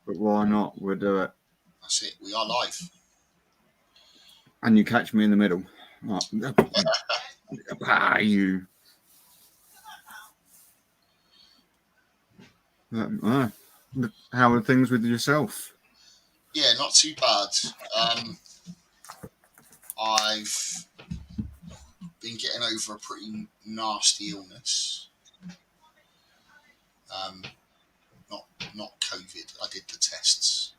But why not? We'll do it. That's it. We are live. And you catch me in the middle. You. How are things with yourself? Yeah, not too bad. I've been getting over a pretty nasty illness. Not COVID. I did the tests,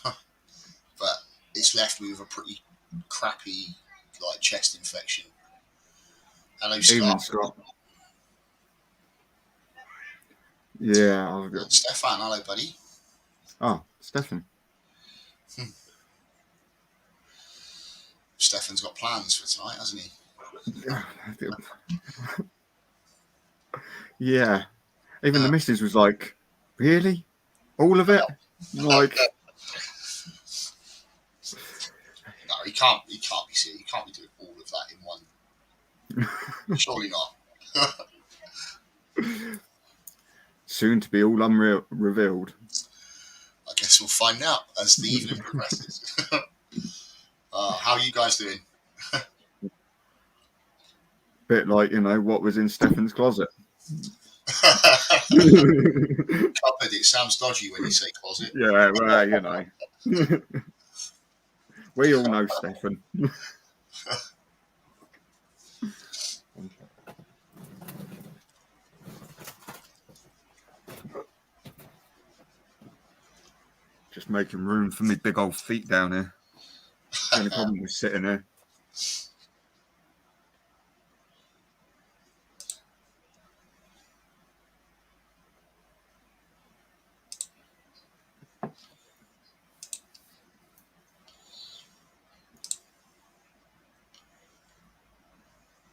but it's left me with a pretty crappy chest infection. Hello, Evening, Scott. Yeah, I've got Stefan. Hello, buddy. Oh, Stefan. Stefan's got plans for tonight, hasn't he? Yeah. Even the missus was like, "Really? All of it?" Like, no, he can't be serious. He can't be doing all of that in one. Surely not. Soon to be all revealed. I guess we'll find out as the evening progresses. How are you guys doing? Bit like, what was in Stefan's closet. Cupboard, it sounds dodgy when you say closet. Yeah, well, we all know Stefan. Just making room for me big old feet down here. The only problem with sitting here.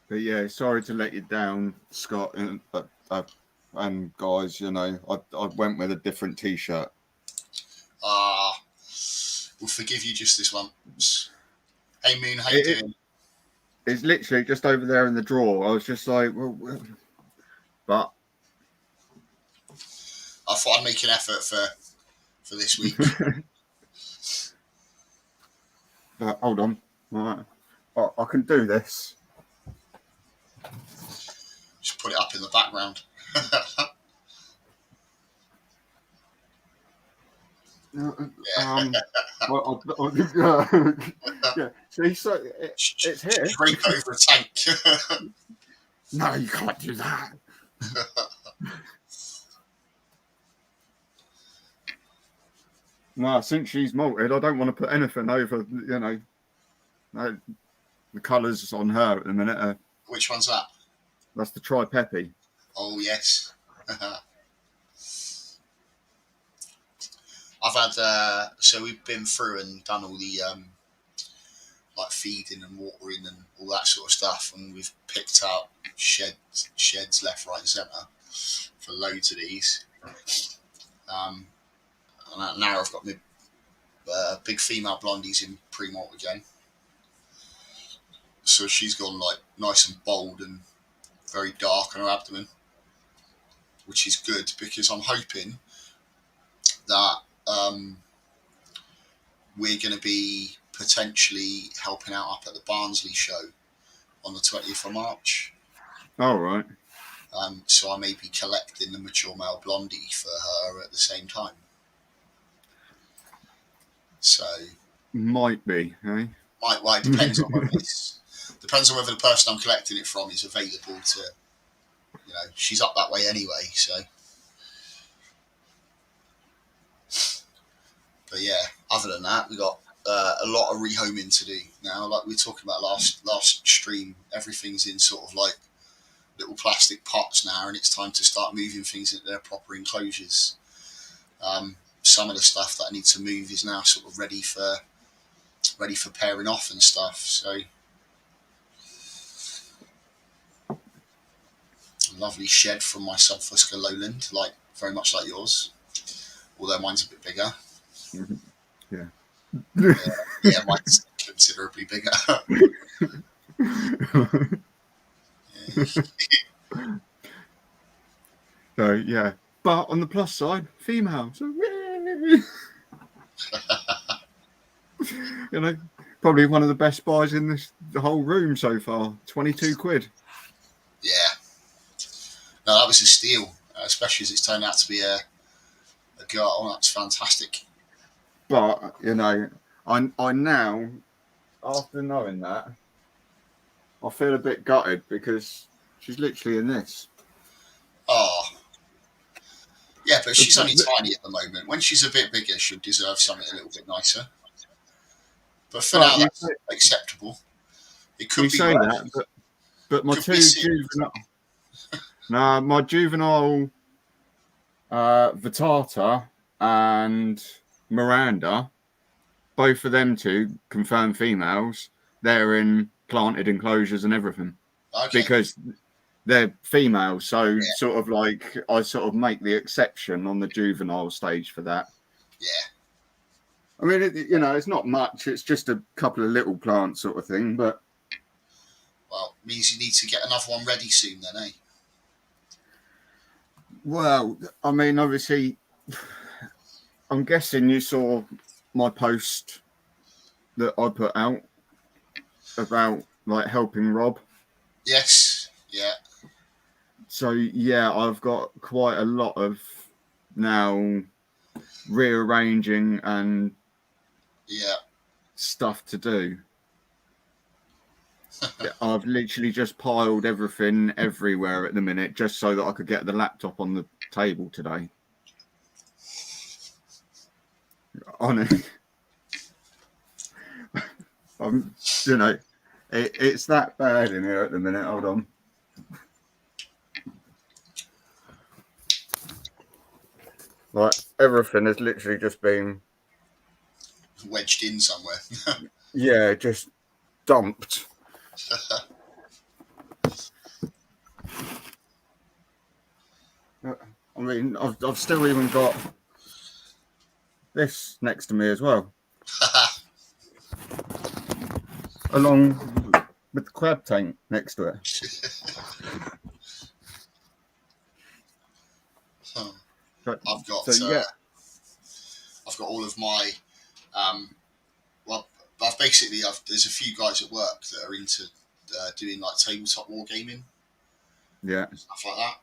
But yeah, sorry to let you down, Scott and guys. I went with a different T-shirt. We'll forgive you just this once. Hey Moon, how you doing? It's literally just over there in the drawer. I was just like, well, but I thought I'd make an effort for this week. Hold on, right? I can do this. Just put it up in the background. Yeah. See, so it's here. Drape over a tank. No, you can't do that. No, since she's molted, I don't want to put anything over. The colours on her at the minute. Which one's that? That's the Tri-Peppy. Oh yes. I've had so we've been through and done all the feeding and watering and all that sort of stuff, and we've picked out sheds left, right, and centre for loads of these. And now I've got my big female blondies in pre-molt again, so she's gone nice and bold and very dark on her abdomen, which is good because I'm hoping that we're going to be potentially helping out up at the Barnsley show on the 20th of March. All right. So I may be collecting the mature male blondie for her at the same time. So might be, eh? Well, it depends on whether depends on whether the person I'm collecting it from is available to. She's up that way anyway, so. But yeah, other than that, we got a lot of rehoming to do now. Like we were talking about last stream, everything's in sort of little plastic pots now, and it's time to start moving things into their proper enclosures. Some of the stuff that I need to move is now sort of ready for pairing off and stuff. So a lovely shed from my Subfusca Lowland, very much like yours, although mine's a bit bigger. Yeah. Yeah, mine's considerably bigger. So yeah, but on the plus side, female. So You know, probably one of the best buys in the whole room so far. 22 quid. Yeah. No, that was a steal, especially as it's turned out to be a girl. That's fantastic. But, you know, I now, after knowing that, I feel a bit gutted because she's literally in this. Oh. Yeah, but she's only tiny at the moment. When she's a bit bigger, she'll deserve something a little bit nicer. But for now, that's acceptable. It could You be say worse. that, but my Could be two juvenile, my juvenile Vitata and Miranda, both of them two confirmed females. They're in planted enclosures and everything Okay. because they're females. So Yeah. sort of like I sort of make the exception on the juvenile stage for that. Yeah. I mean, you know, it's not much. It's just a couple of little plants sort of thing, but. Well, means you need to get another one ready soon then, eh? Well, I mean, obviously, I'm guessing you saw my post that I put out about like helping Rob. Yes. Yeah. So yeah, I've got quite a lot of now rearranging and stuff to do. I've literally just piled everything everywhere at the minute just so that I could get the laptop on the table today. Honest. You know, it's that bad in here at the minute. Hold on. Like everything has literally just been wedged in somewhere. Yeah, just dumped. I mean, I've still even got this next to me as well, along with the crab tank next to it. But, I've got all of my there's a few guys at work that are into doing like tabletop wargaming, stuff like that.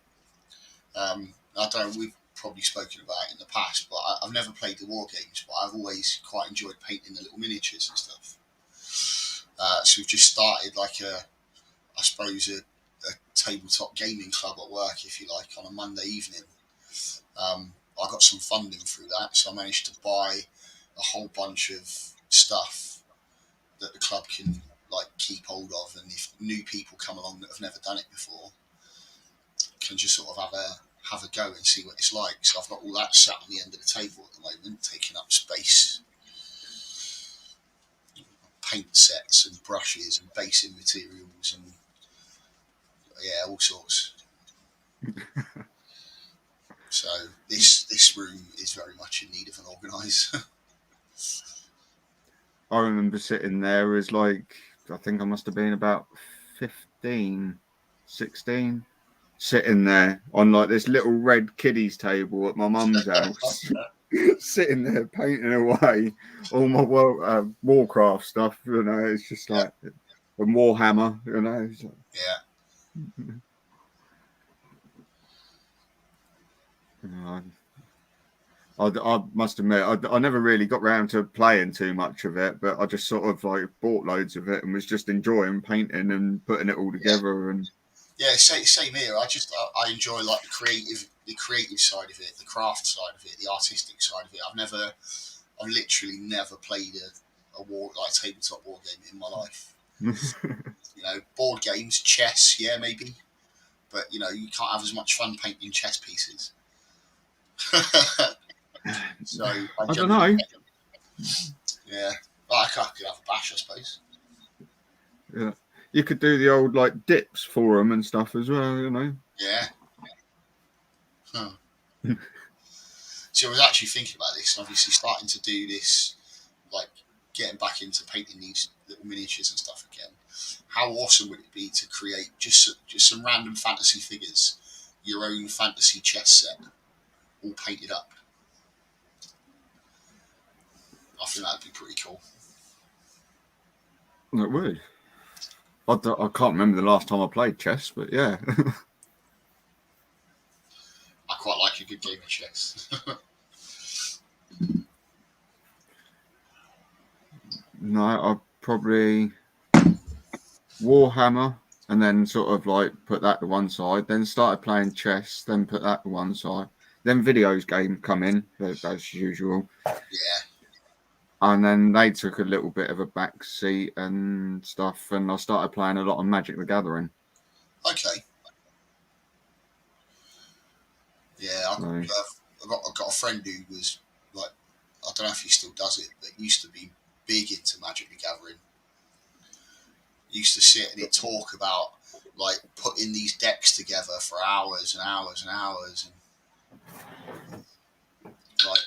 I don't know, we've probably spoken about it in the past, but I've never played the war games, but I've always quite enjoyed painting the little miniatures and stuff. So we've just started like a tabletop gaming club at work, if you like, on a Monday evening. I got some funding through that, so I managed to buy a whole bunch of stuff that the club can like keep hold of, and if new people come along that have never done it before, can just sort of have a go and see what it's like. So I've got all that sat on the end of the table at the moment, taking up space. Paint sets and brushes and basing materials and all sorts. So this room is very much in need of an organise. I remember sitting there as like, I think I must have been about 15, 16, sitting there on like this little red kiddies table at my mum's house, sitting there painting away all my Warcraft stuff. You know, it's just like a Warhammer. You know. I must admit, I never really got round to playing too much of it, but I just sort of like bought loads of it and was just enjoying painting and putting it all together. And same here. I enjoy like the creative side of it, the craft side of it, the artistic side of it. I've literally never played a tabletop war game in my life. You know, board games, chess, yeah, maybe, but you know, you can't have as much fun painting chess pieces. So I don't know. Yeah, well, I could have a bash, I suppose. Yeah, you could do the old like dips for them and stuff as well. You know. Yeah. So I was actually thinking about this, and obviously starting to do this, like getting back into painting these little miniatures and stuff again. How awesome would it be to create just some random fantasy figures, your own fantasy chess set, all painted up? think that'd be pretty cool. It would. I can't remember the last time I played chess, but yeah. I quite like a good game of chess. No, I probably Warhammer, and then sort of like put that to one side. Then started playing chess, then put that to one side. Then videos game come in as usual. Yeah. And then they took a little bit of a back seat and stuff, and I started playing a lot of Magic the Gathering. Okay. Yeah, I've got a friend who was like, I don't know if he still does it, but he used to be big into Magic the Gathering. He used to sit and he'd talk about like putting these decks together for hours and hours and hours, and like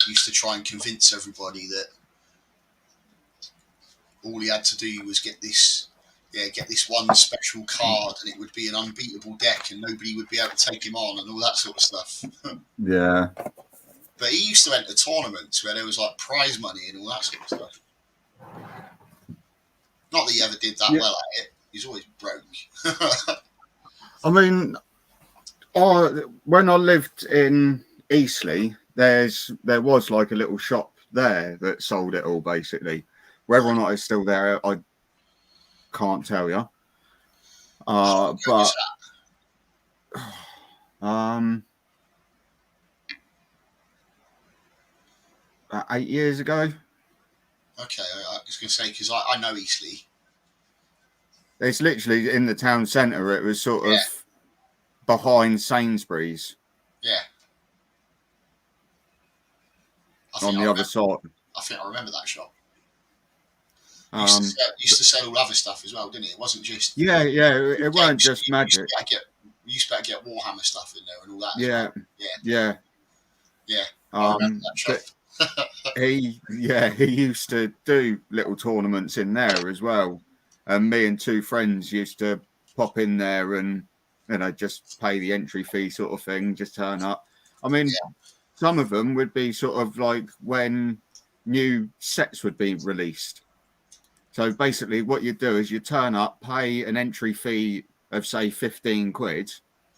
used to try and convince everybody that all he had to do was get this one special card, and it would be an unbeatable deck, and nobody would be able to take him on, and all that sort of stuff. Yeah. But he used to enter tournaments where there was like prize money and all that sort of stuff. Not that he ever did that well at it. He's always broke. I mean, when I lived in Eastleigh, there was like a little shop there that sold it all, basically. Whether or not it's still there, I can't tell you. But about 8 years ago. Okay, I was going to say, because I know Eastleigh. It's literally in the town centre. It was sort of behind Sainsbury's. Yeah. On the other side. I think I remember that shop. Used to sell all other stuff as well, didn't it? It wasn't just... Yeah. It weren't just Magic. You used to get Warhammer stuff in there and all that. Yeah. Well. Yeah. I remember that shop. He used to do little tournaments in there as well. And me and two friends used to pop in there and, just pay the entry fee sort of thing, just turn up. I mean, some of them would be sort of like when new sets would be released. So basically what you do is you turn up, pay an entry fee of, say, 15 quid.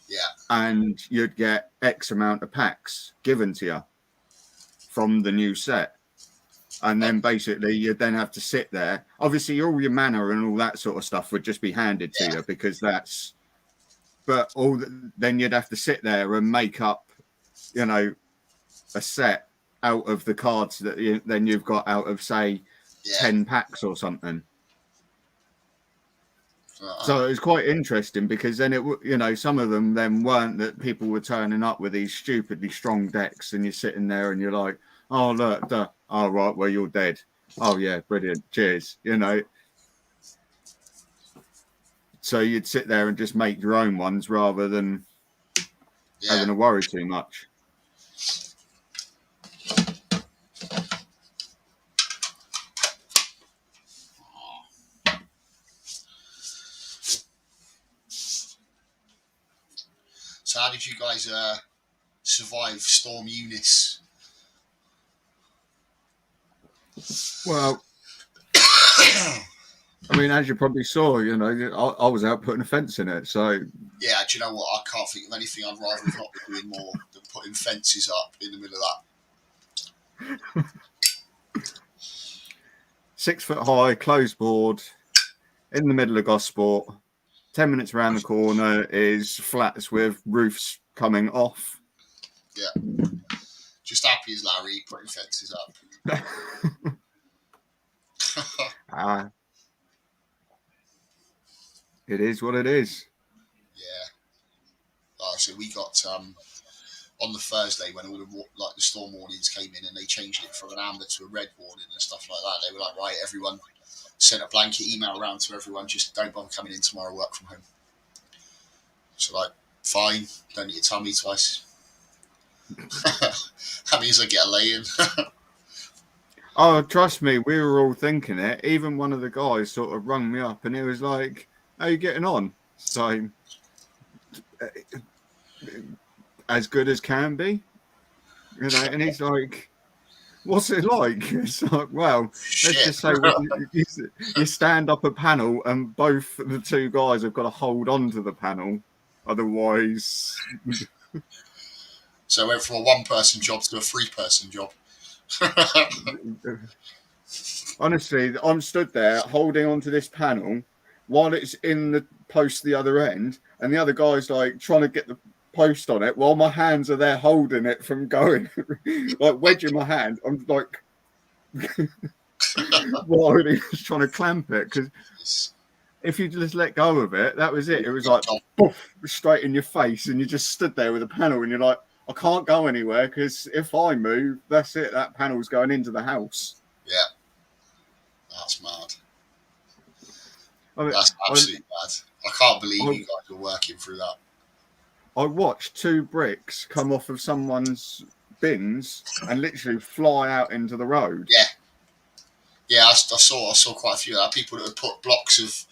Yeah. And you'd get X amount of packs given to you from the new set. And then basically you'd then have to sit there. Obviously, all your mana and all that sort of stuff would just be handed to you because that's... But then you'd have to sit there and make up, a set out of the cards that then you've got out of, say, 10 packs or something. So it was quite interesting because then some of them then weren't that people were turning up with these stupidly strong decks, and you're sitting there and you're like, oh look, oh right, well you're dead. Oh yeah, brilliant, cheers. So you'd sit there and just make your own ones rather than having to worry too much. So how did you guys survive Storm Eunice? Well, I mean, as you probably saw, I was out putting a fence in it. So yeah, do you know what? I can't think of anything I'd rather not be doing more than putting fences up in the middle of that. 6 foot high, closed board, in the middle of Gosport. 10 minutes around the corner is flats with roofs coming off. Yeah. Just happy as Larry putting fences up. It is what it is. Yeah. So we got on the Thursday when all the storm warnings came in and they changed it from an amber to a red warning and stuff like that. They were like, right, everyone, sent a blanket email around to everyone, just don't bother coming in tomorrow, work from home. So like, fine, don't need to tell me twice. That means I get a lay-in. Oh, trust me, we were all thinking it. Even one of the guys sort of rung me up and he was like, how are you getting on? So, as good as can be. And he's like, What's it like? It's like, well, let's Shit. just say you stand up a panel and both the two guys have got to hold on to the panel. Otherwise, So I went from a one-person job to a three-person job. honestly, I'm stood there holding onto this panel while it's in the post the other end, and the other guy's like trying to get the post on it while my hands are there holding it from going, like wedging my hand. I'm like, while he's trying to clamp it, because if you just let go of it, that was it. It was like poof, straight in your face, and you just stood there with a panel, and you're like, I can't go anywhere because if I move, that's it. That panel's going into the house. Yeah, that's mad. I mean, That's absolutely mad. I can't believe you guys were working through that. I watched 2 bricks come off of someone's bins and literally fly out into the road. Yeah, I saw quite a few people that had put blocks of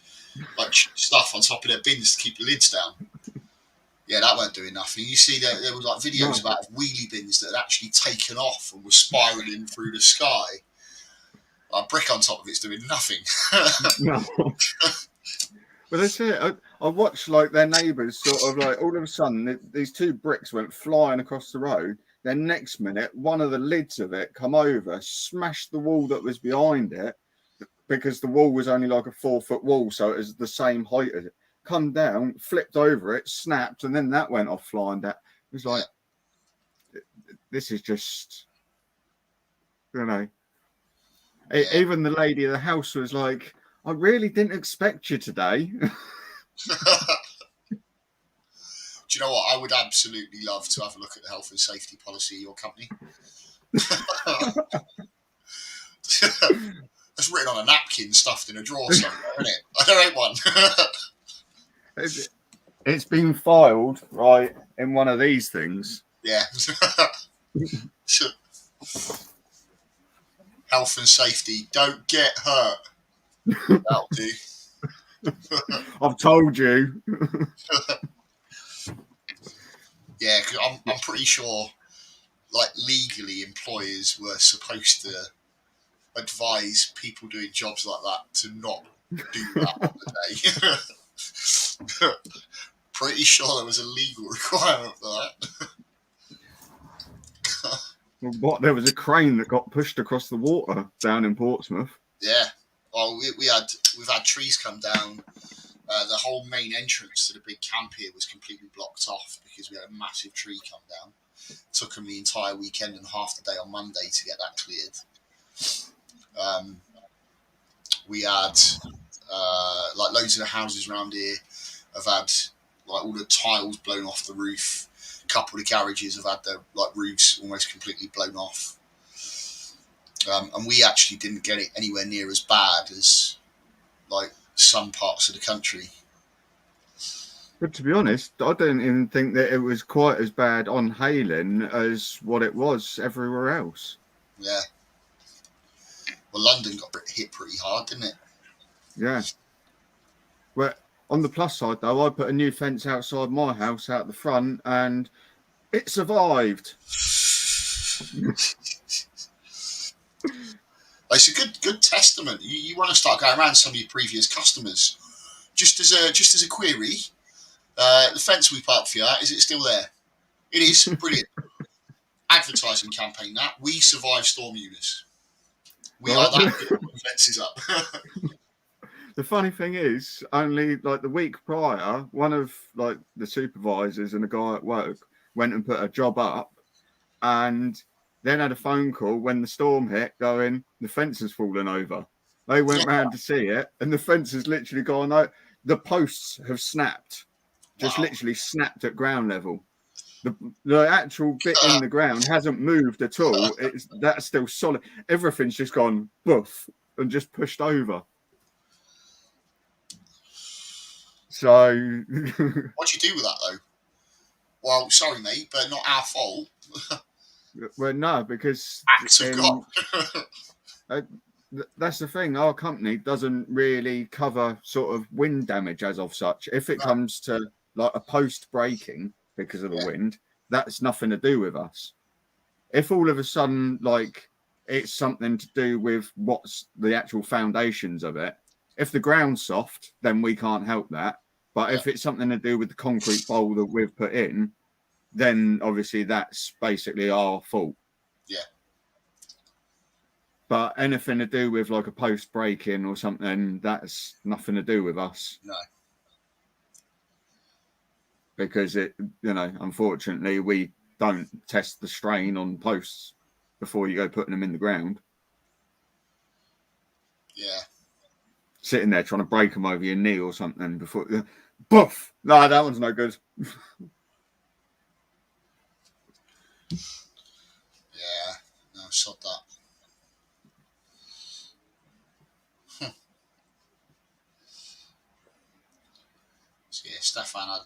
like stuff on top of their bins to keep the lids down. Yeah, that weren't doing nothing. You see, there were like videos about wheelie bins that had actually taken off and were spiraling through the sky. Like a brick on top of it's doing nothing. No. But that's it. I watched like their neighbours sort of like all of a sudden these 2 bricks went flying across the road. Then next minute, one of the lids of it come over, smashed the wall that was behind it, because the wall was only like a 4-foot wall, so it was the same height as it. Come down, flipped over it, snapped, and then that went off flying down. It was like, this is just, you know. Yeah. Even the lady of the house was like, I really didn't expect you today. Do you know what? I would absolutely love to have a look at the health and safety policy of your company. It's written on a napkin stuffed in a drawer somewhere, isn't it? I don't hate one. It's been filed, right, in one of these things. Yeah. Health and safety. Don't get hurt. That'll do. I've told you. Yeah, because I'm pretty sure, like, legally, employers were supposed to advise people doing jobs like that to not do that on the day. Pretty sure there was a legal requirement for that. What? There was a crane that got pushed across the water down in Portsmouth. Yeah. Well, we've had trees come down. The whole main entrance to the big camp here was completely blocked off because we had a massive tree come down. It took them the entire weekend and half the day on Monday to get that cleared. We had like loads of the houses around here have had like all the tiles blown off the roof. A couple of the garages have had their like roofs almost completely blown off. And we actually didn't get it anywhere near as bad as like some parts of the country. But to be honest, I don't even think that it was quite as bad on Halen as what it was everywhere else. Yeah. Well, London got hit pretty hard, didn't it? Yeah. Well, on the plus side, though, I put a new fence outside my house out the front, and it survived. It's a good testament. You want to start going around some of your previous customers, just as a query. The fence we put up for you, is it still there? It is. Brilliant. Advertising campaign that. We survived Storm Eunice. We are that good at putting fences up. The funny thing is, only like the week prior, one of like the supervisors and a guy at work went and put a job up, and then had a phone call when the storm hit going, the fence has fallen over. They went round to see it, and the fence has literally gone out. The posts have snapped, just literally snapped at ground level. The actual bit in the ground hasn't moved at all. That's still solid. Everything's just gone boof and just pushed over. So What'd you do with that though? Well, sorry mate, but not our fault. well, no, because Acts of God. That's the thing. Our company doesn't really cover sort of wind damage as of such. If it comes to like a post breaking because of the wind, that's nothing to do with us. If all of a sudden, like it's something to do with what's the actual foundations of it. If the ground's soft, then we can't help that. But if it's something to do with the concrete bowl that we've put in, then obviously that's basically our fault. Yeah. But anything to do with like a post break-in or something, that's nothing to do with us. No. Because unfortunately, we don't test the strain on posts before you go putting them in the ground. Yeah. Sitting there trying to break them over your knee or something before, poof! No, that one's no good. Yeah. No, sod that. So yeah, Stefan had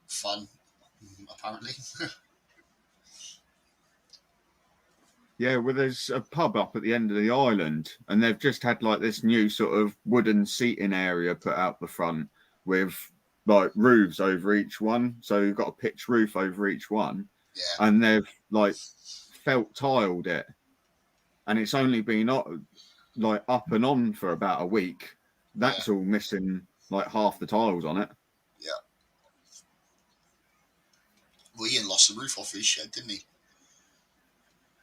fun, apparently. Yeah, well, there's a pub up at the end of the island, and they've just had like this new sort of wooden seating area put out the front with like roofs over each one. So you've got a pitched roof over each one, Yeah. and they've like felt tiled it, and it's only been like up and on for about a week. That's all missing like half the tiles on it. Yeah. Well, Ian lost the roof off his shed, didn't he?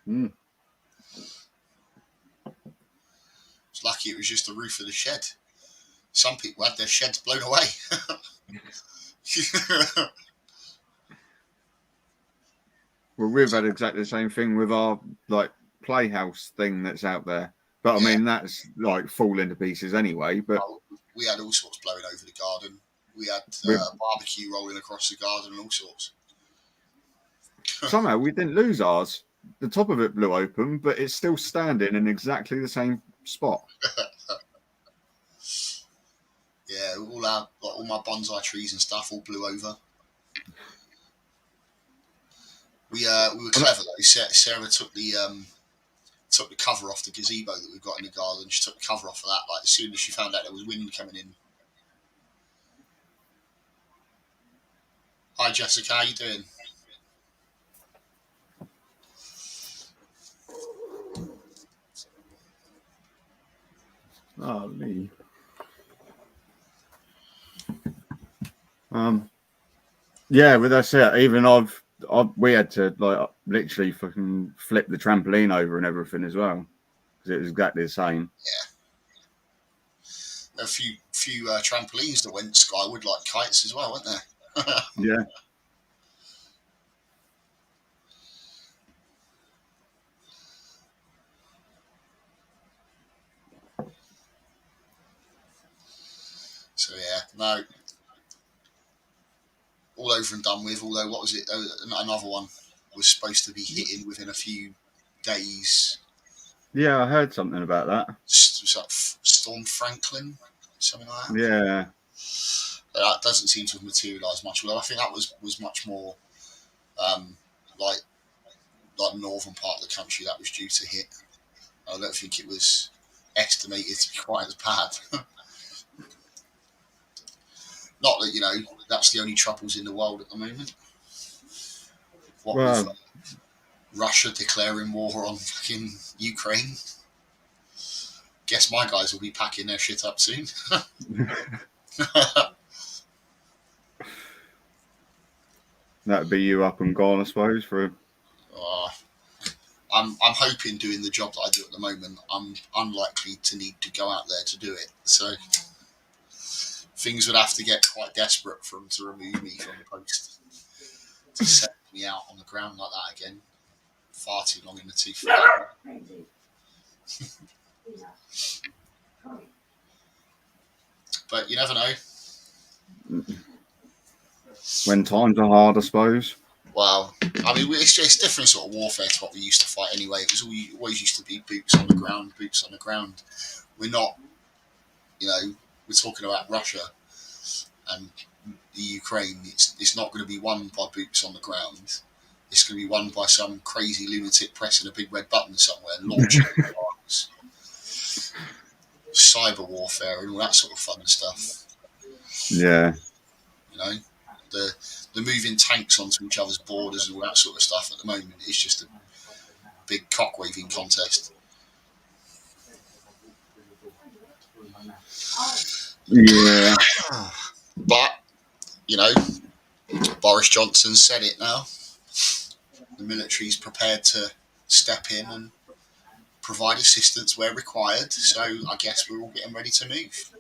Mm. It's lucky it was just the roof of the shed. Some people had their sheds blown away. Well, we've had exactly the same thing with our like playhouse thing that's out there. But I mean, that's like falling to pieces anyway. But we had all sorts blowing over the garden. We had barbecue rolling across the garden and all sorts. Somehow we didn't lose ours. The top of it blew open, but it's still standing in exactly the same spot. Yeah, all my bonsai trees and stuff all blew over. We were clever though. Sarah took the cover off the gazebo that we've got in the garden. She took the cover off of that. Like as soon as she found out there was wind coming in. Hi Jessica, how you doing? Oh, me. Yeah, but that's it. Even we had to like literally fucking flip the trampoline over and everything as well because it was exactly the same. Yeah. A few trampolines that went skyward like kites as well, weren't there? Yeah. So yeah, no. All over and done with. Although, what was it? Another one was supposed to be hitting within a few days. Yeah, I heard something about that. Was that Storm Franklin? Something like that? Yeah. That doesn't seem to have materialised much. Although I think that was much more like the northern part of the country that was due to hit. I don't think it was estimated to be quite as bad. Not that, that's the only troubles in the world at the moment. With Russia declaring war on fucking Ukraine. Guess my guys will be packing their shit up soon. That'd be you up and gone, I suppose. I'm hoping doing the job that I do at the moment, I'm unlikely to need to go out there to do it. So things would have to get quite desperate for them to remove me from the post. To set me out on the ground like that again. Far too long in the tooth. But you never know. When times are hard, I suppose. Well, I mean, it's just different sort of warfare to what we used to fight anyway. It was always used to be boots on the ground. We're not, we're talking about Russia and the Ukraine. It's not going to be won by boots on the ground. It's going to be won by some crazy lunatic pressing a big red button somewhere and launching arms. Cyber warfare and all that sort of fun stuff. Yeah. The moving tanks onto each other's borders and all that sort of stuff at the moment is just big cock waving contest. Yeah. But, you know, Boris Johnson said it now. The military's prepared to step in and provide assistance where required. So I guess we're all getting ready to move.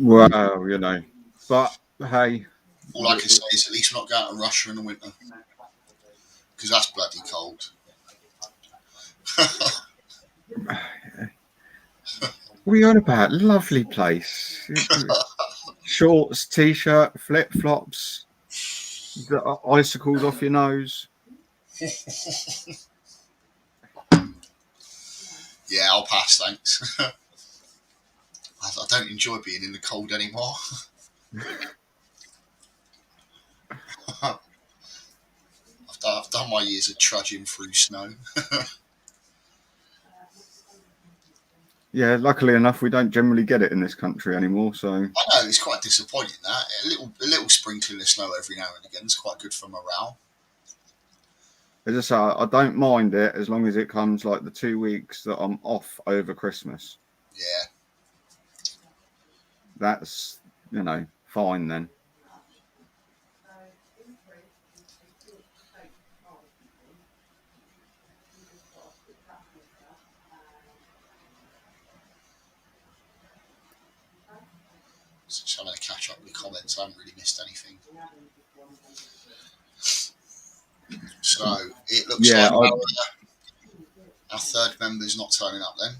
Well, you know, but hey. All I can say is at least we're not going to Russia in the winter, because that's bloody cold. What are you on about? Lovely place. Shorts, t-shirt, flip-flops, the icicles off your nose. Yeah, I'll pass, thanks. I don't enjoy being in the cold anymore. I've done my years of trudging through snow. Yeah, luckily enough, we don't generally get it in this country anymore. So I know it's quite disappointing that a little sprinkling of snow every now and again is quite good for morale. as I say, I don't mind it as long as it comes like the 2 weeks that I'm off over Christmas. Yeah. That's, you know, fine then. Just trying to catch up with the comments. I haven't really missed anything. So it looks like our third member's not turning up then.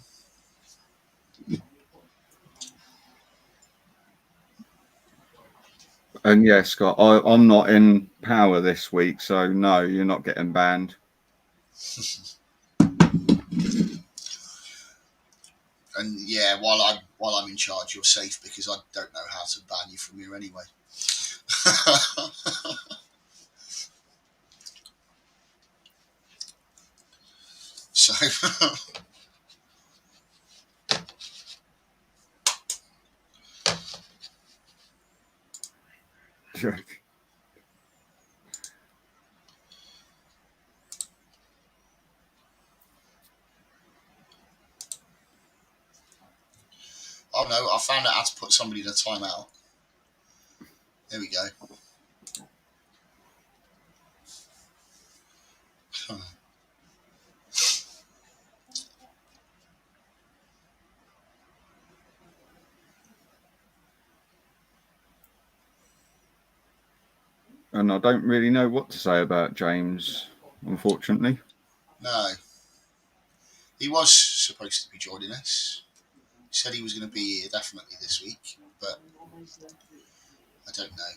And yeah, Scott, I'm not in power this week, so no, you're not getting banned. And yeah, while I'm in charge, you're safe because I don't know how to ban you from here anyway. So oh no, I found out how to put somebody in a timeout. There we go. And I don't really know what to say about James, unfortunately. No. He was supposed to be joining us. He said he was going to be here definitely this week, but I don't know.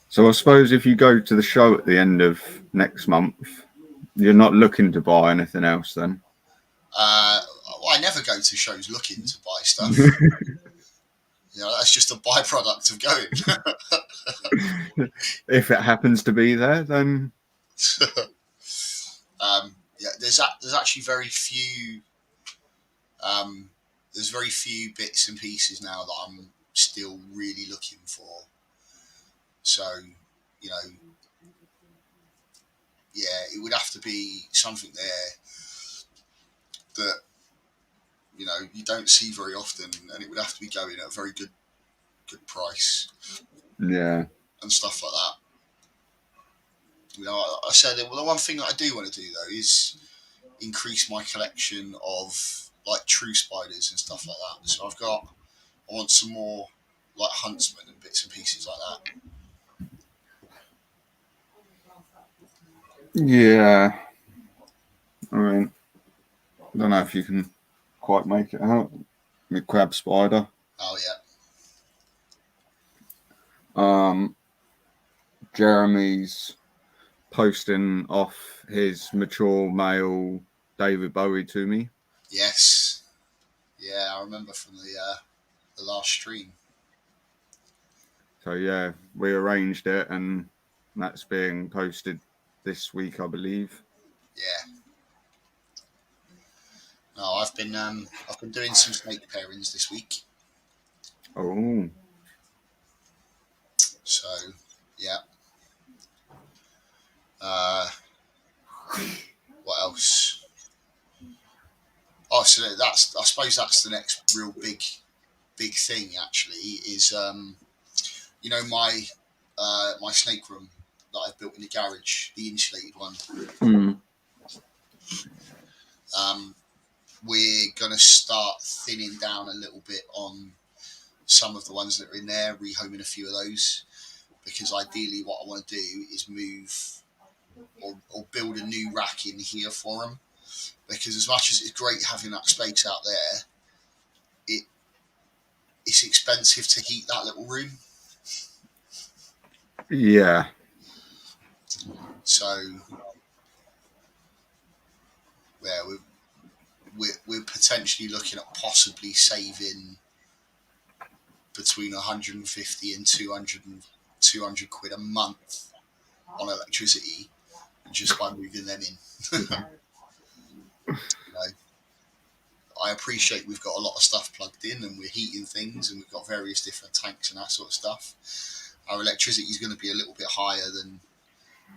So I suppose if you go to the show at the end of next month, you're not looking to buy anything else then? Well, I never go to shows looking to buy stuff. You know, that's just a byproduct of going. If it happens to be there, then yeah, there's actually very few. There's very few bits and pieces now that I'm still really looking for. So, you know, yeah, it would have to be something there that, you know, you don't see very often, and it would have to be going at a very good price. Yeah. And stuff like that. You know, I said, well, the one thing that I do want to do though is increase my collection of like true spiders and stuff like that. So I want some more like huntsmen and bits and pieces like that. Yeah. I mean, I don't know if you can quite make it out. The crab spider. Oh yeah. Jeremy's posting off his mature male David Bowie to me. Yes. Yeah, I remember from the last stream. So yeah, we arranged it, and That's being posted this week, I believe. Yeah. No, I've been doing some snake pairings this week. Oh. So, yeah. What else? Oh, so I suppose that's the next real big thing. Actually, is my my snake room that I've built in the garage, the insulated one. Mm. We're gonna start thinning down a little bit on some of the ones that are in there, rehoming a few of those, because ideally what I want to do is move or build a new rack in here for them. Because as much as it's great having that space out there, it's expensive to heat that little room. Yeah. So, yeah, we're potentially looking at possibly saving between 150 and 200 quid a month on electricity just by moving them in. You know, I appreciate we've got a lot of stuff plugged in and we're heating things and we've got various different tanks and that sort of stuff. Our electricity is going to be a little bit higher than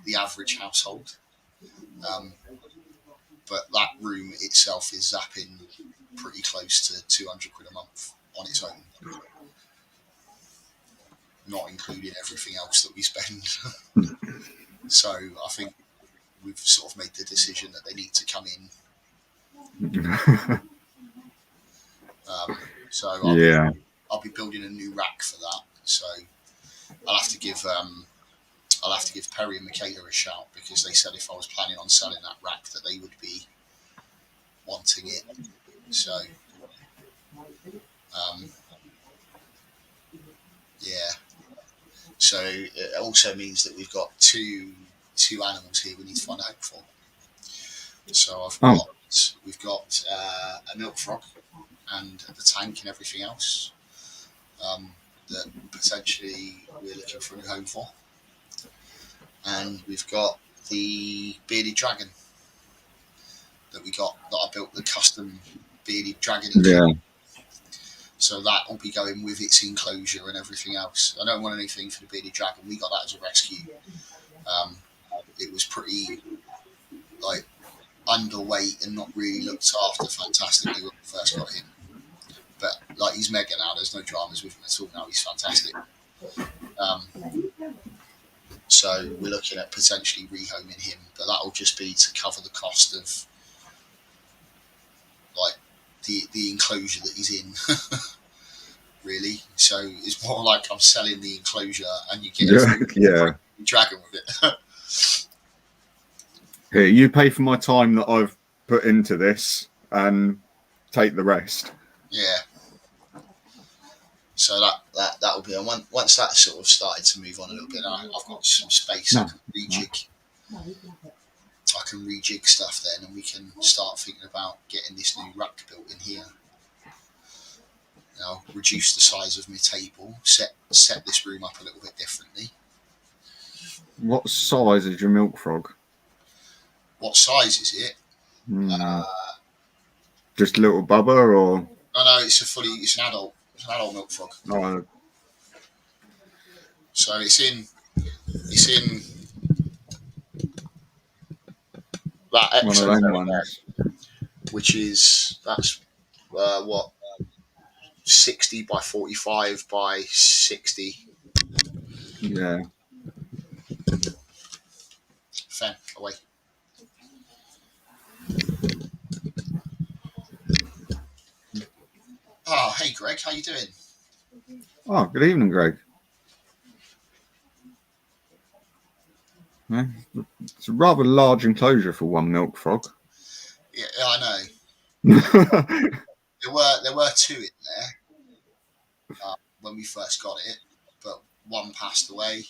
the average household. But that room itself is zapping pretty close to 200 quid a month on its own, not including everything else that we spend. So I think we've sort of made the decision that they need to come in. So I'll be building a new rack for that. So I'll have to give Perry and Michaela a shout, because they said if I was planning on selling that rack that they would be wanting it. So yeah. So it also means that we've got two animals here we need to find a home for. So we've got a milk frog and the tank and everything else that potentially we're looking for a new home for. And we've got the bearded dragon that I built, the custom bearded dragon enclosure. Yeah. So that will be going with its enclosure and everything else. I don't want anything for the bearded dragon. We got that as a rescue. It was pretty underweight and not really looked after fantastically when we first got him. But he's mega now. There's no dramas with him at all now. He's fantastic. So we're looking at potentially rehoming him, but that'll just be to cover the cost of the enclosure that he's in. Really. So it's more like I'm selling the enclosure and you get a dragon with it. Here, you pay for my time that I've put into this and take the rest. Yeah. So that will be, and once that sort of started to move on a little bit, I've got some space. I can rejig stuff then, and we can start thinking about getting this new rack built in here. Reduce the size of my table, set this room up a little bit differently. What size is your milk frog? What size is it? Just a little bubba, or? No, it's an adult. It's an adult milk frog. Oh. So it's in that one of them ones, which is what 60 by 45 by 60. Yeah. Fen, away. Oh, hey Greg, how you doing? Oh, good evening, Greg. Yeah, it's a rather large enclosure for one milk frog. Yeah, I know. There were two in there when we first got it, but one passed away.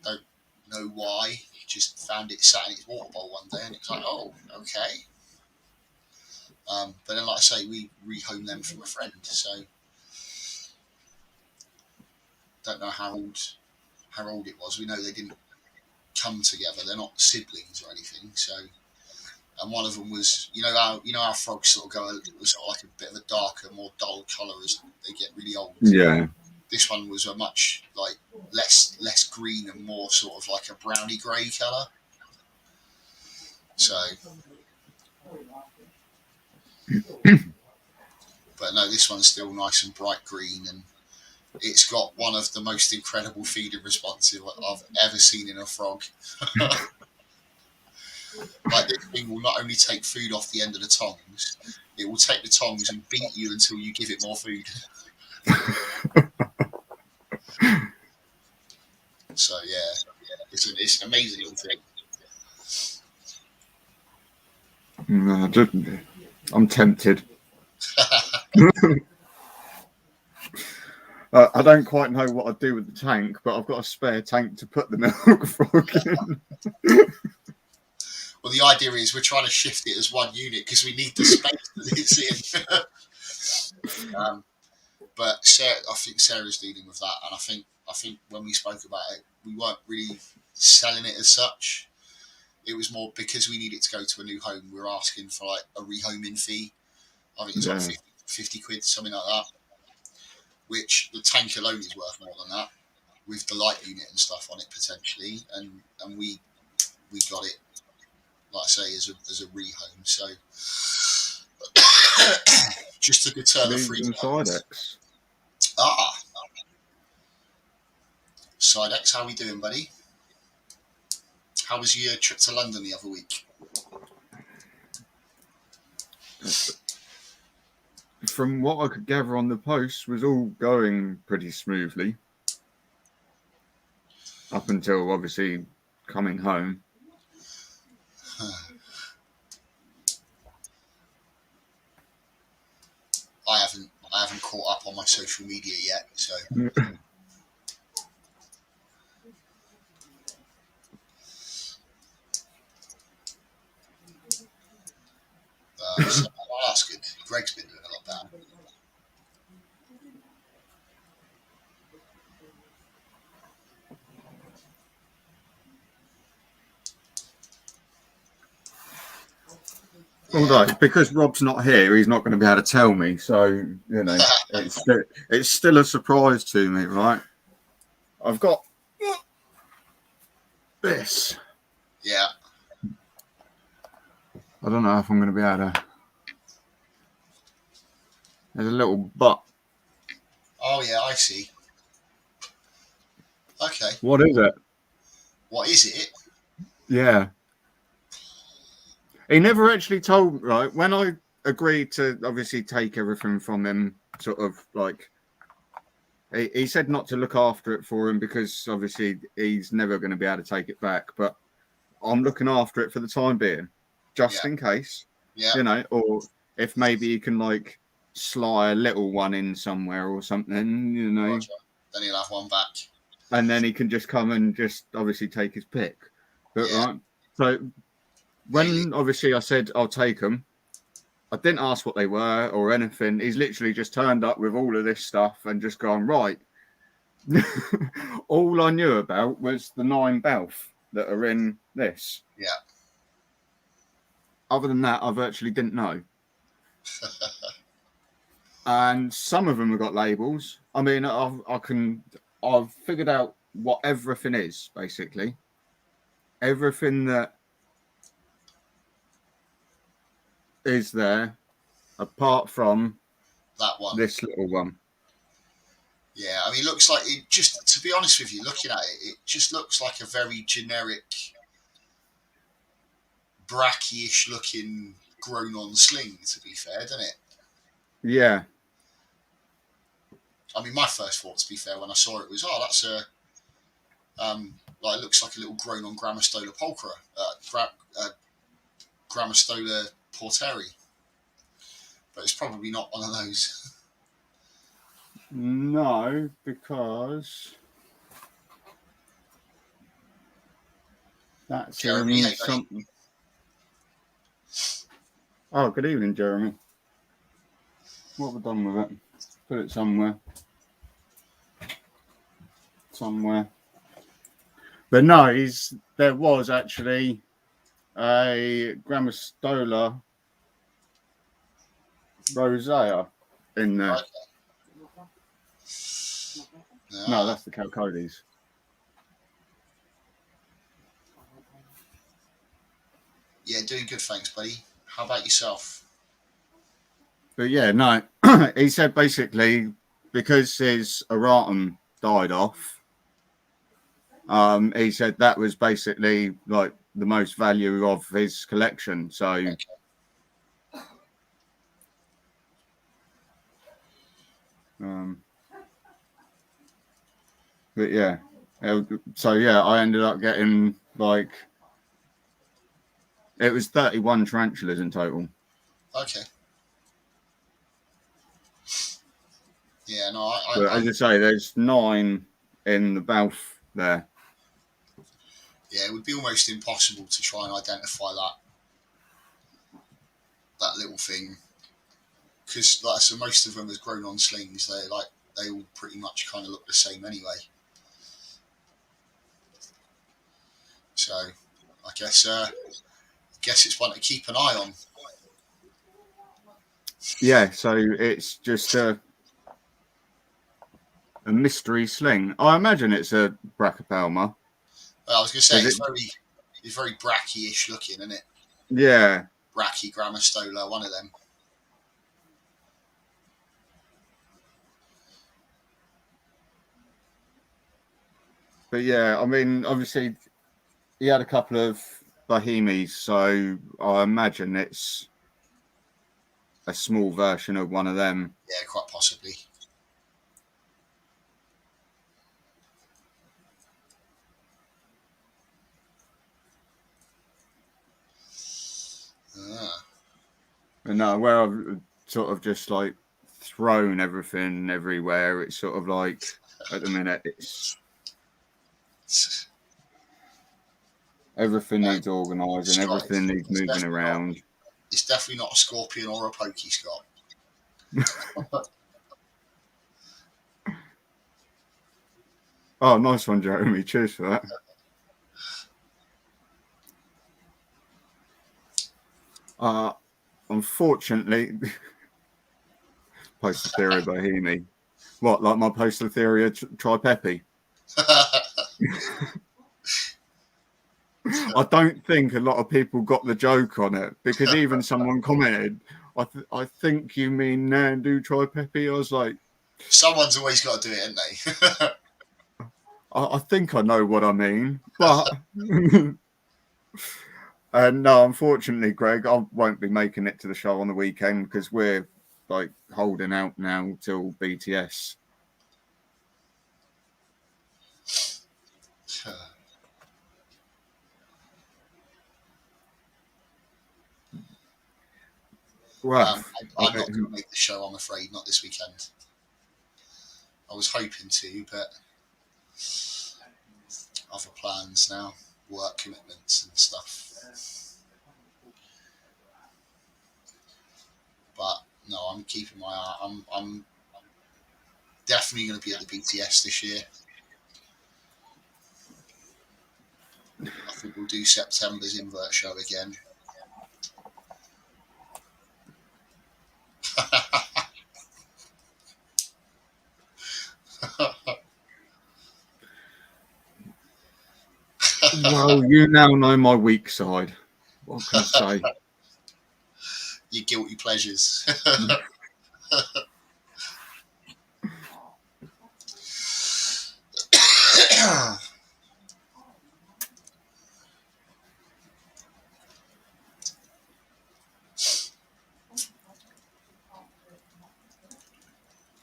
Don't know why. Just found it sat in its water bowl one day, and it's like, oh, okay. But then, like I say, we rehomed them from a friend, so don't know how old it was. We know they didn't come together. They're not siblings or anything. So, and one of them was, you know how frogs sort of go sort of like a bit of a darker, more dull colour as they get really old. Yeah. This one was a much like less green and more sort of like a browny grey colour. So, but no, this one's still nice and bright green, and it's got one of the most incredible feeding responses I've ever seen in a frog. Like, this thing will not only take food off the end of the tongs, it will take the tongs and beat you until you give it more food. So yeah, it's an amazing little thing. No, I'm tempted. I don't quite know what I'd do with the tank, but I've got a spare tank to put the milk frog in. Well, the idea is we're trying to shift it as one unit because we need the space that it's in. But Sarah, I think Sarah's dealing with that, and I think when we spoke about it, we weren't really selling it as such. It was more because we need it to go to a new home. We're asking for like a rehoming fee. I think it's like 50 quid, something like that. Which the tank alone is worth more than that, with the light unit and stuff on it potentially. And we got it, like I say, as a rehome. So just to deter the free Sidex. Sidex, how we doing, buddy? How was your trip to London the other week? From what I could gather on the post, was all going pretty smoothly. Up until obviously coming home. I haven't caught up on my social media yet, so that's good. Greg's been doing a lot better. Although, because Rob's not here, he's not going to be able to tell me. So, you know, it's still a surprise to me, right? I've got this. Yeah. I don't know if I'm going to be able to. There's a little butt. Oh, yeah, I see. Okay. What is it? What is it? Yeah. He never actually told, right? When I agreed to obviously take everything from him, sort of like, he said not to look after it for him because obviously he's never going to be able to take it back. But I'm looking after it for the time being, just in case, you know, or if maybe you can like sly a little one in somewhere or something, you know. Roger. Then he'll have one back. And then he can just come and just obviously take his pick. But right, so when obviously I said I'll take them, I didn't ask what they were or anything. He's literally just turned up with all of this stuff and just gone, right. All I knew about was the 9 Balf that are in this. Yeah. Other than that, I virtually didn't know. And some of them have got labels. I mean, I've figured out what everything is, basically. Everything that is there, apart from that one, this little one. Yeah, I mean, it looks like it. Just to be honest with you, looking at it, it just looks like a very generic, brackish looking grown-on sling. To be fair, doesn't it? Yeah. I mean, my first thought, to be fair, when I saw it was, that's a, like it looks like a little grown-on Grammostola pulchra, Grammostola porteri, but it's probably not one of those. No, because that's Jeremy, something. Oh, good evening, Jeremy. What have we done with it? Put it somewhere. But no, there was actually a Grammastola rosea in there. Okay. No, Yeah. that's the Calcodes. Yeah, doing good, thanks, buddy. How about yourself? But yeah, no, he said basically because his erratum died off, he said that was basically like the most value of his collection. So, Okay. but yeah, so yeah, I ended up getting like it was 31 tarantulas in total. Okay. Yeah, no, But as I say, there's 9 in the Balf there. yeah, it would be almost impossible to try and identify that little thing because, like, so most of them has grown on slings. They all pretty much kind of look the same anyway. So, I guess it's one to keep an eye on. Yeah, so it's just a mystery sling. I imagine it's a Brachydpalma. Well, I was going to say It, it's very bracky-ish looking, isn't it? yeah, Bracky, Grammastola, one of them. but yeah, I mean, obviously he had a couple of Bohemies, so I imagine it's a small version of one of them. Yeah, quite possibly. Ah. And no, where I've sort of just like thrown everything everywhere, it's sort of like at the minute it's everything No, needs organising, everything needs it's moving definitely not. around. It's definitely not a scorpion or a pokey, Scott. Oh, nice one, Jeremy. Cheers for that. Unfortunately, postal theory Bohemi. What, like my postal theory of Tripepi? I don't think a lot of people got the joke on it because even someone commented, I think you mean Nandu Tripepi. I was like, Someone's always got to do it, haven't they? I think I know what I mean, but no, unfortunately, Greg, I won't be making it to the show on the weekend because we're like holding out now till BTS. Well, I'm not going to make the show, I'm afraid, not this weekend. I was hoping to, but other plans now, work commitments and stuff. But no, I'm keeping my eye. I'm definitely going to be at the BTS this year. I think we'll do September's invert show again. well, you now know my weak side. What can I say? Your guilty pleasures.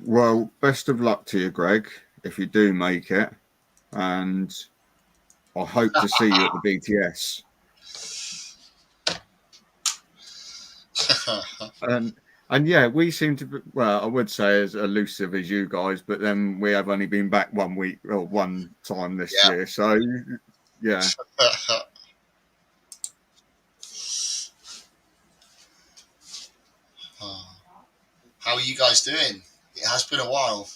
Well, best of luck to you, Greg, if you do make it, and I hope to see you at the BTS. And yeah, we seem to be, well, I would say as elusive as you guys, but then we have only been back 1 week or one time this year. So yeah. How are you guys doing? It has been a while.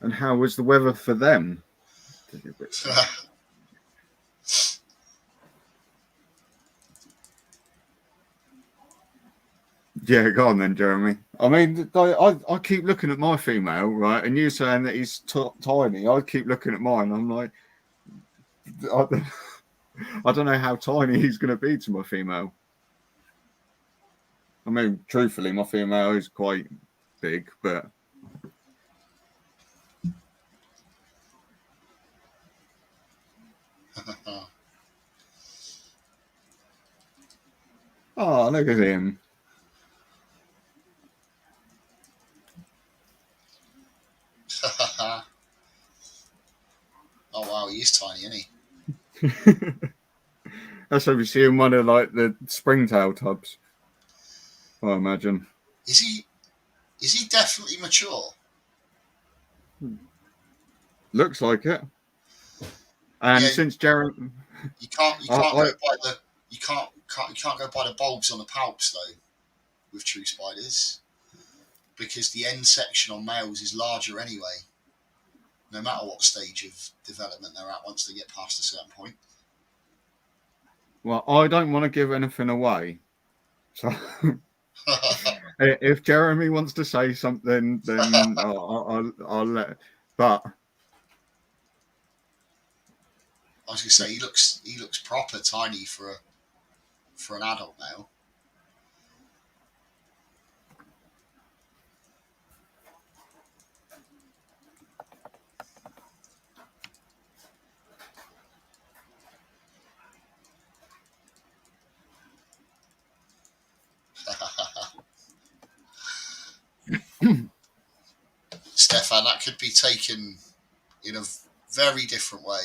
And how was the weather for them? Yeah, go on then, Jeremy. I mean, I keep looking at my female, right, and you saying that he's tiny. I keep looking at mine. I'm like, I don't, I don't know how tiny he's going to be to my female. I mean, truthfully, my female is quite big, but oh, look at him. Oh wow, he is tiny, isn't he? That's what we see in one of like the springtail tubs, I imagine. Is he definitely mature? Looks like it. And Yeah, since Jeremy, you can't I, go by the you can't go by the bulbs on the palps though with true spiders, because the end section on males is larger anyway, no matter what stage of development they're at once they get past a certain point. well, I don't want to give anything away. So if Jeremy wants to say something, then I'll let. But I was gonna say he looks proper tiny for an adult male. Stefan, that could be taken in a very different way.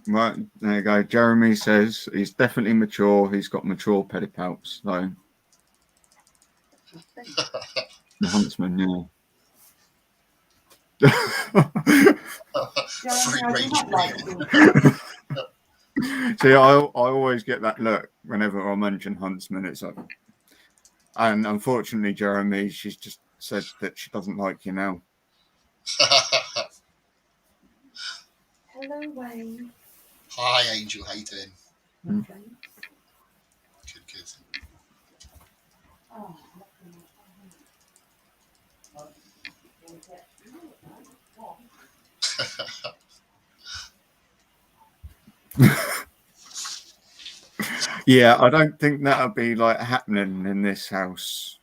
right, there you go. Jeremy says he's definitely mature. He's got mature pedipalps. So the huntsman, yeah. Free range breeding. See, I always get that look whenever I mention huntsman. It's like, and unfortunately, Jeremy, she's just said that she doesn't like you now. Hello, Wayne. Hi, Angel. How you doing? Okay. Good. Oh, Yeah, I don't think that'll be like happening in this house.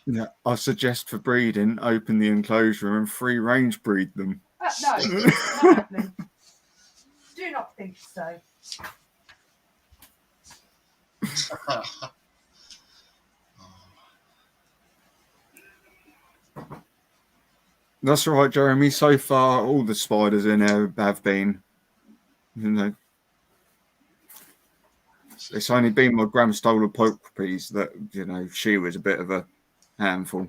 Yeah, I suggest for breeding, open the enclosure and free range breed them. no, not happening. Do not think so. That's all right, Jeremy. So far, all the spiders in there have been, you know, it's only been my Gram Stoller puppies that, you know, she was a bit of a handful.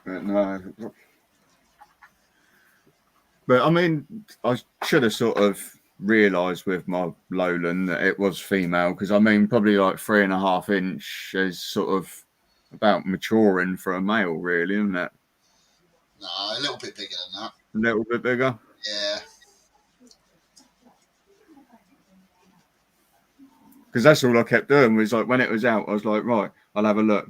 But no. But I mean, I should have sort of realised with my Lowland that it was female, because I mean, probably like 3.5 inch is sort of about maturing for a male, really, isn't it? No, a little bit bigger than that. A little bit bigger. Yeah. Because that's all I kept doing was like when it was out, I was like, right, I'll have a look.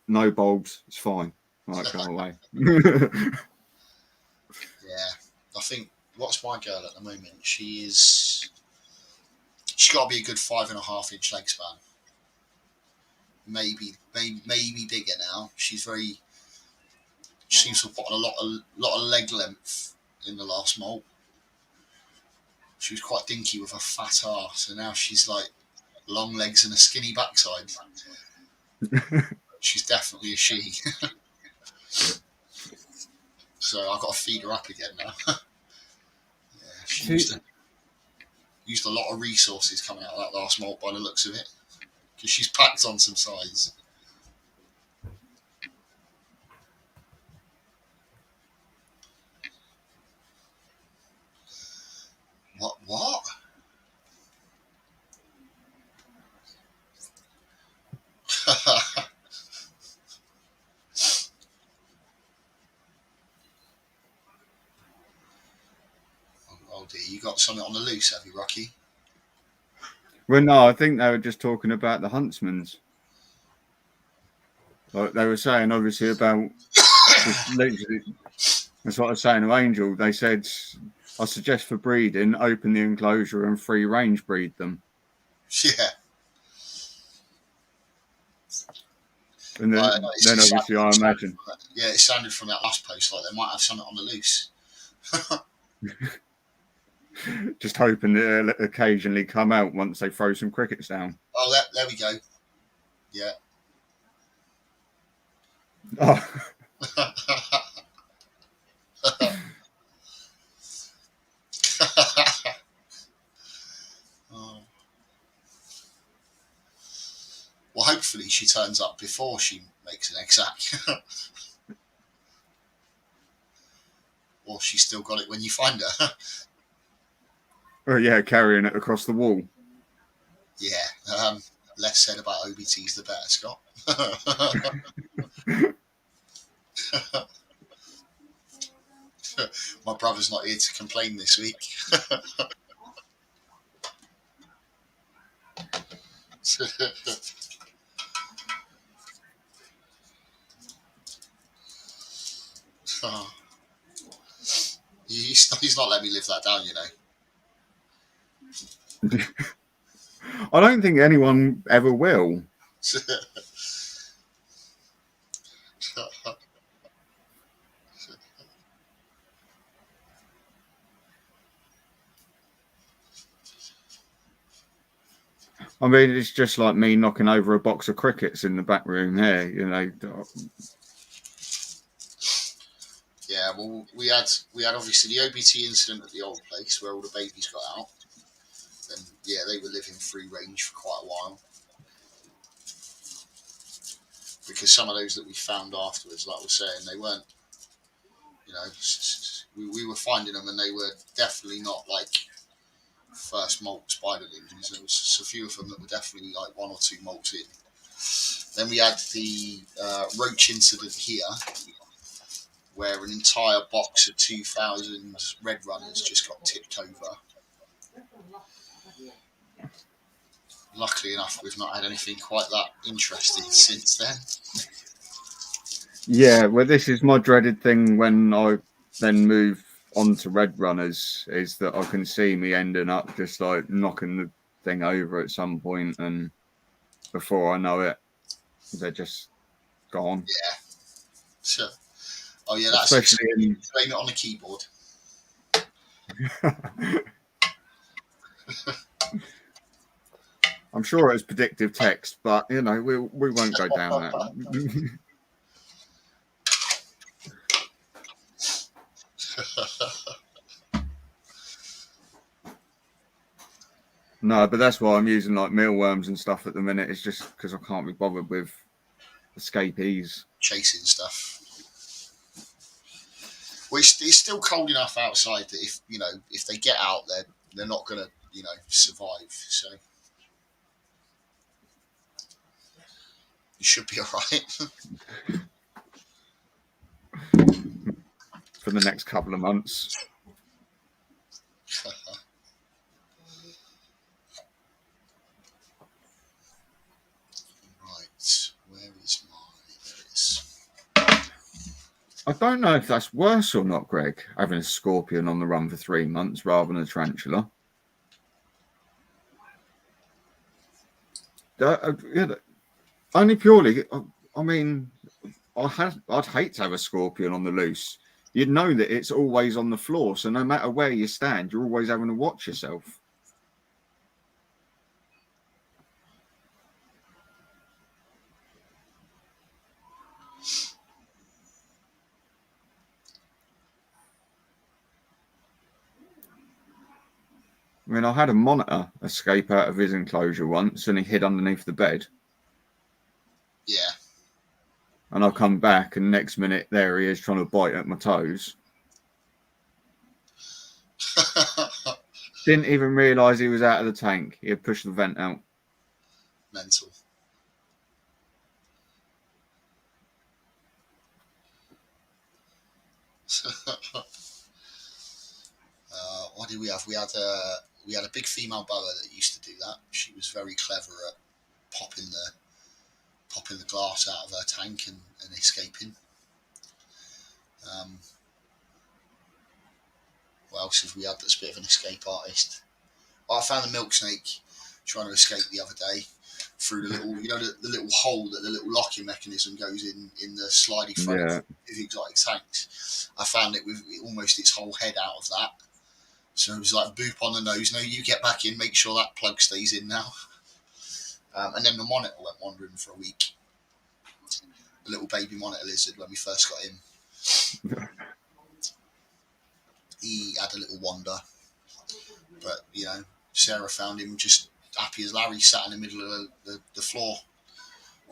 No bulbs. It's fine. Right, go away. Yeah. I think what's my girl at the moment? She's got to be a good 5.5 inch leg span. Maybe bigger now. She seems to have put on a lot of leg length in the last molt. She was quite dinky with a fat arse, and now she's like long legs and a skinny backside. She's definitely a she. So I've got to feed her up again now. Yeah, she used a lot of resources coming out of that last molt by the looks of it, because she's packed on some size. What? Oh dear, you got something on the loose, have you, Rocky? Well, no, I think they were just talking about the huntsman's. Like they were saying, obviously, about literally, that's what I was saying to Angel. They said, I suggest for breeding, open the enclosure and free range breed them. Yeah. And then, obviously, I imagine. Yeah, it sounded from that last post like they might have something on the loose. Just hoping that it'll occasionally come out once they throw some crickets down. Oh, there we go. Yeah. Oh. Oh. Well, hopefully she turns up before she makes an egg sac. Or she's still got it when you find her. Oh, yeah, carrying it across the wall. Yeah. Less said about OBTs, the better, Scott. My brother's not here to complain this week. Oh. He's not letting me live that down, you know. I don't think anyone ever will. I mean, it's just like me knocking over a box of crickets in the back room here, you know. Yeah, well, we had obviously the OBT incident at the old place where all the babies got out. And yeah, they were living free range for quite a while. Because some of those that we found afterwards, like I was saying, they weren't, you know, we were finding them and they were definitely not like first molt spider lings. There was a few of them that were definitely like 1 or 2 molts in. Then we had the roach incident here, where an entire box of 2,000 red runners just got tipped over. Luckily enough, we've not had anything quite that interesting since then. Yeah, well, this is my dreaded thing when I then move on to red runners, is that I can see me ending up just like knocking the thing over at some point, and before I know it, they're just gone. Yeah. So, oh yeah, that's especially blame it on the keyboard. I'm sure it's predictive text, but you know, we won't go down that. No, but that's why I'm using like mealworms and stuff at the minute. It's just because I can't be bothered with escapees. Chasing stuff. Well, it's still cold enough outside that if they get out, they're not gonna survive. So you should be all right. For the next couple of months. Right, where is mine? There it is. I don't know if that's worse or not, Greg, having a scorpion on the run for 3 months rather than a tarantula. Only purely, I mean, I'd hate to have a scorpion on the loose you'd know that it's always on the floor. So no matter where you stand, you're always having to watch yourself. I mean, I had a monitor escape out of his enclosure once, and he hid underneath the bed. Yeah. And I come back, and next minute, there he is trying to bite at my toes. Didn't even realise he was out of the tank. He had pushed the vent out. Mental. What did we have? We had a big female boa that used to do that. She was very clever at popping the glass out of her tank and escaping. What else have we had that's a bit of an escape artist? I found a milk snake trying to escape the other day through the little, the little hole that the little locking mechanism goes in the slidey front of exotic tanks. I found it with almost its whole head out of that. So it was like boop on the nose. No, you get back in. Make sure that plug stays in now. And then the monitor went wandering for a week. The little baby monitor lizard when we first got him. He had a little wander, but Sarah found him just happy as Larry, sat in the middle of the floor,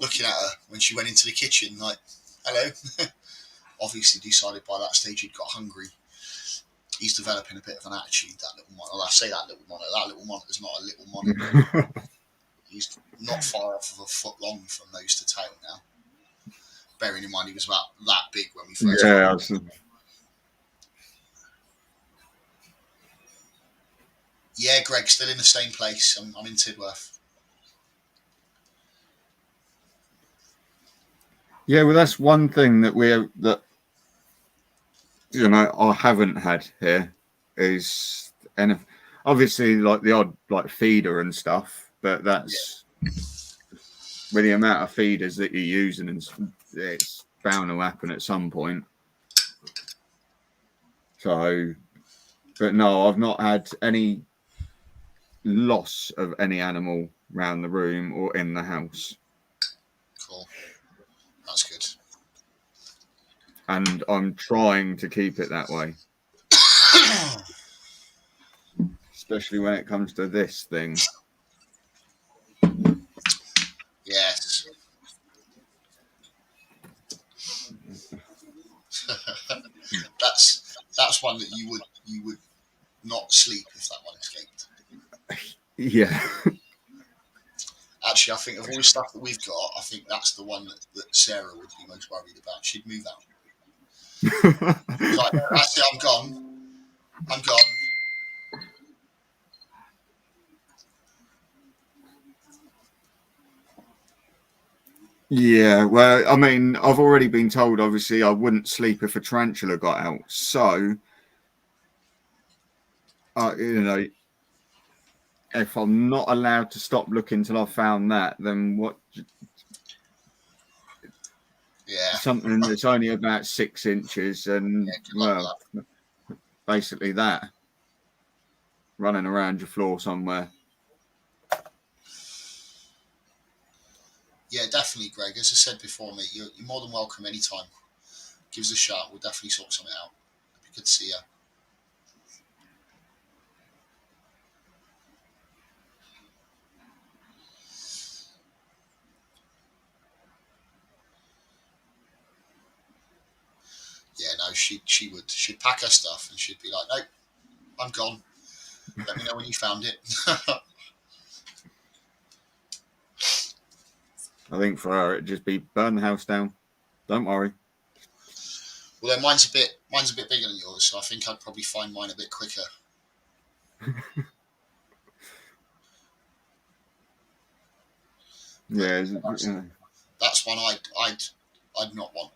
looking at her when she went into the kitchen, like, hello. Obviously decided by that stage he'd got hungry. He's developing a bit of an attitude, that little monitor. Well, I say that little monitor's not a little monitor. He's not far off of a foot long from nose to tail now. Bearing in mind he was about that big when we first got him. Yeah, Greg, still in the same place. I'm in Tidworth. Yeah, well, that's one thing that I haven't had here is, and obviously like the odd like feeder and stuff, but that's with the amount of feeders that you're using, and it's bound to happen at some point. So, but no, I've not had any loss of any animal around the room or in the house. Cool. That's good. And I'm trying to keep it that way. Especially when it comes to this thing. Yes. That's one that you would not sleep if that one escaped. Yeah. Actually, I think of all the stuff that we've got, I think that's the one that Sarah would be most worried about. She'd move out. Like, that's it, I'm gone. Yeah, well, I mean, I've already been told, obviously, I wouldn't sleep if a tarantula got out. So, if I'm not allowed to stop looking till I've found that, then what? Yeah. Something that's only about 6 inches and, basically that. Running around your floor somewhere. Yeah, definitely, Greg. As I said before, mate, you're more than welcome anytime. Give us a shout. We'll definitely sort something out. It'd be good to see you. Yeah, no, she'd pack her stuff and she'd be like, nope, I'm gone. Let me know when you found it. I think for her it'd just be burn the house down. Don't worry. Well, then mine's a bit bigger than yours, so I think I'd probably find mine a bit quicker. Yeah, that's one I'd not want.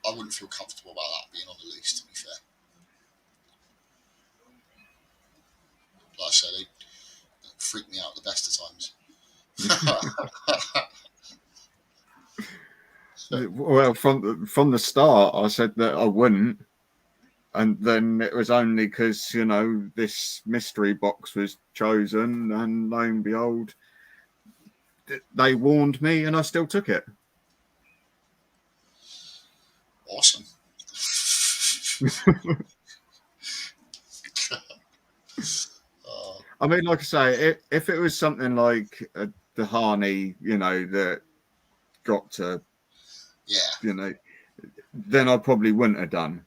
I wouldn't feel comfortable about that being on the loose, to be fair. Like I said, they freak me out the best of times. Well, from the start, I said that I wouldn't. And then it was only because, you know, this mystery box was chosen, and lo and behold, they warned me and I still took it. Awesome. I mean, like I say, if it was something like the Harney, you know, that got to, Yeah. you know, then I probably wouldn't have done.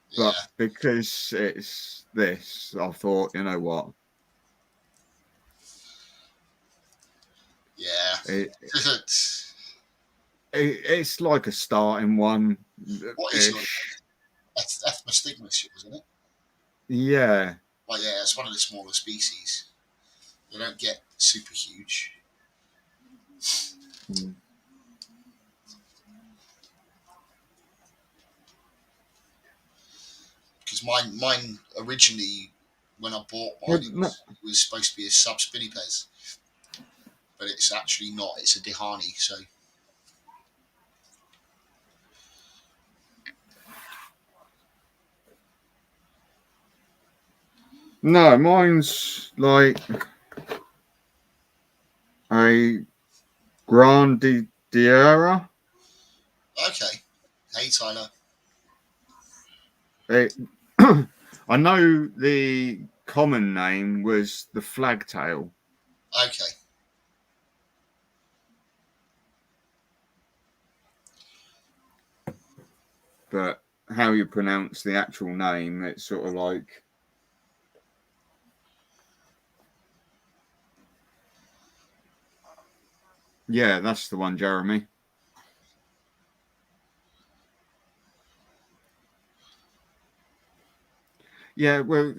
Yeah. But because it's this, I thought, you know what? Yeah. It's like a starting one. What is your Ethmostigmus, isn't it? Yeah. Well, yeah, it's one of the smaller species. They don't get super huge. Because mine originally, when I bought mine, it was supposed to be a sub-spinnipes, but it's actually not. It's a Dihani, so. No, mine's like a Grandidiera. Okay. Hey, Tyler. I know the common name was the flagtail. Okay. But how you pronounce the actual name, it's sort of like. Yeah, that's the one, Jeremy. Yeah, well,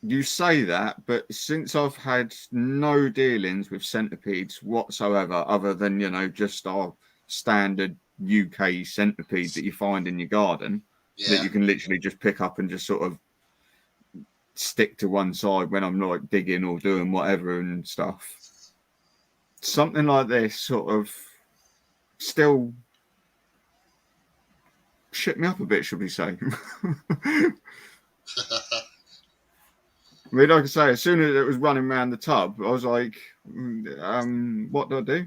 you say that, but since I've had no dealings with centipedes whatsoever, other than, you know, just our standard UK centipede that you find in your garden, that Yeah. you can literally just pick up and just sort of stick to one side when I'm like digging or doing whatever and stuff. Something like this sort of still shit me up a bit, should we say? I mean, like I say, as soon as it was running around the tub, I was like, what do I do?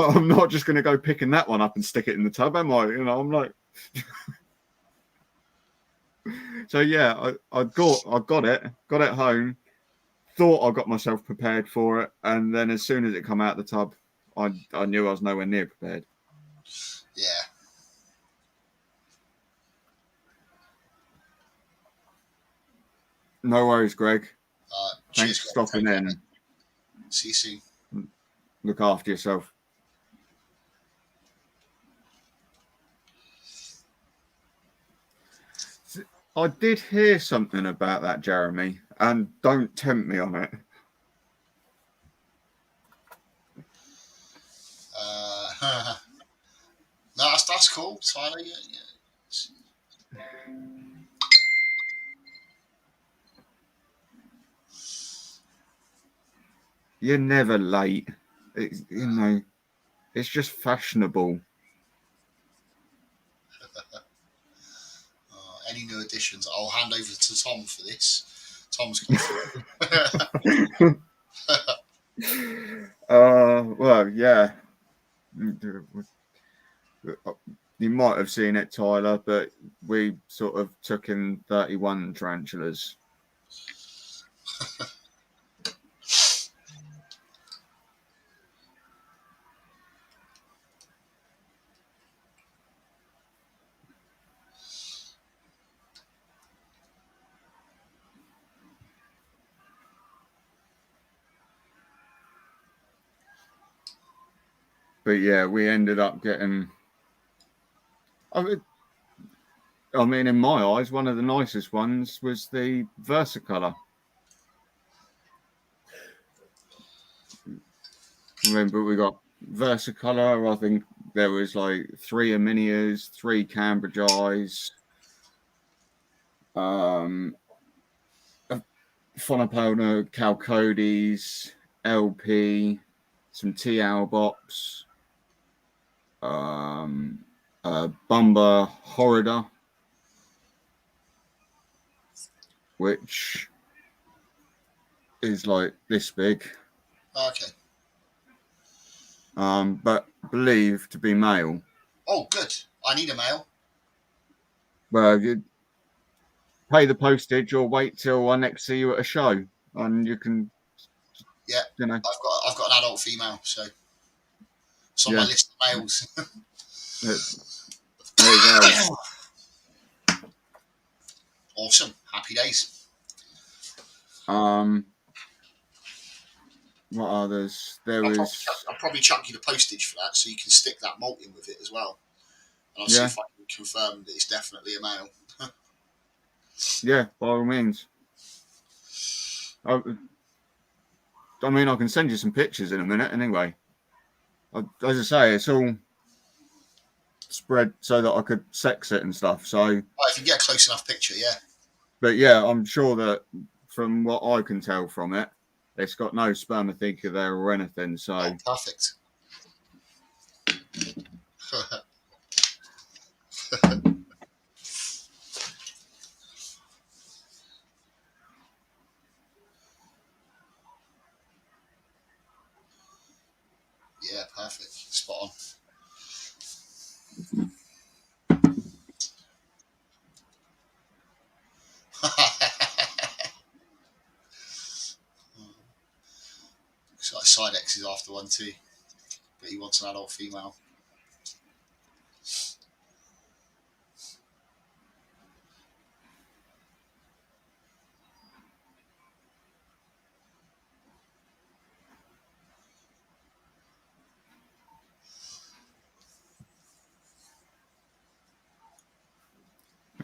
I'm not just going to go picking that one up and stick it in the tub, am I? You know, I'm like. So yeah, I got it home, thought I got myself prepared for it, and then as soon as it come out the tub, I knew I was nowhere near prepared. Yeah. No worries, Greg. Cheers, Thanks for stopping in. See you soon. Look after yourself. I did hear something about that, Jeremy, and don't tempt me on it. No, that's cool, Tyler. Yeah. You're never late. You know, it's just fashionable. Any new additions? I'll hand over to Tom for this. Tom's got. Well, yeah. You might have seen it, Tyler, but we sort of took in 31 tarantulas. But yeah, we ended up getting. I mean, in my eyes, one of the nicest ones was the Versicolor. Remember, we got Versicolor. I think there was like 3 Aminias, 3 Cambridge eyes, Phonopona Calcodes, LP, some T Albops, Bumba Horrida, which is like this big, Okay. but believed to be male. Oh, good. I need a male. Well, you pay the postage or wait till I next see you at a show, and you can, Yeah, you know, I've got an adult female, so it's on my yeah, list of males. there you go. Awesome. Happy days. What others? There is, I'll probably chuck you the postage for that, so you can stick that malt in with it as well. And I'll see yeah, if I can confirm that it's definitely a male. yeah, by all means. I mean, I can send you some pictures in a minute. Anyway, as I say, it's all spread so that I could sex it and stuff. So, Right, if you get a close enough picture, yeah. but yeah, I'm sure that from what I can tell from it, it's got no spermatheca there or anything. So, Oh, perfect. Yeah, perfect. Spot on. Looks like Sidex is after one too, but he wants an adult female.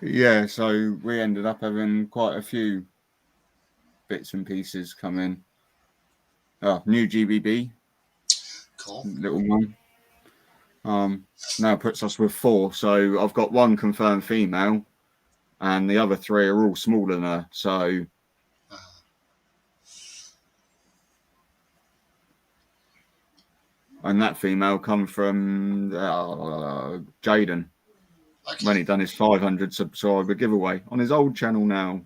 yeah, so we ended up having quite a few bits and pieces come in. Oh, new GBB, Cool. little one. Now puts us with 4. So I've got 1 confirmed female, and the other 3 are all smaller than her. So, and that female come from Jaden Okay. when he done his 500 subscriber giveaway on his old channel now.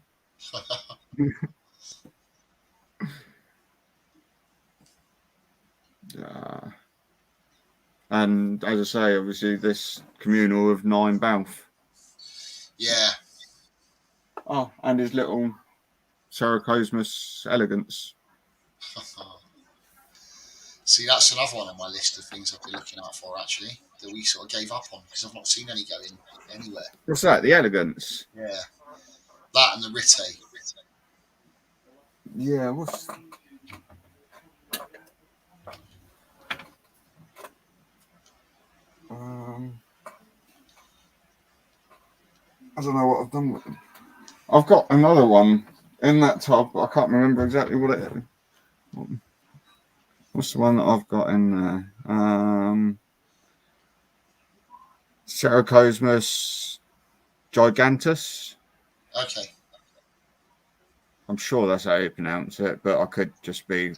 And as I say, obviously this communal of 9 Balf. Yeah. Oh, and his little Ceracosmus elegance. See, that's another one on my list of things I've been looking out for, actually, that we sort of gave up on because I've not seen any going anywhere. What's that? The elegance? Yeah. That and the Rite. Yeah, what's... I don't know what I've done with them. I've got another one in that tub, but I can't remember exactly what it is. What's the one that I've got in there? Ceracosmus gigantus. Okay. I'm sure that's how you pronounce it, but I could just be,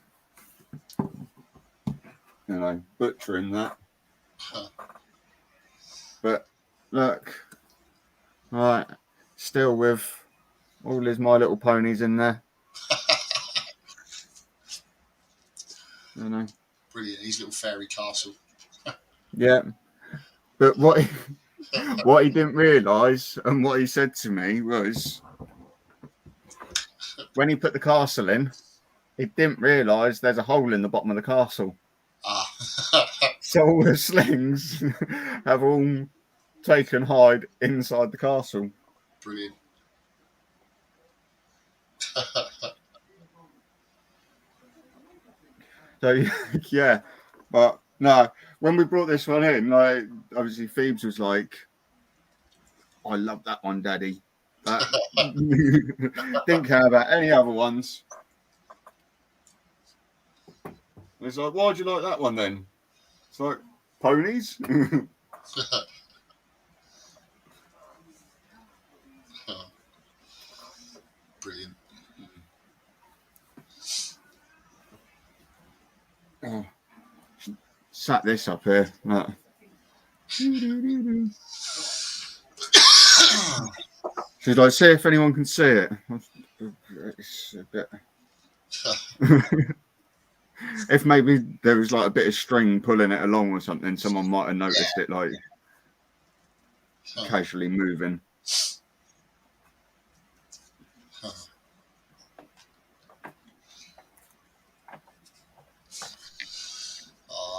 butchering that. But look, right, still with all his My Little Ponies in there. Brilliant. His little fairy castle. Yeah, but what he didn't realise and what he said to me was when he put the castle in, he didn't realise there's a hole in the bottom of the castle. Ah. So all the slings have all taken hide inside the castle. Brilliant. So yeah, but no, when we brought this one in, like obviously Phoebes was like, "I love that one, Daddy." But didn't care about any other ones. And it's like, why'd you like that one then? It's like ponies. Brilliant. Oh, sat this up here. She's like, see if anyone can see it. It's a bit. If maybe there was like a bit of string pulling it along or something, someone might have noticed it, like casually moving.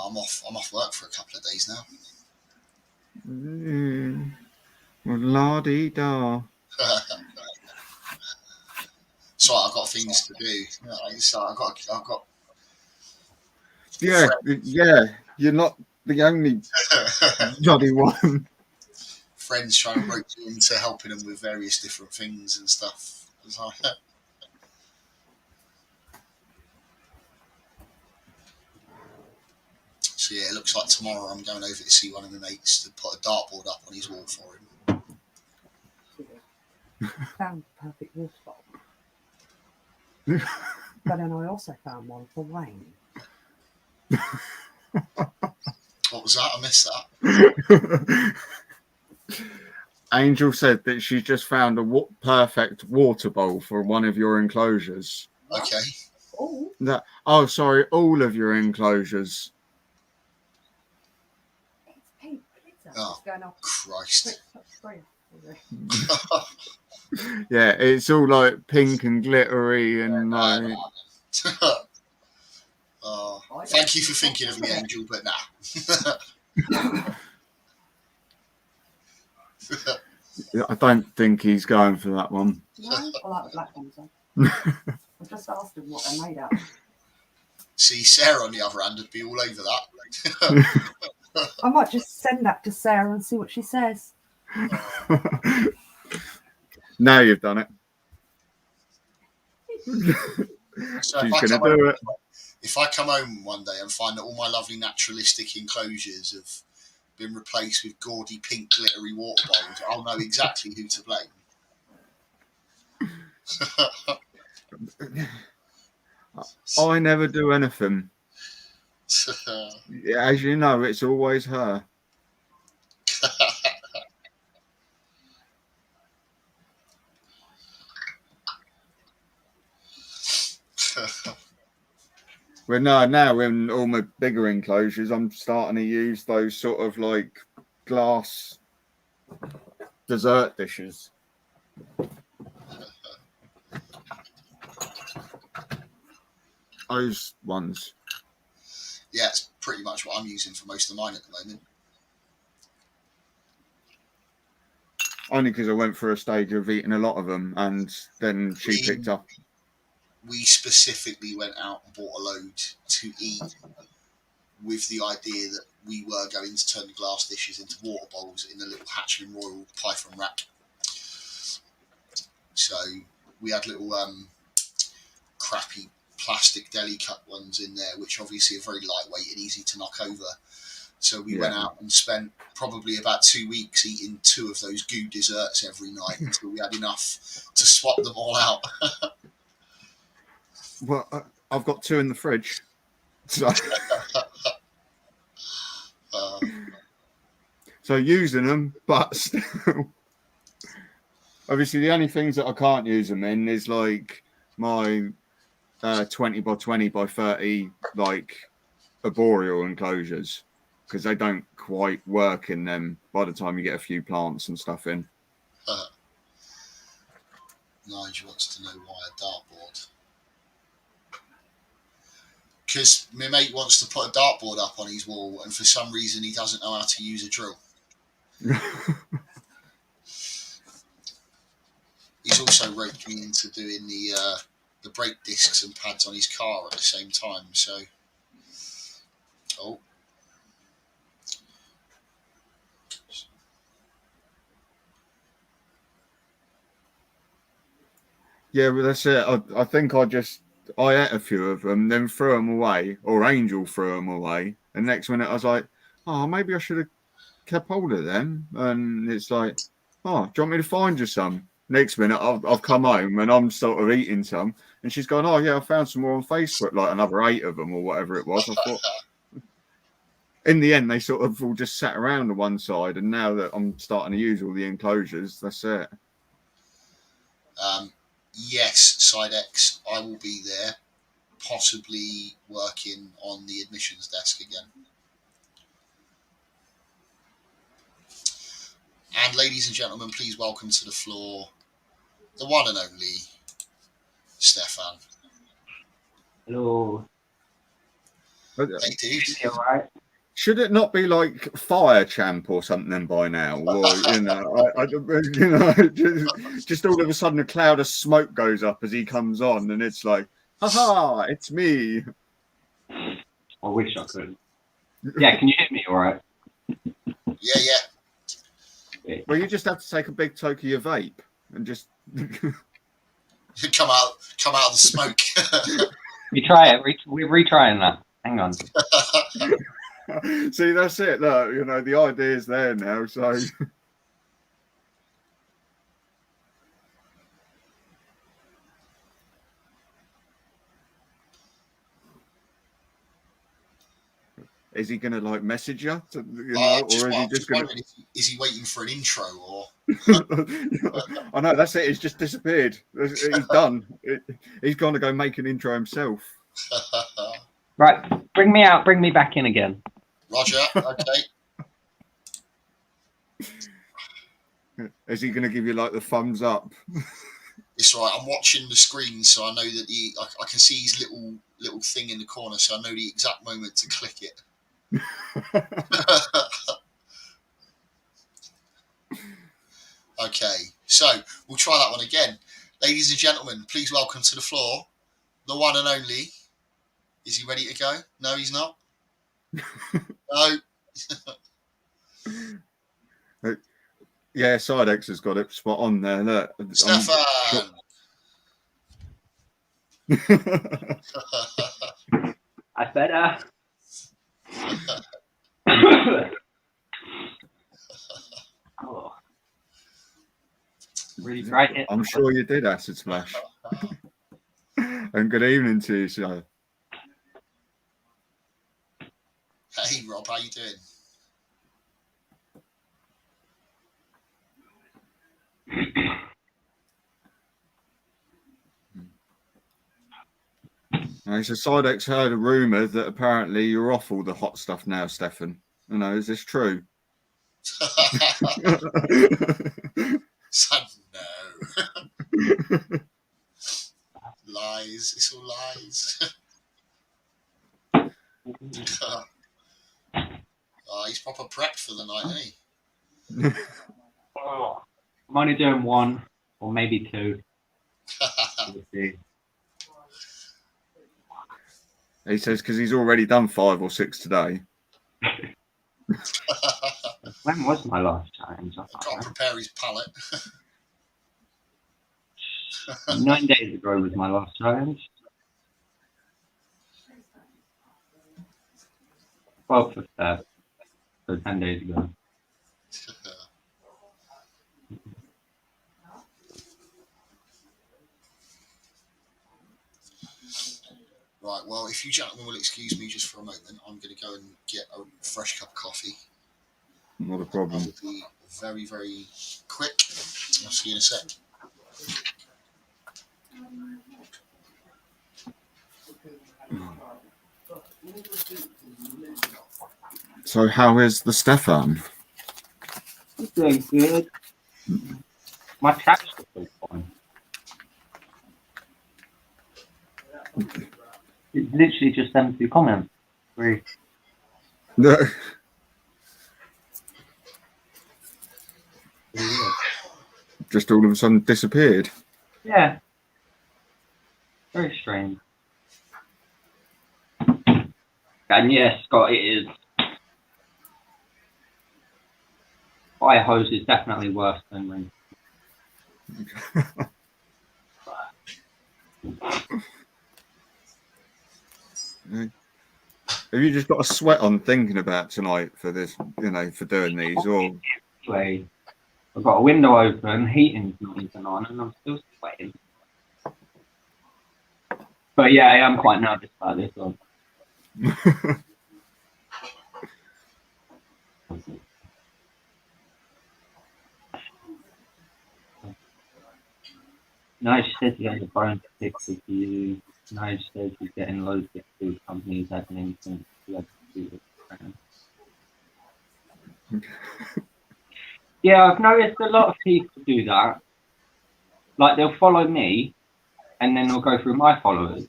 I'm off work for a couple of days now. Well, la-dee-da. So I've got things to do. So I've got. Yeah. You're not the only bloody one. Friends trying to rope you into helping them with various different things and stuff. So yeah, it looks like tomorrow I'm going over to see one of my mates to put a dartboard up on his wall for him. Found the perfect water bottle. But then I also found one for Wayne. What was that? I missed that. Angel said that she just found a perfect water bowl for one of your enclosures. Okay. Oh, Sorry, all of your enclosures. it's pink glitter. Oh, It's going off. Christ. Yeah, it's all like pink and glittery and like. Thank you for thinking of me, Angel, but nah. I don't think he's going for that one. No, I like the black ones. I just asked him what they're made out of. See, Sarah, on the other hand, would be all over that. I might just send that to Sarah and see what she says. Now you've done it. So She's going to do it. If I come home one day and find that all my lovely naturalistic enclosures have been replaced with gaudy pink glittery water bowls, I'll know exactly who to blame. I never do anything. As you know, it's always her. Well, no, now in all my bigger enclosures, I'm starting to use those sort of like glass dessert dishes. Those ones. Yeah, it's pretty much what I'm using for most of mine at the moment. Only because I went through a stage of eating a lot of them, and then she picked up. We specifically went out and bought a load to eat with the idea that we were going to turn the glass dishes into water bowls in a little Hatchling Royal Python rack. So we had little crappy plastic deli cut ones in there, which obviously are very lightweight and easy to knock over. So we went out and spent probably about 2 weeks eating 2 of those goo desserts every night until we had enough to swap them all out. Well, I've got 2 in the fridge. So, so using them, but still. Obviously, the only things that I can't use them in is like my 20 by 20 by 30 like arboreal enclosures, because they don't quite work in them by the time you get a few plants and stuff in. Nigel wants to know why a dartboard. Because my mate wants to put a dartboard up on his wall, and for some reason he doesn't know how to use a drill. He's also roped me into doing the brake discs and pads on his car at the same time. So, Yeah, well, that's it. I think I ate a few of them, then threw them away, or Angel threw them away. And next minute I was like, oh, maybe I should have kept hold of them. And it's like, oh, do you want me to find you some? Next minute I've come home and I'm sort of eating some. And she's gone, oh, yeah, I found some more on Facebook, like another 8 of them or whatever it was. I thought, in the end, they sort of all just sat around on one side, and now that I'm starting to use all the enclosures, that's it. Yes, Side X, I will be there, possibly working on the admissions desk again. And ladies and gentlemen, please welcome to the floor the one and only Stefan. Hello. Hey, dude. You all right? Should it not be like Fire Champ or something by now? Or, you know, just all of a sudden a cloud of smoke goes up as he comes on, and it's like, haha, it's me. I wish I could. Yeah, can you hear me all right? Yeah. Well, you just have to take a big toke of your vape and just come out of the smoke. You try it. We're retrying that. Hang on. see, that's it. Look, you know, the idea is there now. So is he going to like message you? Or is he just going to? Is he waiting for an intro or? I know that's it. He's just disappeared. He's done. He's going to go make an intro himself. Right, bring me out. Bring me back in again. Roger. Okay. Is he going to give you like the thumbs up? It's right. I'm watching the screen, so I know that I can see his little thing in the corner, so I know the exact moment to click it. Okay, so we'll try that one again. Ladies and gentlemen, please welcome to the floor the one and only. Is he ready to go? No, he's not. No. Yeah, Sidex has got it spot on there. Look, Stefan. I better. Oh. Really bright. I'm sure you did, Acid Splash. And good evening to you, sir. Hey, Rob, how you doing? So Sidex heard a rumour that apparently you're off all the hot stuff now, Stefan. You know, is this true? Son, no. Lies. It's all lies. He's proper prepped for the night, isn't he? Oh, I'm only doing one or maybe two. We'll see. He says because he's already done 5 or 6 today. When was my last challenge? I've got to prepare his palate. 9 days ago was my last challenge. 12th of Feb, so 10 days ago. Right, well, if you gentlemen will excuse me just for a moment, I'm going to go and get a fresh cup of coffee. Not a problem. I'll be very, very quick. I'll see you in a sec. So how is the Stefan? It's doing good. My chat's still fine. It's literally just them 2 comments. Three. No. Just all of a sudden disappeared. Yeah. Very strange. And yes, Scott, it is. Fire hose is definitely worse than ring. Have you just got a sweat on thinking about tonight for this, you know, for doing these? Or Anyway, I've got a window open, heating's not even on, and I'm still sweating. But yeah, I am quite nervous about this one. No, she says you're getting a bone to pick with you. No, she says you're getting loads of food companies having anything to have to do with it. Yeah, I've noticed a lot of people do that. Like, they'll follow me, and then they'll go through my followers.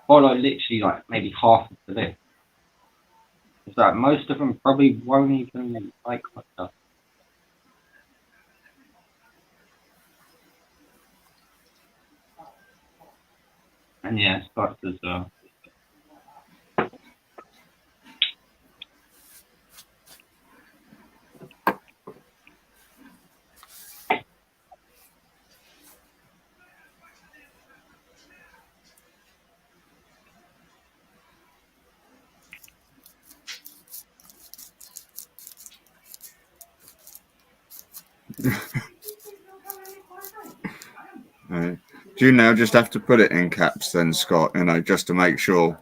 Follow literally, like, maybe half of the list. It's like, most of them probably won't even like my stuff. And yeah, Scott's as well. Right. Do you now just have to put it in caps then, Scott? You know, just to make sure.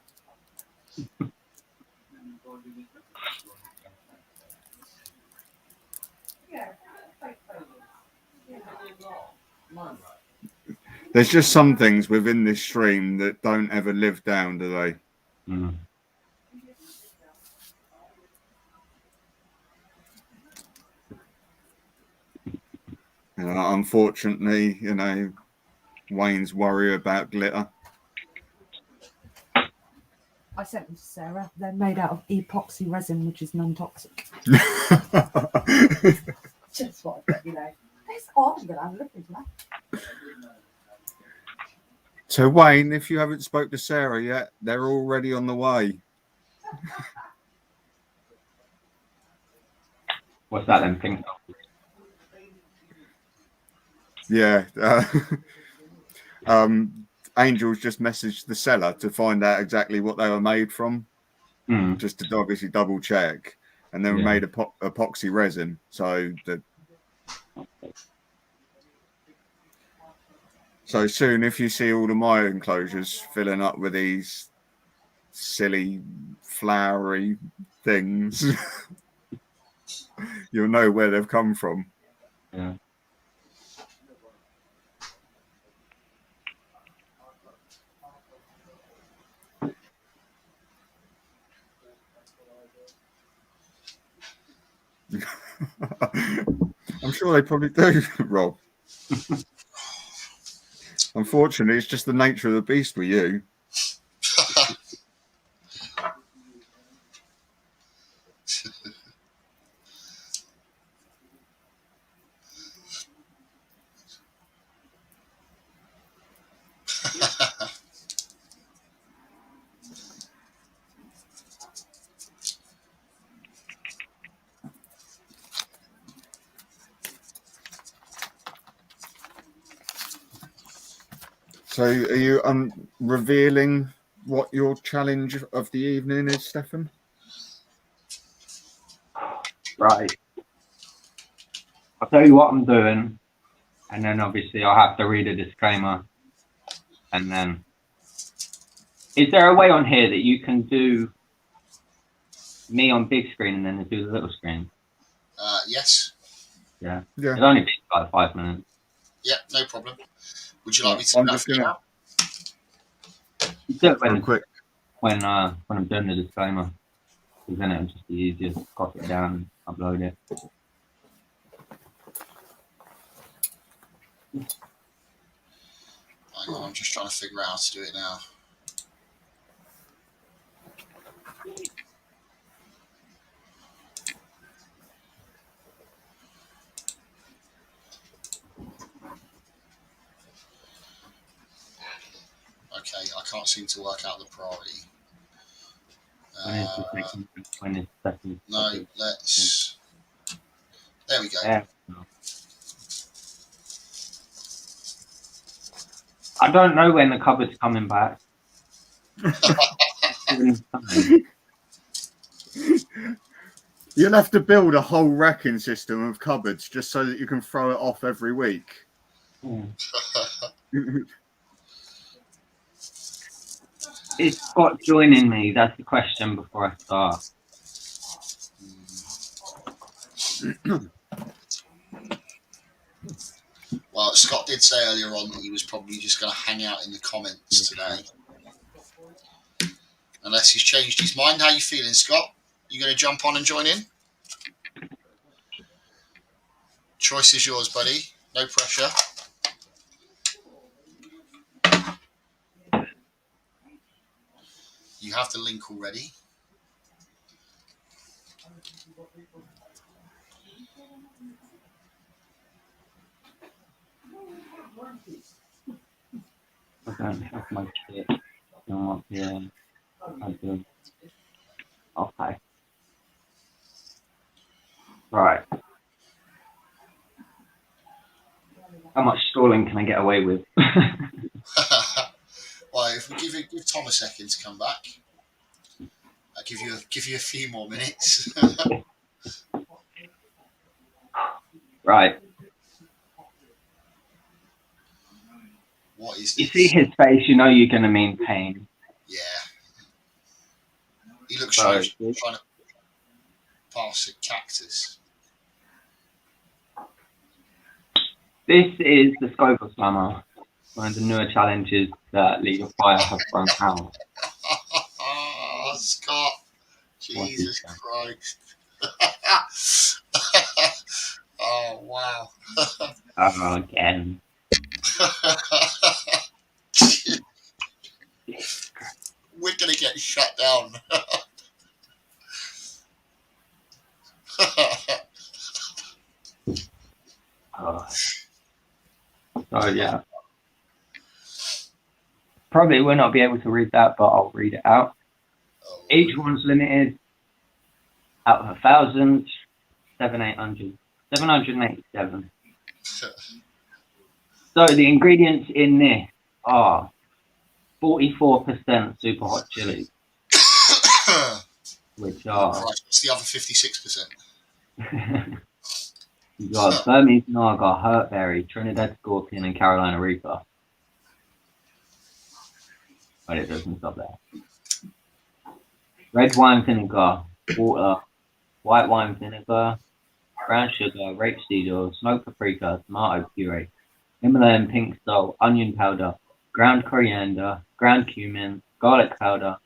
There's just some things within this stream that don't ever live down, do they? Mm. You know, unfortunately, you know, Wayne's worry about glitter. I sent them to Sarah. They're made out of epoxy resin, which is non-toxic. Just what I you know. This odd that I'm looking for. So Wayne, if you haven't spoke to Sarah yet, they're already on the way. What's that then? Think Yeah. Angels just messaged the seller to find out exactly what they were made from, just to obviously double check, and then made epoxy resin. So soon, if you see all of my enclosures filling up with these silly, flowery things, you'll know where they've come from. Yeah. I'm sure they probably do, Rob. Unfortunately, it's just the nature of the beast with you. So, are you revealing what your challenge of the evening is, Stefan? Right. I'll tell you what I'm doing, and then obviously I'll have to read a disclaimer. And then, is there a way on here that you can do me on big screen and then do the little screen? Yes. Yeah. It's only been like 5 minutes. Yeah, no problem. Would you like me to do that for you now? Do it when I'm doing the disclaimer, because then it'll just be easier to copy it down and upload it. Hang on, I'm just trying to figure out how to do it now. Okay, I can't seem to work out the priority. No, let's. There we go. Yeah. I don't know when the cupboard's coming back. You'll have to build a whole racking system of cupboards just so that you can throw it off every week. Is Scott joining me? That's the question before I start. Well, Scott did say earlier on that he was probably just going to hang out in the comments today. Unless he's changed his mind. How you feeling, Scott? You going to jump on and join in? Choice is yours, buddy. No pressure. You have the link already. I don't have my kit. No, yeah, I do. Okay. Right. How much stalling can I get away with? Well, if we give Tom a second to come back, I'll give you a few more minutes. Right. What is You this? see his face, you know you're going to mean pain. Yeah. He looks Right. like he's trying to pass a cactus. This is the Scoville Slammer, one of the newer challenges that League of Fire have thrown out. Oh, Scott. Jesus Christ. Oh, wow. Again. We're going to get shut down. So, yeah. Probably will not be able to read that, but I'll read it out. Oh, Each one's limited out of 1,000, 787. So the ingredients in this are 44% super hot chili, which are Christ, what's the other 56%? you got Burmese Naga, Hurtberry, Trinidad Scorpion, and Carolina Reaper. But it doesn't stop there. Red wine vinegar, water, white wine vinegar, brown sugar, rapeseed oil, smoked paprika, tomato puree, Himalayan pink salt, onion powder, ground coriander, ground cumin, garlic powder,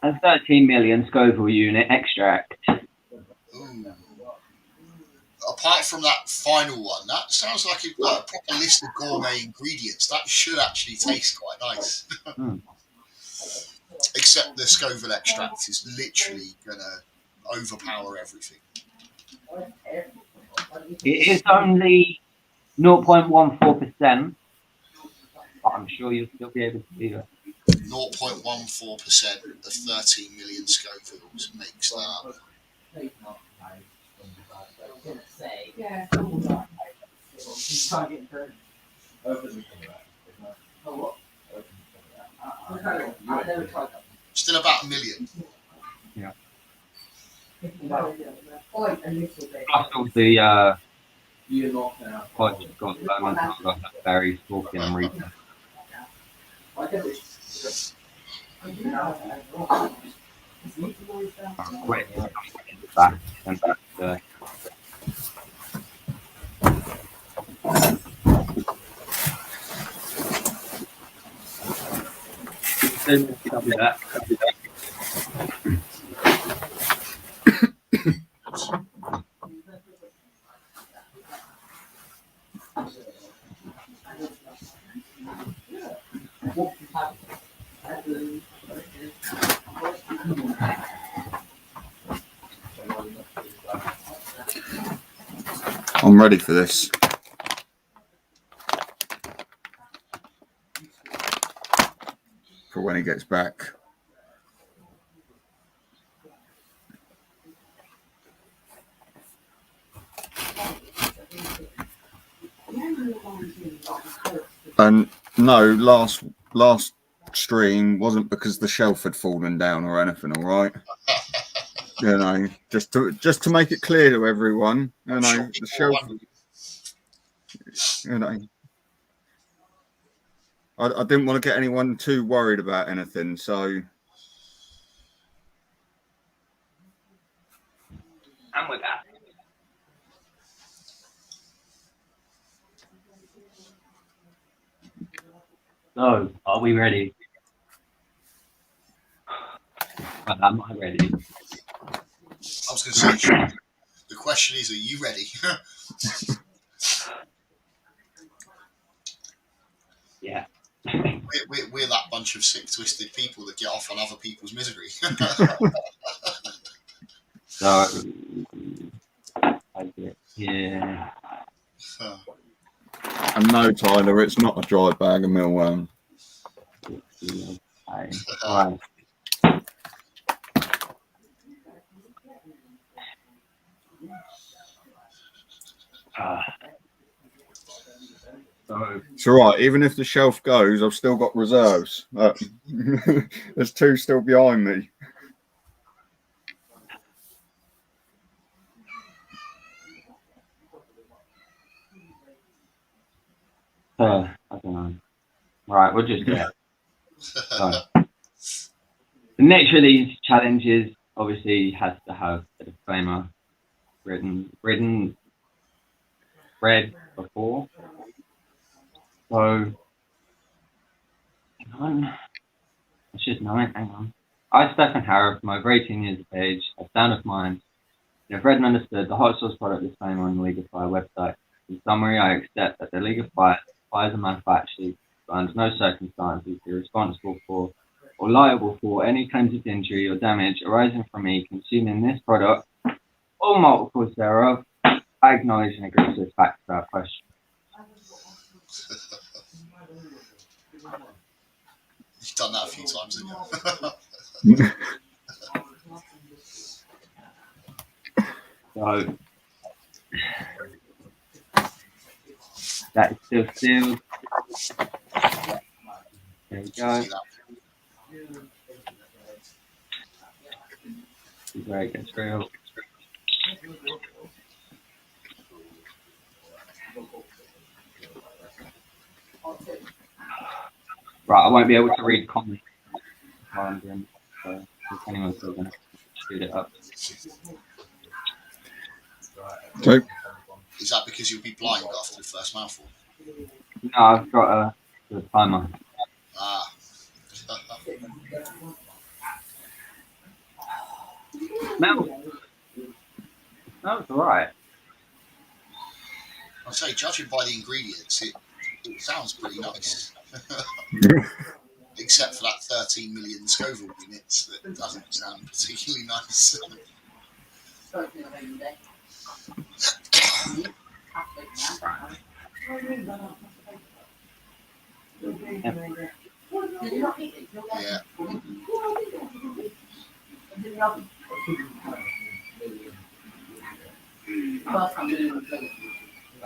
and 13 million Scoville unit extract. Ooh. Apart from that final one, that sounds like a proper list of gourmet ingredients. That should actually taste quite nice. Except the Scoville extract is literally going to overpower everything. It is only 0.14%, but I'm sure you'll still be able to do that. 0.14% of 13 million Scovilles makes that. Yeah. Still about a million. Yeah. Quite a little bit. Plus all the pods got Burmese Naga, Hurtberry, Scorpion, and Reaper. Wait, back and back there. Copy that. I'm ready for this. For when he gets back. And no, last stream wasn't because the shelf had fallen down or anything, all right? You know, just to make it clear to everyone, you know, the shelf, you know, I didn't want to get anyone too worried about anything, so. And with that, So, are we ready? Well, am I ready? I was going to say, Sean, the question is, are you ready? Yeah. we're that bunch of sick, twisted people that get off on other people's misery. So, I get here. And no, Tyler, it's not a dry bag of mealworm. Okay. Right. So, It's all right. Even if the shelf goes, I've still got reserves. There's 2 still behind me. I don't know. Right, we'll just do it. So, the nature of these challenges obviously has to have a disclaimer read before. So, hang on. It's just 9, hang on. I, Stephen Harrop, I'm over 18 years of age, have sound of mind, and have read and understood the hot sauce product disclaimer on the League of Fire website. In summary, I accept that the League of Fire supplies and manufacturers but under no circumstances be responsible for or liable for any claims of injury or damage arising from me consuming this product or multiples thereof. I acknowledge and agree to this fact without question. You've done that a few times, haven't you? So, that is still sealed. There we go. See that? This is where it gets real. Right, I won't be able to read comments while I'm doing this, so if anyone's still going to shoot it up. So, Is that because you'll be blind after the first mouthful? No, I've got a timer. Ah. Smells alright. I'll say, judging by the ingredients, it sounds pretty nice. Except for that 13 million Scoville units, that doesn't sound particularly nice. Yeah.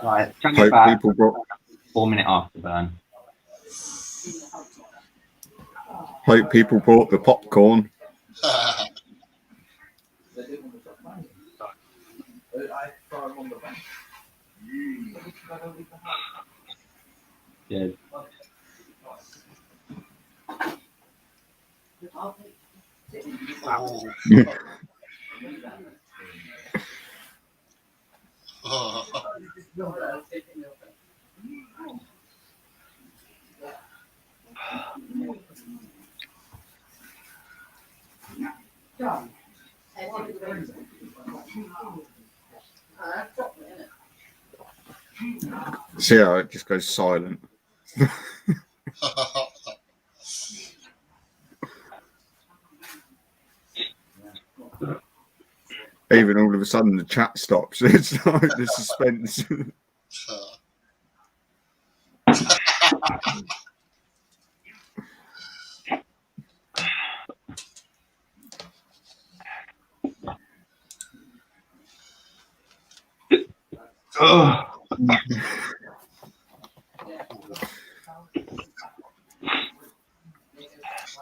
Right, chunk it hope back, people brought 4-minute afterburn. the popcorn. Cheers. See how it just goes silent. Even all of a sudden the chat stops. It's like the suspense.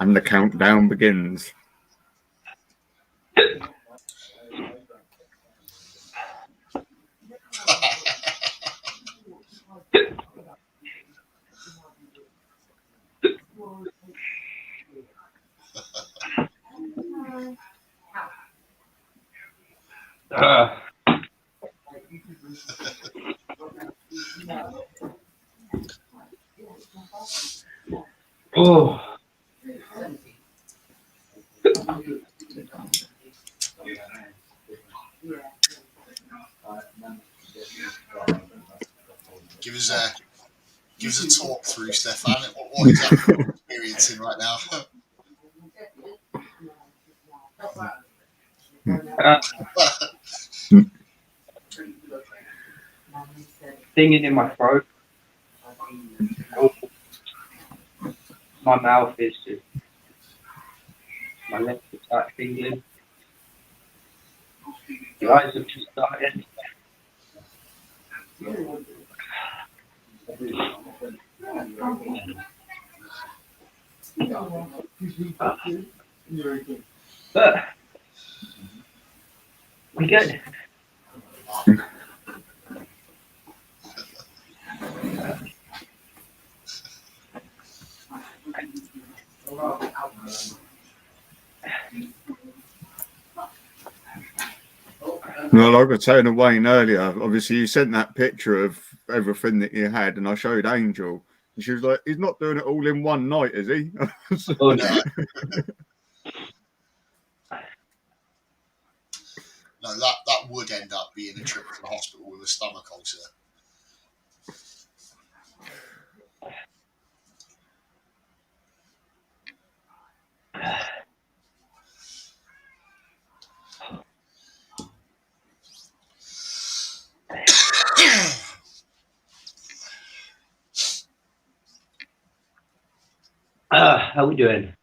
And the countdown begins. Oh. Give us a talk through, Stefan. What exactly are you experiencing right now? Stinging in my throat. My mouth is just, my lips are start tingling. The eyes have just started. But we good. No, like I was saying to Wayne earlier, obviously you sent that picture of everything that you had, and I showed Angel, and she was like, "He's not doing it all in one night, is he?" Oh, no. No, that would end up being a trip to the hospital with a stomach ulcer. How we doing?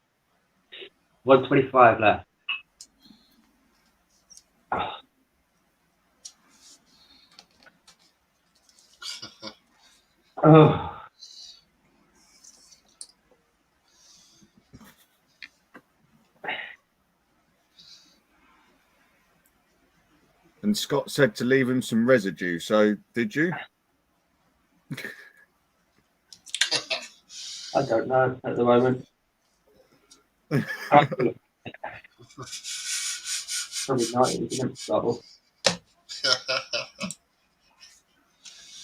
125 left. Oh. And Scott said to leave him some residue. So did you? I don't know at the moment. Probably not. It was an double.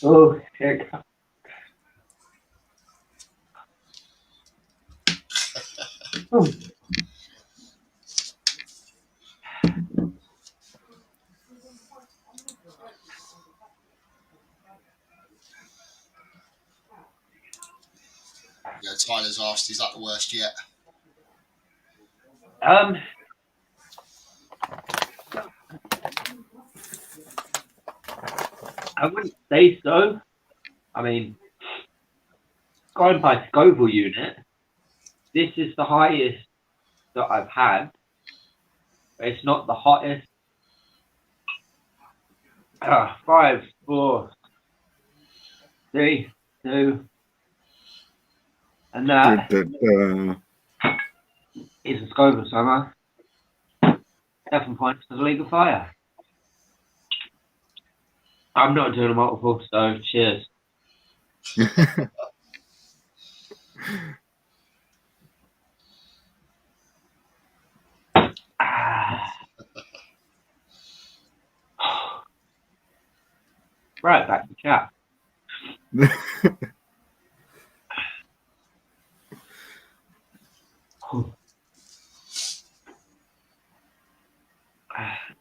Oh, heck. Oh. Yeah, Tyler's asked, is that the worst yet? I wouldn't say so. I mean, going by Scoville unit, this is the highest that I've had. But it's not the hottest. 5, 4, 3, 2, and that is a Scoville summer. 7 points for the League of Fire. I'm not doing a multiple, so cheers. Right, back to chat.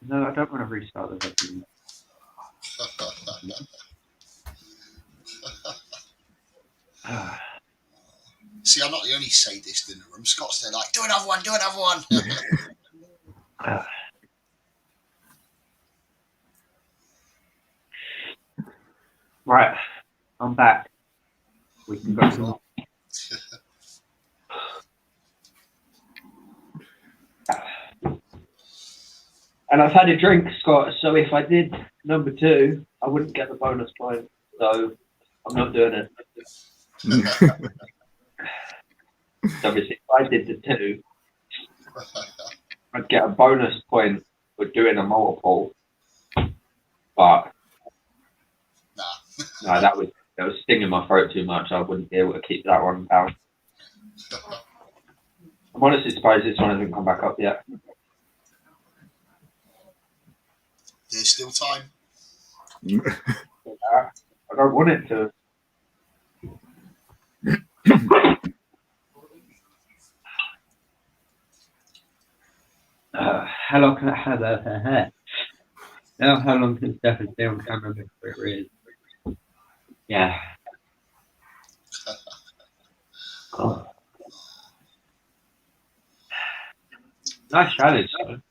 No, I don't want to restart the document. See, I'm not the only sadist in the room. Scott's there like, do another one, do another one. Right, I'm back. We can go to And I've had a drink, Scott, so if I did number 2, I wouldn't get the bonus point. So I'm not doing it. Obviously, if I did the 2, I'd get a bonus point for doing a multiple. But no, that was stinging my throat too much. I wouldn't be able to keep that one down. I'm honestly surprised this one hasn't come back up yet. There's still time. I don't want it to. how long can I have her hair? Now, how long can Stephen stay on camera before it reads? Yeah. Oh. Nice challenge, though.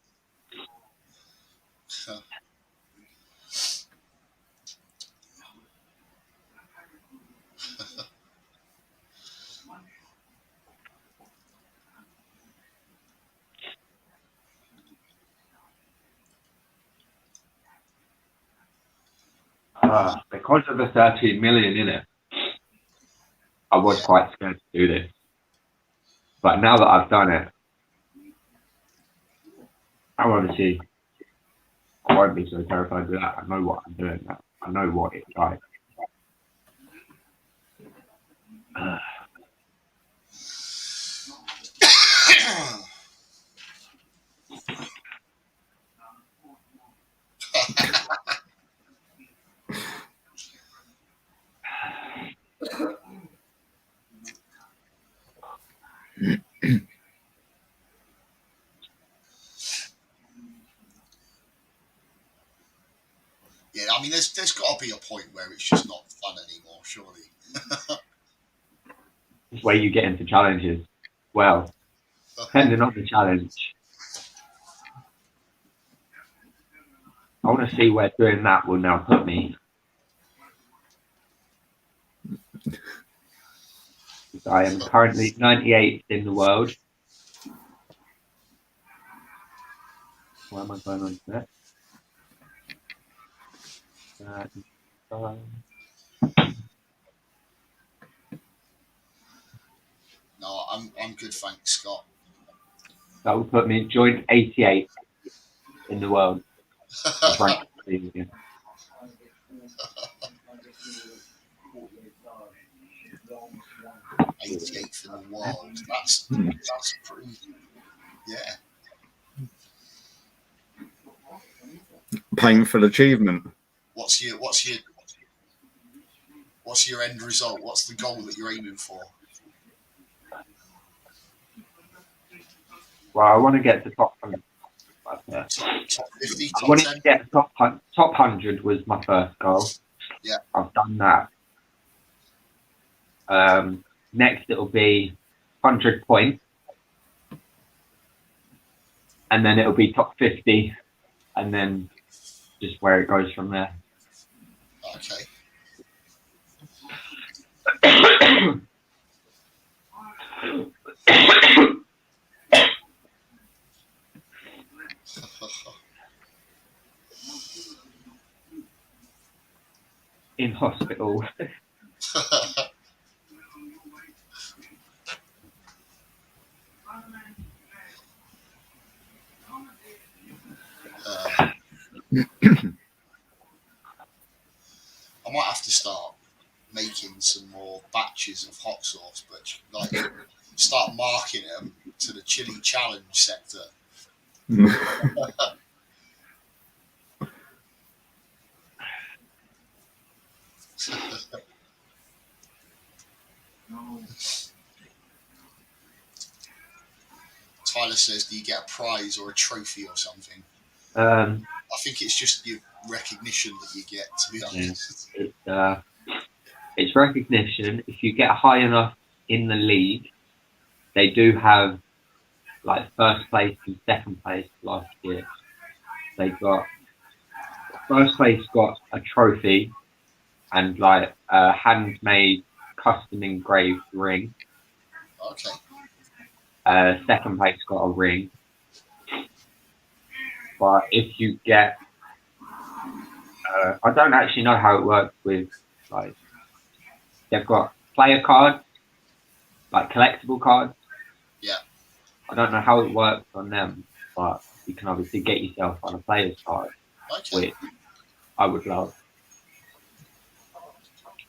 Because of the 13 million in it, I was quite scared to do this. But now that I've done it, I obviously I won't be so terrified with that. I know what I'm doing now. I know what it's like. Yeah, I mean, there's got to be a point where it's just not fun anymore, surely. It's where you get into challenges. Well, depending on the challenge. I want to see where doing that will now put me. I am currently 98th in the world. Why am I going on to that? No, I'm good, thanks, Scott. That will put me joint 88th in the world. Rank 88th in the world. That's pretty. Yeah. Painful achievement. What's your end result? What's the goal that you're aiming for? Well, I want to get to top 100. Top 50, I top wanted 10? to get top 100 was my first goal. Yeah. I've done that. Next, it'll be 100 points. And then it'll be top 50. And then just where it goes from there. Okay. In hospital. I might have to start making some more batches of hot sauce, but like start marking them to the chili challenge sector. Tyler says, "Do you get a prize or a trophy or something?" I think it's just your recognition that you get. To be honest, it's recognition. If you get high enough in the league, they do have like first place and second place last year. They got first place got a trophy and like a handmade, custom engraved ring. Okay. Second place got a ring. But if you get, I don't actually know how it works with like they've got player cards, like collectible cards. Yeah. I don't know how it works on them, but you can obviously get yourself on a player's card, which I would love.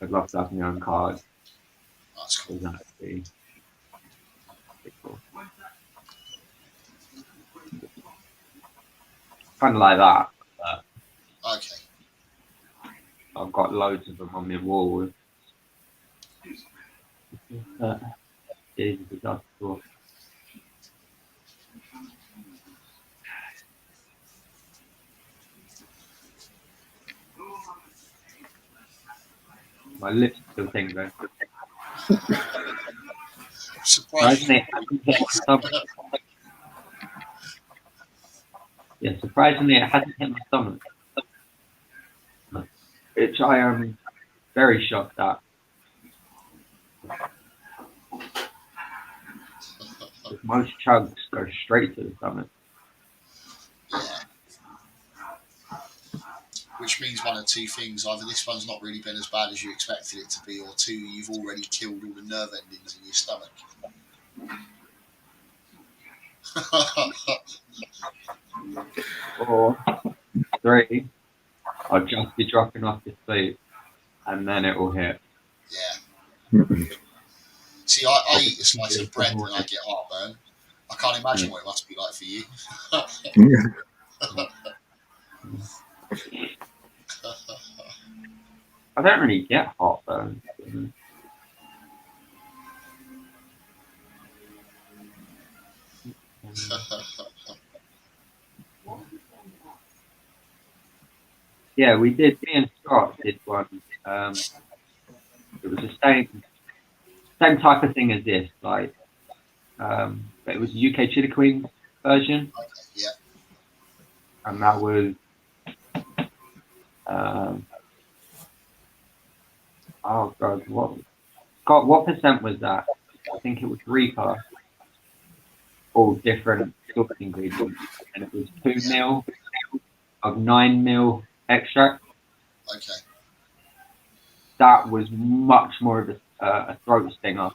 I'd love to have my own card. That's cool. That'd be pretty cool. Kind of like that. But Okay. I've got loads of them on my wall. Jesus, that's cool. My lips still tingling. Surprised Surprisingly, it hasn't hit my stomach. Yeah, surprisingly, it hasn't hit my stomach. Which I am very shocked at. Most chugs go straight to the stomach. Yeah. Which means one of two things: either this one's not really been as bad as you expected it to be, or two, you've already killed all the nerve endings in your stomach. Or 3, I'll just be dropping off to sleep, and then it will hit. Yeah. See, I eat a slice of bread and I get heartburn. I can't imagine what it must be like for you. I don't really get heartburn. Yeah, we did. Me and Scott did one. It was the same type of thing as this, like, but it was UK Chili Queen version. Okay, yeah. And that was, oh god, what percent was that? I think it was Reaper, all different sauce ingredients, and it was 2 ml of 9 ml extract. Okay. That was much more of a throat stinger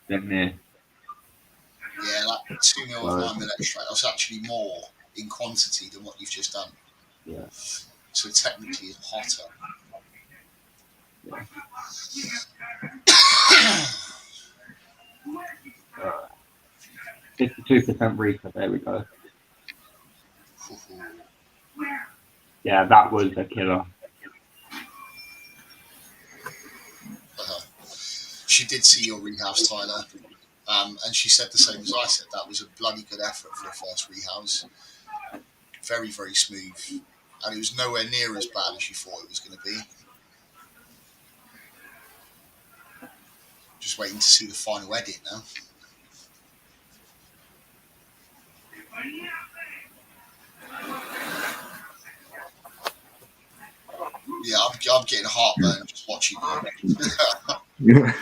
than this. Yeah, that 2 ml of 9 ml extract, that's actually more in quantity than what you've just done. Yeah. So technically it's hotter. Yeah. 52% Reaper, there we go. Yeah, that was a killer. She did see your rehouse, Tyler, and she said the same as I said. That was a bloody good effort for a first rehouse. Very, very smooth, and it was nowhere near as bad as you thought it was going to be. Just waiting to see the final edit now. Yeah, I'm getting heartburn just watching you.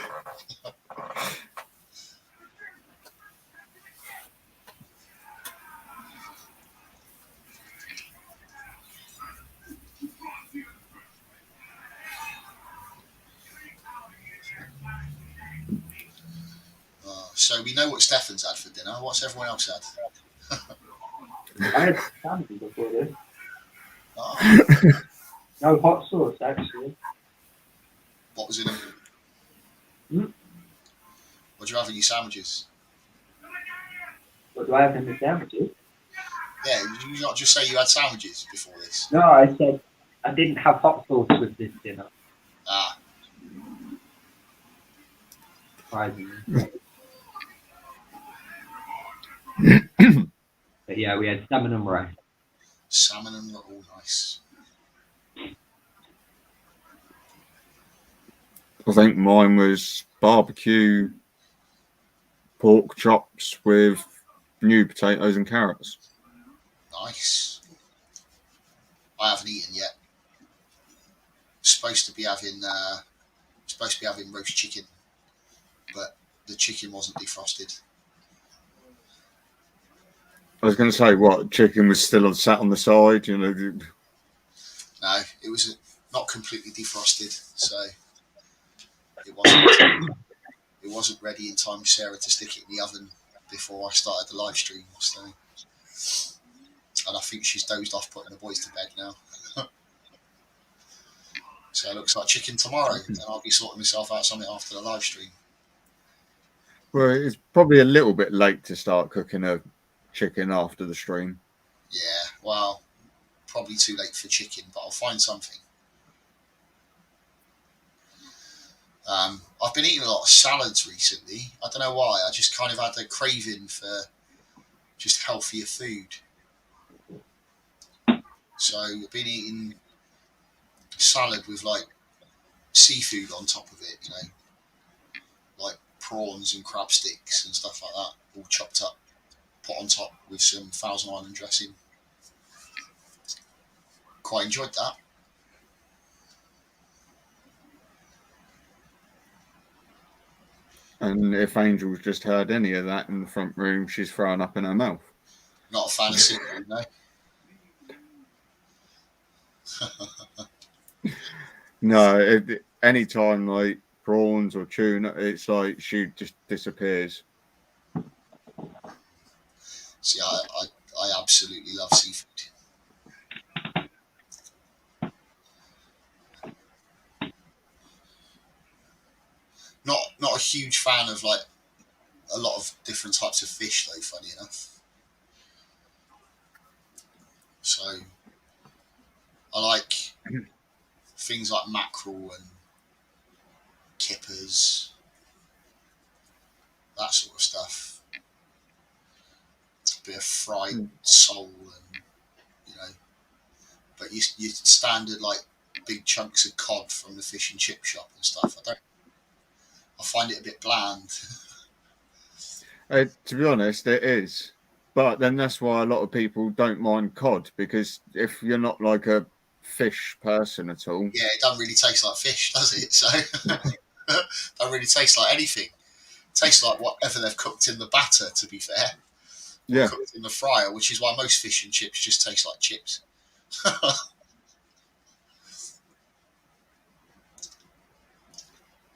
So we know what Stefan's had for dinner. What's everyone else had? I had salmon before this. Oh, No hot sauce, actually. what was in them? Hmm? What do you have in your sandwiches? What do I have in the sandwiches? Yeah, did you not just say you had sandwiches before this? No, I said I didn't have hot sauce with this dinner. Ah, Surprisingly. But yeah, we had salmon and rice. salmon and all nice. I think mine was barbecue pork chops with new potatoes and carrots. Nice. I haven't eaten yet. Supposed to be having roast chicken, but the chicken wasn't defrosted. I was going to say, what, chicken was still sat on the side, you know. No, it was not completely defrosted, so it wasn't ready in time for Sarah to stick it in the oven before I started the live stream. So, and I think she's dozed off putting the boys to bed now. So it looks like chicken tomorrow, and I'll be sorting myself out something after the live stream. Well, it's probably a little bit late to start cooking a chicken after the stream. Yeah, well, probably too late for chicken, but I'll find something. I've been eating a lot of salads recently. I don't know why. I just kind of had a craving for just healthier food. So I've been eating salad with like seafood on top of it, you know, like prawns and crab sticks and stuff like that, all chopped up, put on top with some Thousand Island dressing. Quite enjoyed that. And if Angel's just heard any of that in the front room, she's throwing up in her mouth. Not a fan of seafood, no. No, anytime like prawns or tuna, it's like she just disappears. See, I absolutely love seafood. Not a huge fan of like a lot of different types of fish though, funny enough. So I like things like mackerel and kippers, that sort of stuff. A bit of fried sole and, you know, but you standard like big chunks of cod from the fish and chip shop and stuff. I find it a bit bland. To be honest, it is. But then that's why a lot of people don't mind cod, because if you're not like a fish person at all, Yeah, it doesn't really taste like fish, does it? So don't really taste like anything. It tastes like whatever they've cooked in the batter, to be fair. Or yeah, cooked in the fryer, which is why most fish and chips just taste like chips.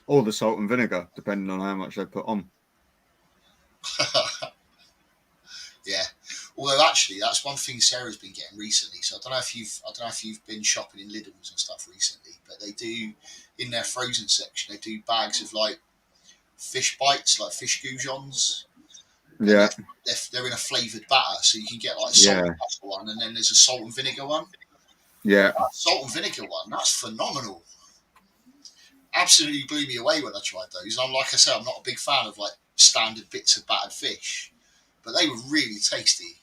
or the salt and vinegar, depending on how much they put on. Yeah. Although actually, that's one thing Sarah's been getting recently. So I don't know if you've been shopping in Lidl's and stuff recently, but they do in their frozen section. They do bags of like fish bites, like fish goujons. Yeah, They're in a flavoured batter, so you can get like salt and pepper one, and then there's a salt and vinegar one. yeah. That salt and vinegar one, that's phenomenal. Absolutely blew me away when I tried those. And like I said, I'm not a big fan of like standard bits of battered fish, but they were really tasty.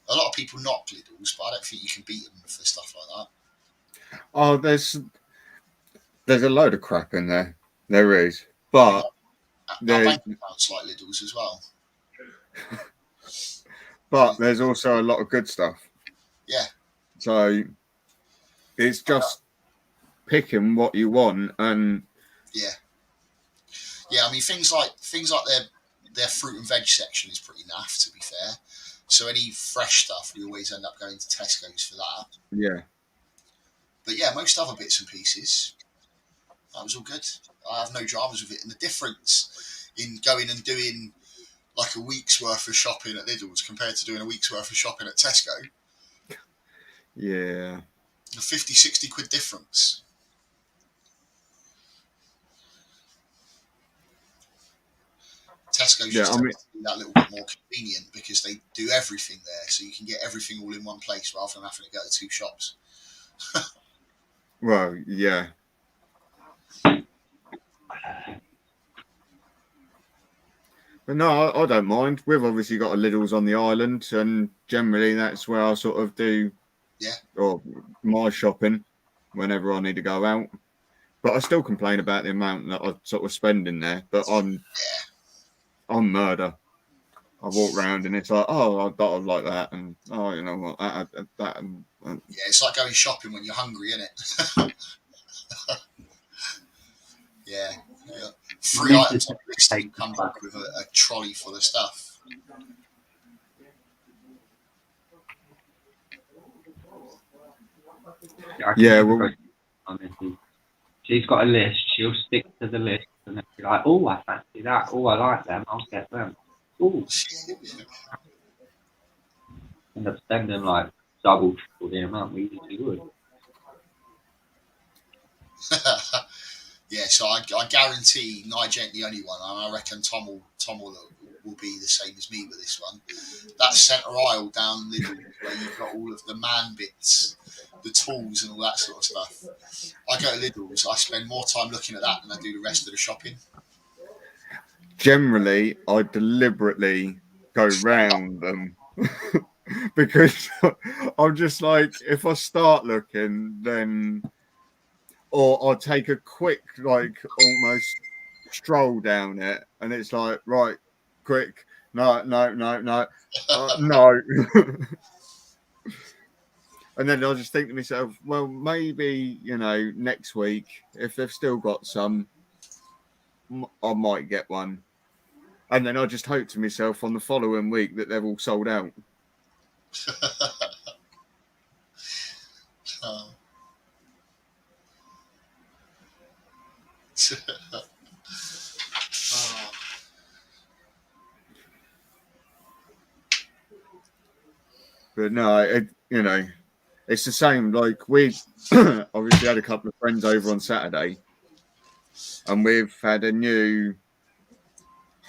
A lot of people knock Lidl's, but I don't think you can beat them for stuff like that. Oh, there's a load of crap in there. There is, but Our bank accounts like Lidl's as well. But there's also a lot of good stuff. Yeah. So it's just picking what you want, and yeah. I mean things like their fruit and veg section is pretty naff, to be fair. So any fresh stuff, we always end up going to Tesco's for that. Yeah. But yeah, most other bits and pieces, that was all good. I have no dramas with it. And the difference in going and doing like a week's worth of shopping at Lidl's compared to doing a week's worth of shopping at Tesco. Yeah. A 50, 60 quid difference. Tesco's just that little bit more convenient because they do everything there, so you can get everything all in one place rather than having to go to two shops. Well, yeah. But no, I don't mind. We've obviously got a Lidl's on the island, and generally that's where I sort of do or my shopping whenever I need to go out. But I still complain about the amount that I sort of spend in there. But I'm murder. I walk around and it's like, oh, I like that, and oh, you know what, that. Yeah, it's like going shopping when you're hungry, isn't it? yeah. 3 items on the list and come back with a trolley full of stuff. Yeah, well, she's got a list. She'll stick to the list and then be like, "Oh, I fancy that. Oh, I like them. I'll get them." Oh, end up spending like double, triple the amount we usually would. Yeah, so I guarantee Nigel ain't the only one, and I reckon Tom will be the same as me with this one. That centre aisle down Lidl where you've got all of the man bits, the tools and all that sort of stuff. I go to Lidl's, I spend more time looking at that than I do the rest of the shopping. Generally, I deliberately go round them because I'm just like, if I start looking, then or I take a quick, like, almost stroll down it, and it's like, right, quick, no, no. And then I just think to myself, well, maybe, next week, if they've still got some, I might get one. And then I just hope to myself on the following week that they've all sold out. Oh. Oh. But no, it's the same. Like, we obviously had a couple of friends over on Saturday, and we've had a new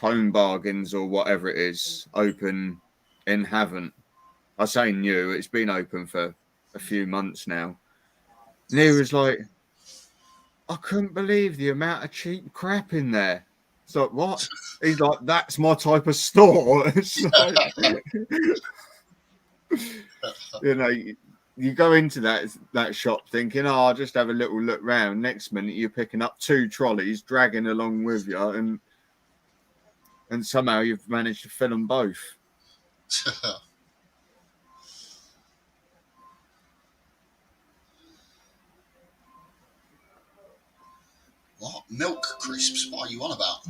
Home Bargains or whatever it is open in Havant. I say new, it's been open for a few months now. And he was like, I couldn't believe the amount of cheap crap in there. It's like, what? He's like, that's my type of store. It's like, you go into that shop thinking, oh, I'll just have a little look round. Next minute, you're picking up 2 trolleys, dragging along with you, and somehow you've managed to fill them both. What? Milk crisps? What are you on about?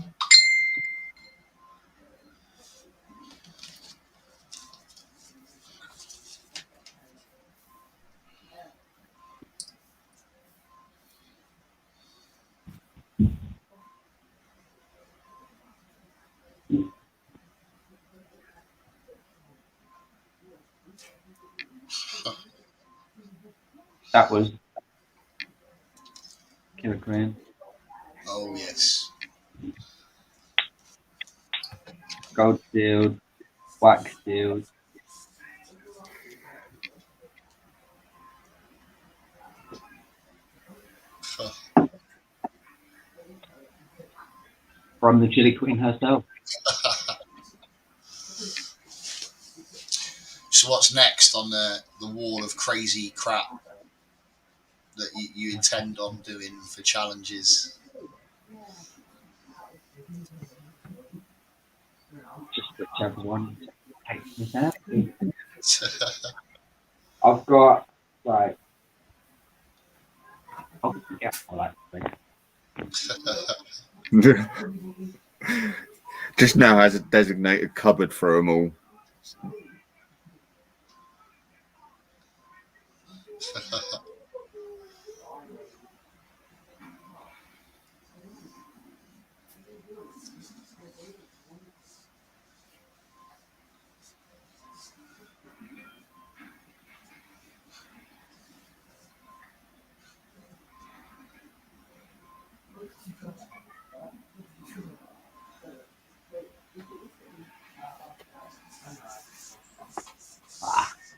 That was kilogram. Oh, yes. Gold sealed, wax sealed. From the Chili Queen herself. So what's next on the wall of crazy crap that you intend on doing for challenges? Just whichever one takes me out. I've got, like, yeah, I like to think. Just now has a designated cupboard for them all.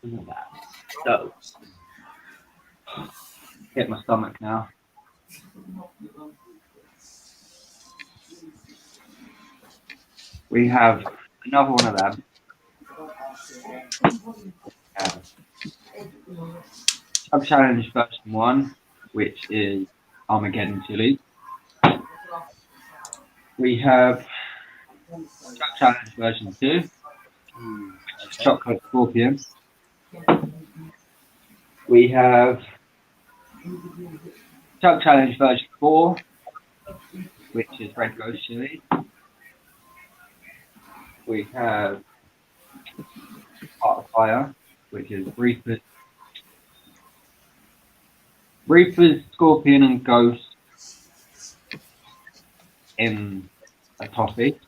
Look at that. So, hit my stomach now. We have another one of them. Sub Challenge version 1, which is Armageddon Chili. We have Sub Challenge version 2, Okay. Chocolate Scorpion. We have Sub Challenge version 4, which is Red Ghost Chili. We have Heart of Fire, which is Reaper's Scorpion and Ghost in a toffee.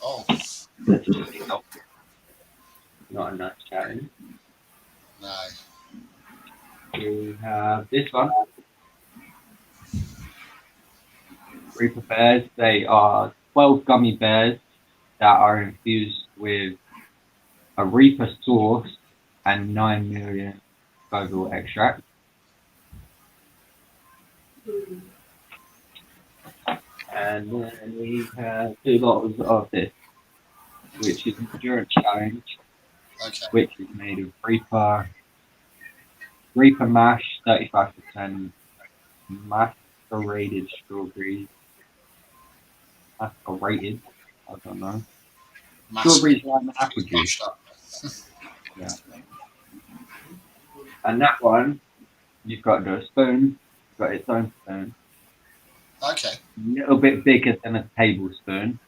Oh, That's just not a nice challenge. no. We have this one. Reaper Bears. They are 12 gummy bears that are infused with a Reaper sauce and 9 million Scoville extract. And then we have 2 bottles of this, which is Endurance Challenge, Okay. which is made of Reaper mash, 35% Macerated strawberries. Macerated. I don't know. Strawberries, lime, and apple juice. Mashed up. Yeah. And that one, you've got the spoon. It's got its own spoon. Okay. A little bit bigger than a tablespoon.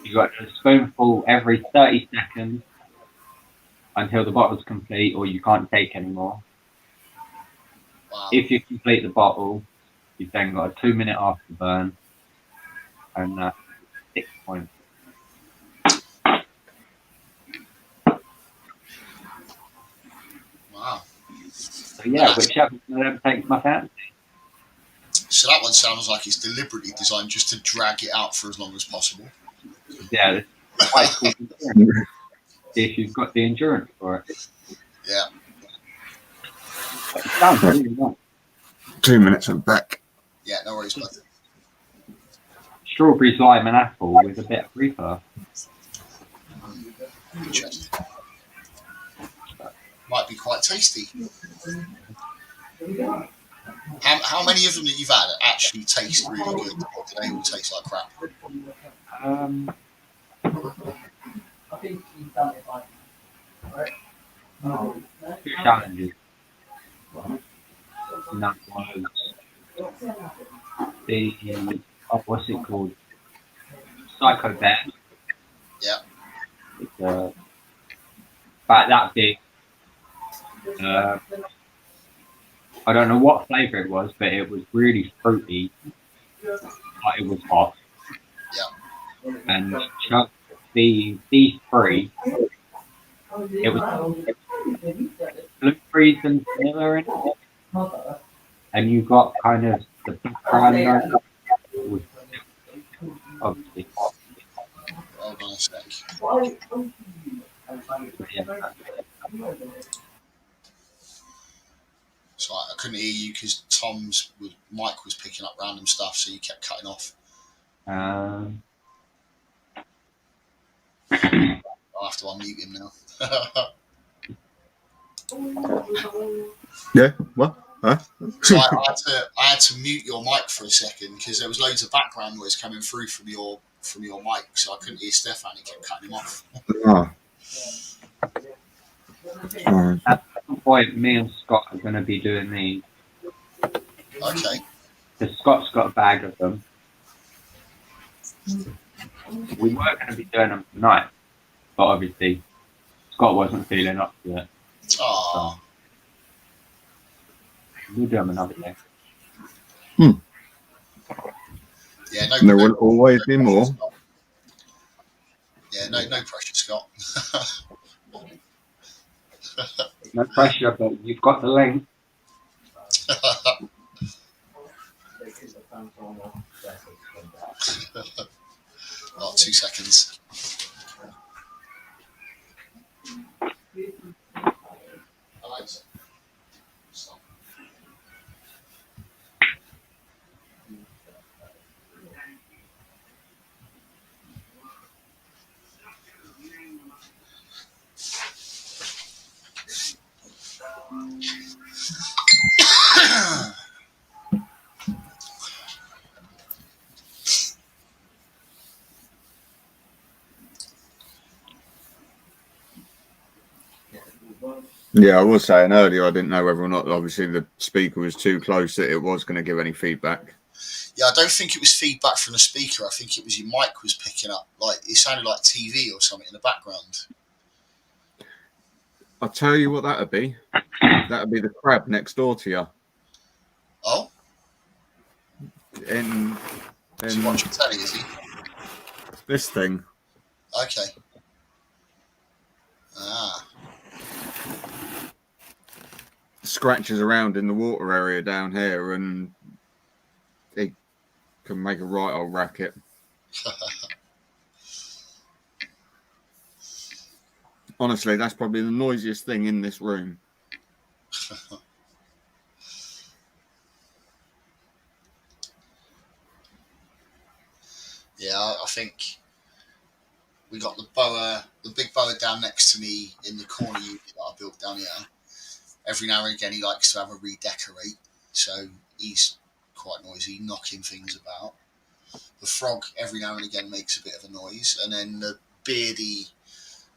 You've got a spoonful every 30 seconds until the bottle's complete or you can't take anymore. Wow. If you complete the bottle, you've then got a 2-minute afterburn, and that's 6 points. Wow. So yeah, whichever takes my fancy. So that one sounds like it's deliberately designed just to drag it out for as long as possible. Yeah, it's quite cool. Endurance. If you've got the endurance for it. Yeah. But it sounds really nice. 2 minutes and back. Yeah, no worries, bud. Strawberries, lime, and apple with a bit of reefer. Interesting. Might be quite tasty. How many of them that you've had actually taste really good, or do they all taste like crap? I think he's done it like, right? 2 challenges. And that was the what's it called? Psycho Bear. Yeah. It's about that big. I don't know what flavour it was, but it was really fruity. But it was hot. Yeah. And chugged these 3. It was blueberries and vanilla in it. And you got kind of the background with obviously. Hold on a sec. Yeah. So I couldn't hear you because Tom's mic was picking up random stuff, so you kept cutting off. I'll have to unmute him now. Yeah, what? Huh? So I had to mute your mic for a second because there was loads of background noise coming through from your mic, so I couldn't hear Stefan. He kept cutting him off. Oh. Oh. At some point, me and Scott are going to be doing these. Okay. Because Scott's got a bag of them. We were going to be doing them tonight, but obviously Scott wasn't feeling up to it. Oh. So we'll do them another day. Yeah, There will always be more. Yeah, no pressure, Scott. No pressure, but you've got the link. Oh, 2 seconds. Alexa, stop. Yeah, I was saying earlier, I didn't know whether or not, obviously, the speaker was too close that it was going to give any feedback. Yeah, I don't think it was feedback from the speaker. I think it was your mic was picking up. Like it sounded like TV or something in the background. I'll tell you what that'd be. That'd be the crab next door to you. Oh, In is he watching telly? Is he? this thing. Okay. Ah. Scratches around in the water area down here, and it can make a right old racket. Honestly, that's probably the noisiest thing in this room. Yeah, I think we got the big boa down next to me in the corner unit that I built down here. Every now and again, he likes to have a redecorate. so he's quite noisy, knocking things about. The frog every now and again makes a bit of a noise, and then the beardy,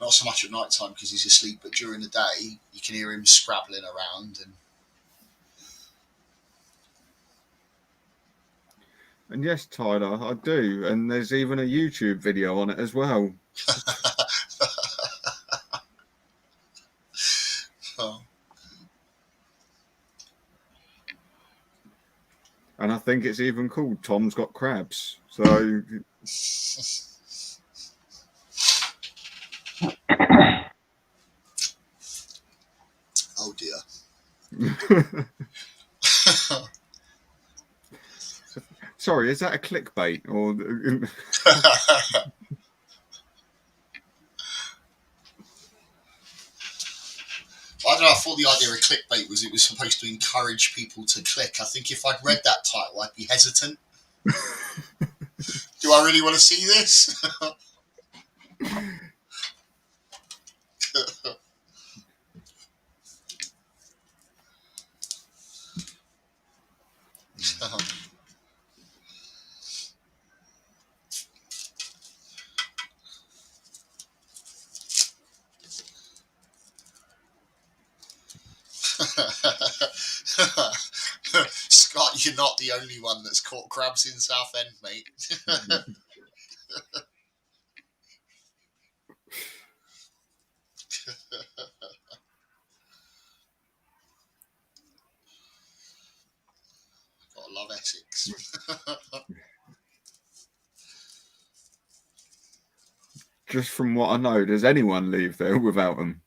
not so much at night time because he's asleep, but during the day you can hear him scrabbling around. And yes, Tyler, I do. And there's even a YouTube video on it as well. Oh. And I think it's even called Tom's Got Crabs. So Oh dear. sorry, is that a clickbait or? I don't know, I thought the idea of clickbait was it was supposed to encourage people to click. I think if I'd read that title, I'd be hesitant. Do I really want to see this? Scott, you're not the only one that's caught crabs in Southend, mate. Gotta love Essex. Just from what I know, does anyone leave there without them?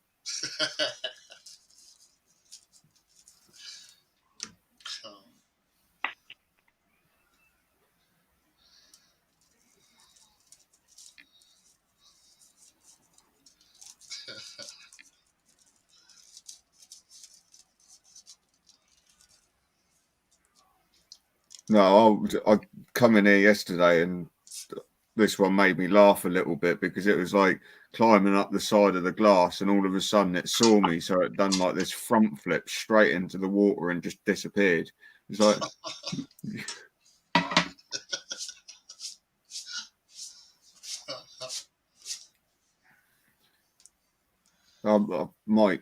No, I come in here yesterday and this one made me laugh a little bit because it was like climbing up the side of the glass and all of a sudden it saw me, so it done like this front flip straight into the water and just disappeared. It's like I might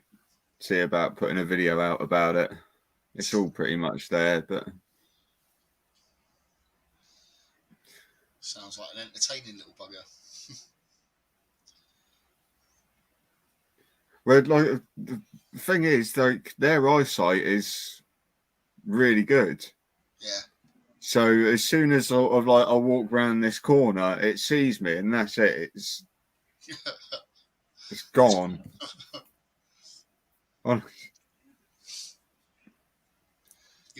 see about putting a video out about it. It's all pretty much there, but Sounds like an entertaining little bugger. well, like the thing is, like their eyesight is really good. Yeah. So as soon as I walk around this corner, it sees me, and that's it. It's gone. You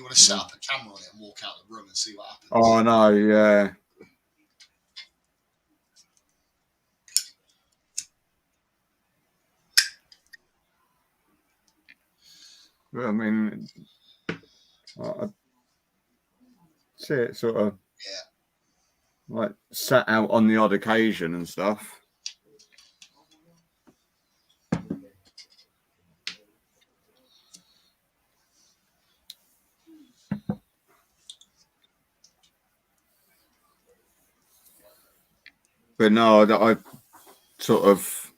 want to set up a camera on it and walk out the room and see what happens. Oh no, yeah. But, I mean, I see it sort of like sat out on the odd occasion and stuff. But no, I sort of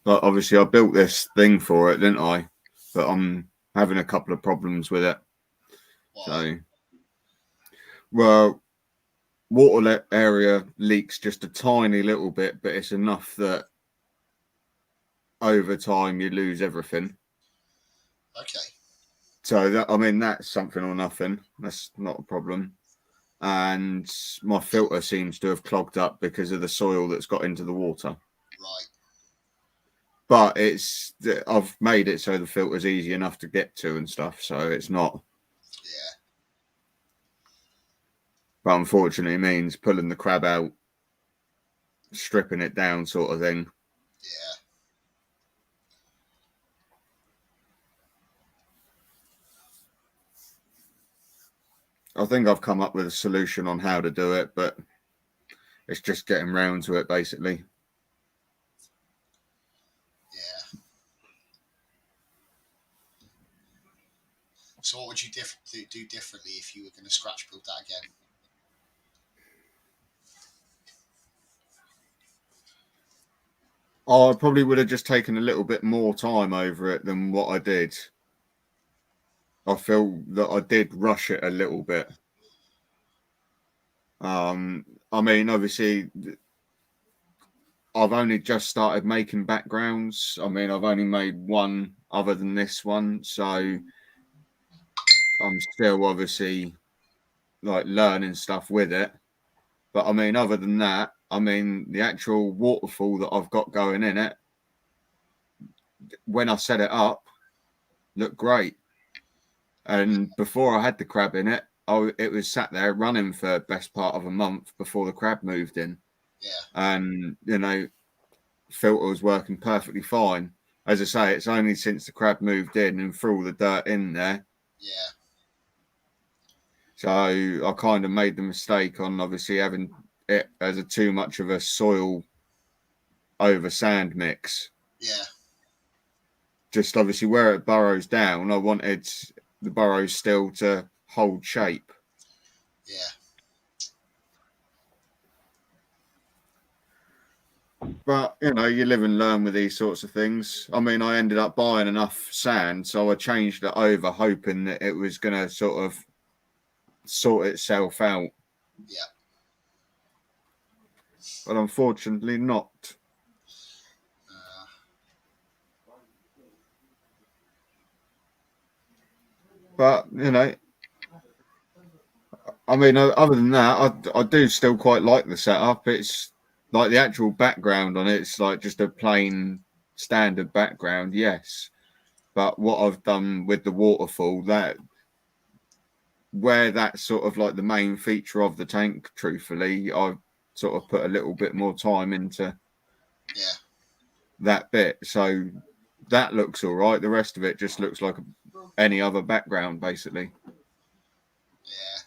like obviously I built this thing for it, didn't I? But I'm having a couple of problems with it. Why? So, well, water area leaks just a tiny little bit, but it's enough that over time you lose everything. Okay. So that, I mean, that's something or nothing. That's not a problem. And my filter seems to have clogged up because of the soil that's got into the water. Right. But I've made it so the filter's easy enough to get to and stuff. So it's not. Yeah. But unfortunately, it means pulling the crab out, stripping it down, sort of thing. Yeah. I think I've come up with a solution on how to do it, but it's just getting round to it, basically. Yeah. So what would you do differently if you were going to scratch build that again? I probably would have just taken a little bit more time over it than what I did. I feel that I did rush it a little bit. I mean, obviously, I've only just started making backgrounds. I mean, I've only made one other than this one, so I'm still obviously like learning stuff with it. But I mean, other than that, I mean, the actual waterfall that I've got going in it, when I set it up, looked great. And before I had the crab in it, it was sat there running for best part of a month before the crab moved in. Yeah. And, you know, filter was working perfectly fine. As I say, it's only since the crab moved in and threw all the dirt in there. Yeah. So I kind of made the mistake on obviously having it as too much of a soil over sand mix. Yeah. Just obviously where it burrows down, I wanted the burrows still to hold shape. Yeah. But, you know, you live and learn with these sorts of things. I mean, I ended up buying enough sand, so I changed it over, hoping that it was going to sort of sort itself out. Yeah. But unfortunately not. But, you know, I mean, other than that, I do still quite like the setup. It's like the actual background on it, it's like just a plain standard background, yes. But what I've done with the waterfall, that where that's sort of like the main feature of the tank, truthfully, I've sort of put a little bit more time into that bit. So that looks all right. The rest of it just looks like any other background, basically. Yeah.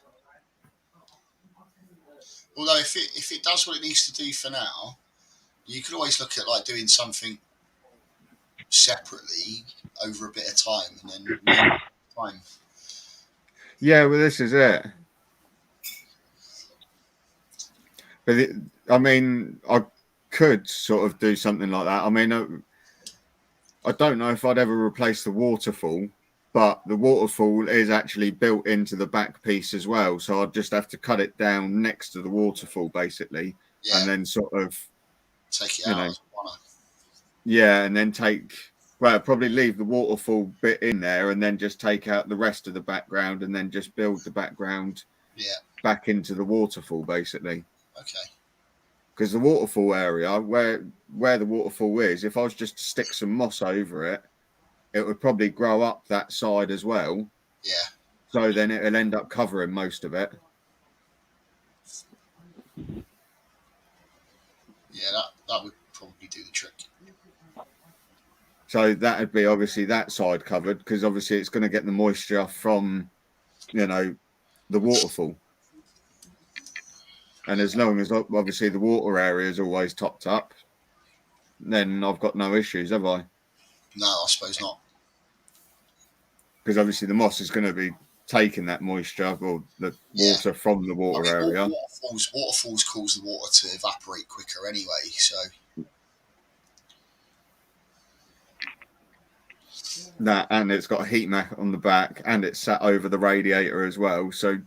Although if it does what it needs to do for now, you could always look at like doing something separately over a bit of time and then time. Yeah, well, this is it. But I mean, I could sort of do something like that. I mean, I don't know if I'd ever replace the waterfall, but the waterfall is actually built into the back piece as well. So I'd just have to cut it down next to the waterfall, basically, and then sort of take it out. Yeah, and then probably leave the waterfall bit in there, and then just take out the rest of the background, and then just build the background back into the waterfall, basically. Okay. Because the waterfall area, where the waterfall is, if I was just to stick some moss over it, it would probably grow up that side as well. Yeah. So then it'll end up covering most of it. Yeah, that would probably do the trick. So that would be obviously that side covered, because obviously it's going to get the moisture from, you know, the waterfall. And as long as obviously the water area is always topped up, then I've got no issues, have I? No, I suppose not. Because obviously the moss is going to be taking that moisture or the water from the water area. Waterfalls cause the water to evaporate quicker anyway, so. That, and it's got a heat mat on the back, and it's sat over the radiator as well. So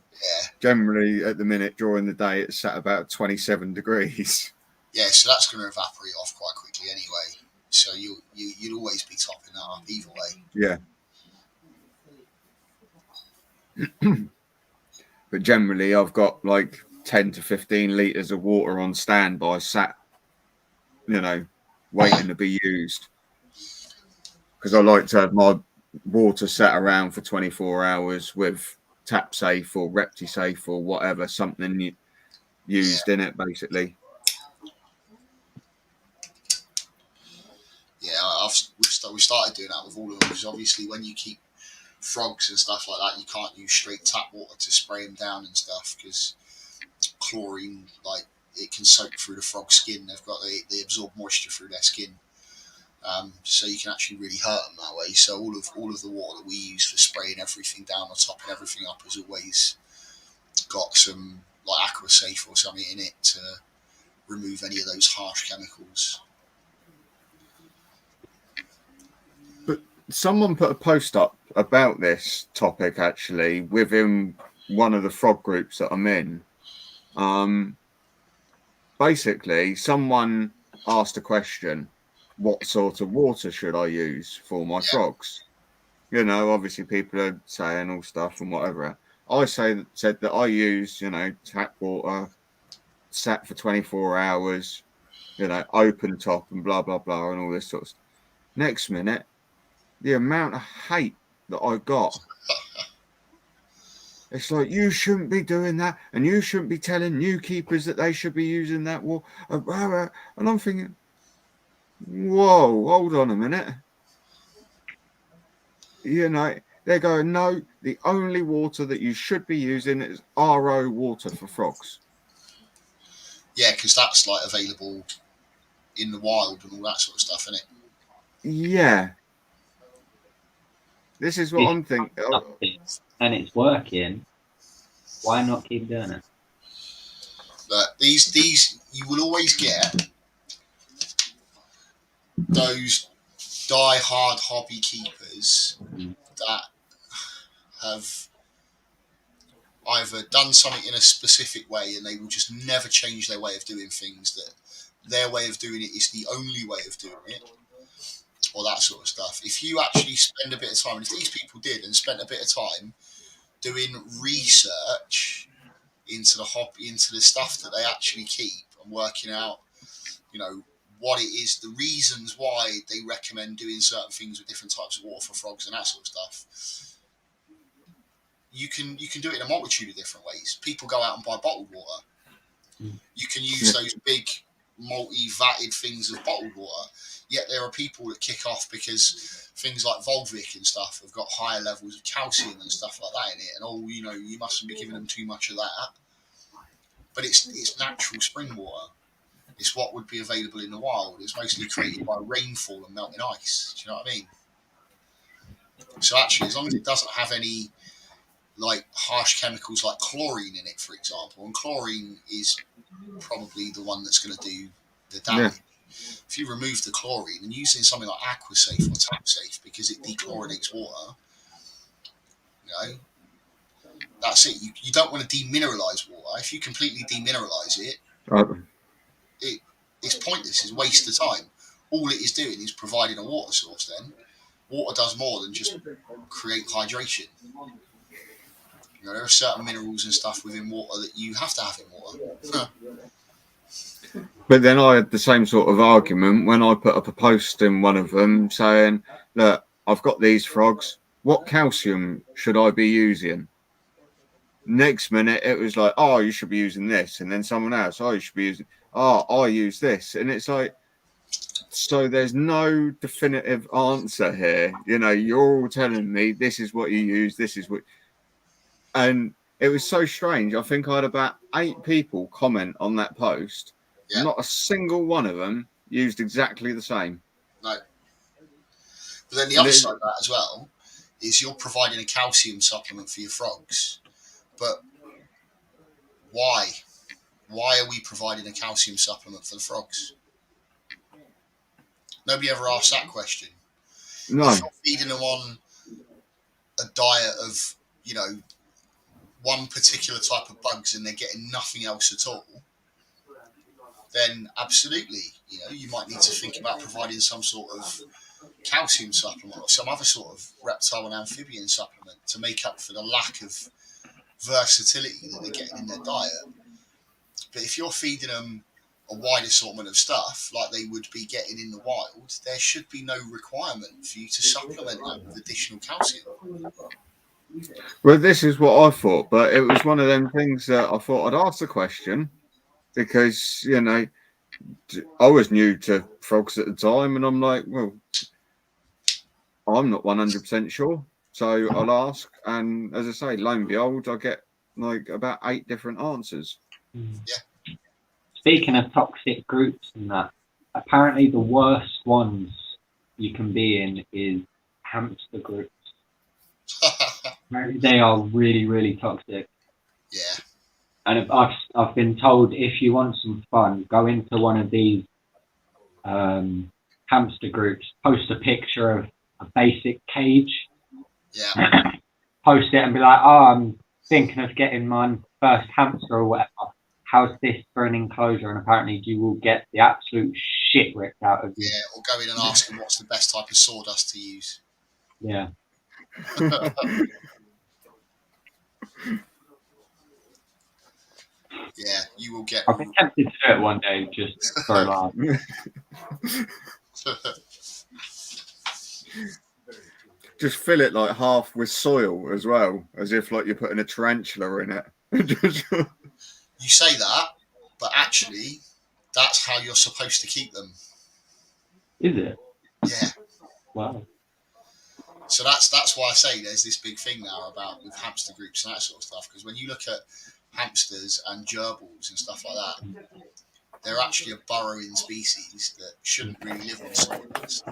generally at the minute during the day it's sat about 27 degrees. Yeah, so that's going to evaporate off quite quickly anyway. So you'll always be topping that up either way. Yeah. But generally I've got like 10 to 15 litres of water on standby, sat, you know, waiting to be used. Because I like to have my water sat around for 24 hours with tap safe or repti safe or whatever, something used in it, basically. Yeah, we started doing that with all of them, because obviously when you keep frogs and stuff like that, you can't use straight tap water to spray them down and stuff, because chlorine, like, it can soak through the frog's skin. They absorb moisture through their skin. So you can actually really hurt them that way. So all of the water that we use for spraying everything down or topping everything up has always got some like AquaSafe or something in it to remove any of those harsh chemicals. Someone put a post up about this topic actually within one of the frog groups that I'm in. Basically, someone asked a question: what sort of water should I use for my frogs? You know, obviously people are saying all stuff and whatever. I said that I use, you know, tap water, sat for 24 hours, you know, open top and blah blah blah and all this sort of stuff. Next minute, the amount of hate that I got. It's like, you shouldn't be doing that, and you shouldn't be telling new keepers that they should be using that water. And I'm thinking, whoa, hold on a minute. You know, they're going, no, the only water that you should be using is RO water for frogs. Yeah, because that's like available in the wild and all that sort of stuff, isn't it? Yeah. This is what I'm thinking. And it's working. Why not keep doing it? But these you will always get those die-hard hobby keepers that have either done something in a specific way and they will just never change their way of doing things, that their way of doing it is the only way of doing it, or that sort of stuff. If you actually spend a bit of time, and if these people did and spent a bit of time doing research into the hobby, into the stuff that they actually keep, and working out, you know, what it is, the reasons why they recommend doing certain things with different types of water for frogs and that sort of stuff, you can do it in a multitude of different ways. People go out and buy bottled water. You can use those big multi-vatted things of bottled water. Yet there are people that kick off because things like Volvic and stuff have got higher levels of calcium and stuff like that in it, and you know, you mustn't be giving them too much of that. But it's natural spring water. It's what would be available in the wild. It's mostly created by rainfall and melting ice. Do you know what I mean? So actually, as long as it doesn't have any like harsh chemicals like chlorine in it, for example, and chlorine is probably the one that's going to do the damage. Yeah. If you remove the chlorine and using something like AquaSafe or TapSafe because it dechlorinates water, you know, that's it. You don't want to demineralize water. If you completely demineralize it, it's pointless. It's a waste of time. All it is doing is providing a water source. Then water does more than just create hydration. You know, there are certain minerals and stuff within water that you have to have in water. But then I had the same sort of argument when I put up a post in one of them saying, look, I've got these frogs. What calcium should I be using? Next minute, it was like, oh, you should be using this. And then someone else, oh, you should be using, oh, I use this. And it's like, so there's no definitive answer here. You know, you're all telling me this is what you use, this is what. And it was so strange. I think I had about 8 people comment on that post. Yeah. Not a single one of them used exactly the same. No. But then the other side of that as well is you're providing a calcium supplement for your frogs. But why? Why are we providing a calcium supplement for the frogs? Nobody ever asked that question. No. If you're feeding them on a diet of, you know, one particular type of bugs and they're getting nothing else at all, then absolutely, you know, you might need to think about providing some sort of calcium supplement or some other sort of reptile and amphibian supplement to make up for the lack of versatility that they're getting in their diet. But if you're feeding them a wide assortment of stuff like they would be getting in the wild, there should be no requirement for you to supplement that with additional calcium. Well, this is what I thought, but it was one of them things that I thought I'd ask the question because, you know, I was new to frogs at the time and I'm like, well, I'm not 100% sure. So I'll ask. And as I say, lo and behold, I get like about 8 different answers. Yeah. Speaking of toxic groups and that, apparently the worst ones you can be in is hamster groups. They are really, really toxic. Yeah. And I've been told if you want some fun, go into one of these hamster groups, post a picture of a basic cage, Yeah. post it and be like, oh, I'm thinking of getting my first hamster or whatever. How's this for an enclosure? And apparently you will get the absolute shit ripped out of you. Yeah, or go in and ask them what's the best type of sawdust to use. Yeah. Yeah, you will get. I've been tempted to do it one day just for a laugh. Just fill it like half with soil as well, as if like you're putting a tarantula in it. You say that, but actually, that's how you're supposed to keep them. Is it? Yeah. Wow. So that's why I say there's this big thing now about with hamster groups and that sort of stuff. Because when you look at hamsters and gerbils and stuff like that, they're actually a burrowing species that shouldn't really live on sawdust.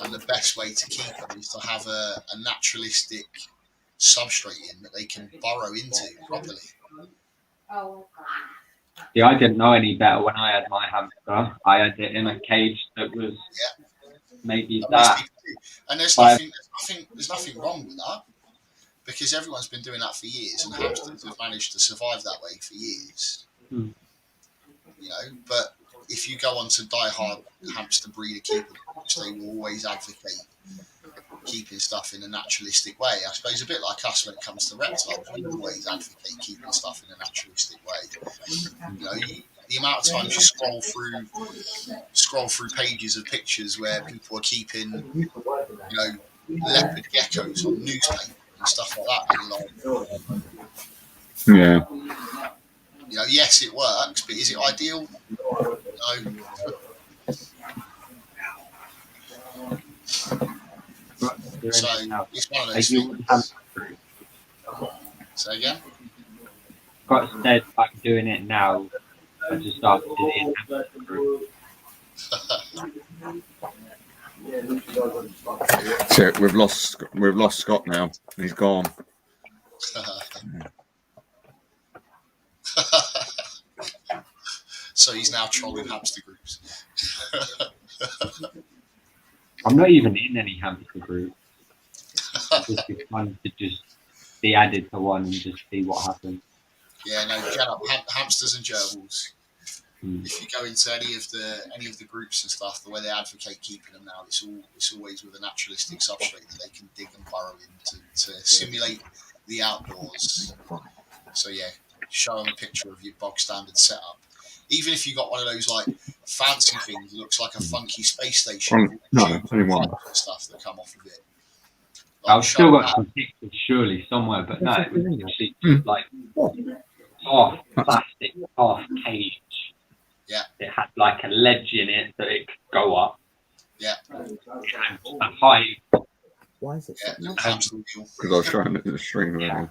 And the best way to keep them is to have a naturalistic substrate in that they can burrow into properly. See, I didn't know any better when I had my hamster. I had it in a cage that was maybe that. And there's nothing wrong with that, because everyone's been doing that for years, and hamsters have managed to survive that way for years. Hmm. You know, but if you go on to die-hard hamster breeder keeper groups, they will always advocate keeping stuff in a naturalistic way. I suppose a bit like us when it comes to reptiles, we always advocate keeping stuff in a naturalistic way. You know, the amount of times you scroll through pages of pictures where people are keeping, you know, leopard geckos on newspaper and stuff like that, and you're like, Yeah. you know, yes, it works, but is it ideal? No. So it's one of those things. Say again? Got instead I'm doing it now. I just started in hamster group. So we've lost Scott now. He's gone. So he's now trolling hamster groups. I'm not even in any hamster group. Just be fun to just be added to one and just see what happens. Yeah, no, get up, hamsters and gerbils. If you go into any of the groups and stuff, the way they advocate keeping them now, it's always with a naturalistic substrate that they can dig and burrow in to simulate the outdoors. So yeah, show them a picture of your bog standard setup. Even if you got one of those like fancy things that looks like a funky space station, No, only one. and stuff that come off of it. Like, I've still got some pictures surely somewhere, but no, it was actually just like half plastic, half cage. Yeah. It had like a ledge in it that it could go up. Yeah. And a high. Why is it? Because I was trying it in the stream earlier.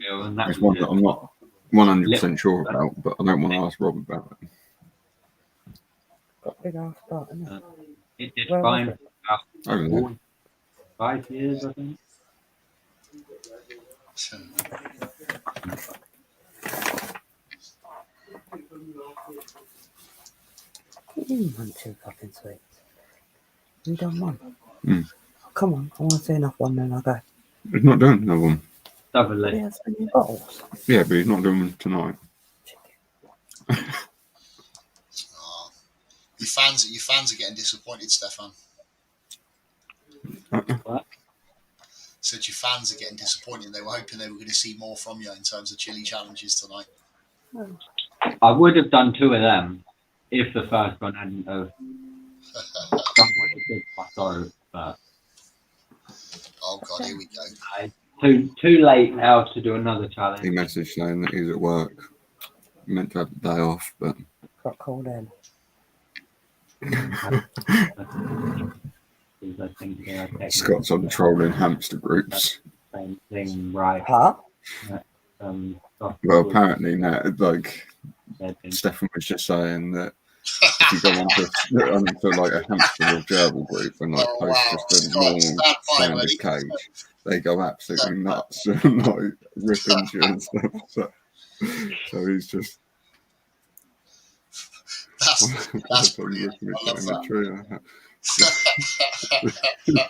And that It's was one that I'm not 100% sure about, but I don't want to ask Rob about it. Got big ass butt, isn't it? It did Where fine was for Over there. 5 years, I think. You want two fucking sweets? You done one? Mm. Come on, I want to see enough one, then I'll go. He's not doing another one. Lovely. Yeah, so many bottles. Yeah, but he's not doing one tonight. Your fans are getting disappointed, Stefan. What? Said your fans are getting disappointed. They were hoping they were going to see more from you in terms of chili challenges tonight. I would have done 2 of them if the first one hadn't have done what it did. Sorry, but Oh God, here we go. too late now to do another challenge. He messaged saying that he's at work. Meant to have the day off, but Got called in. I think they're taking Scott's on trolling hamster groups. the same thing, right? Huh? Well, apparently now, like they've been- Stefan was just saying that If you go onto like a hamster or gerbil group and like Oh, post wow. just a Scott, normal stand by, standard buddy. cage, they go absolutely nuts and like rip into you and stuff. So he's just That's brilliant. ripping I it love in the that. tree.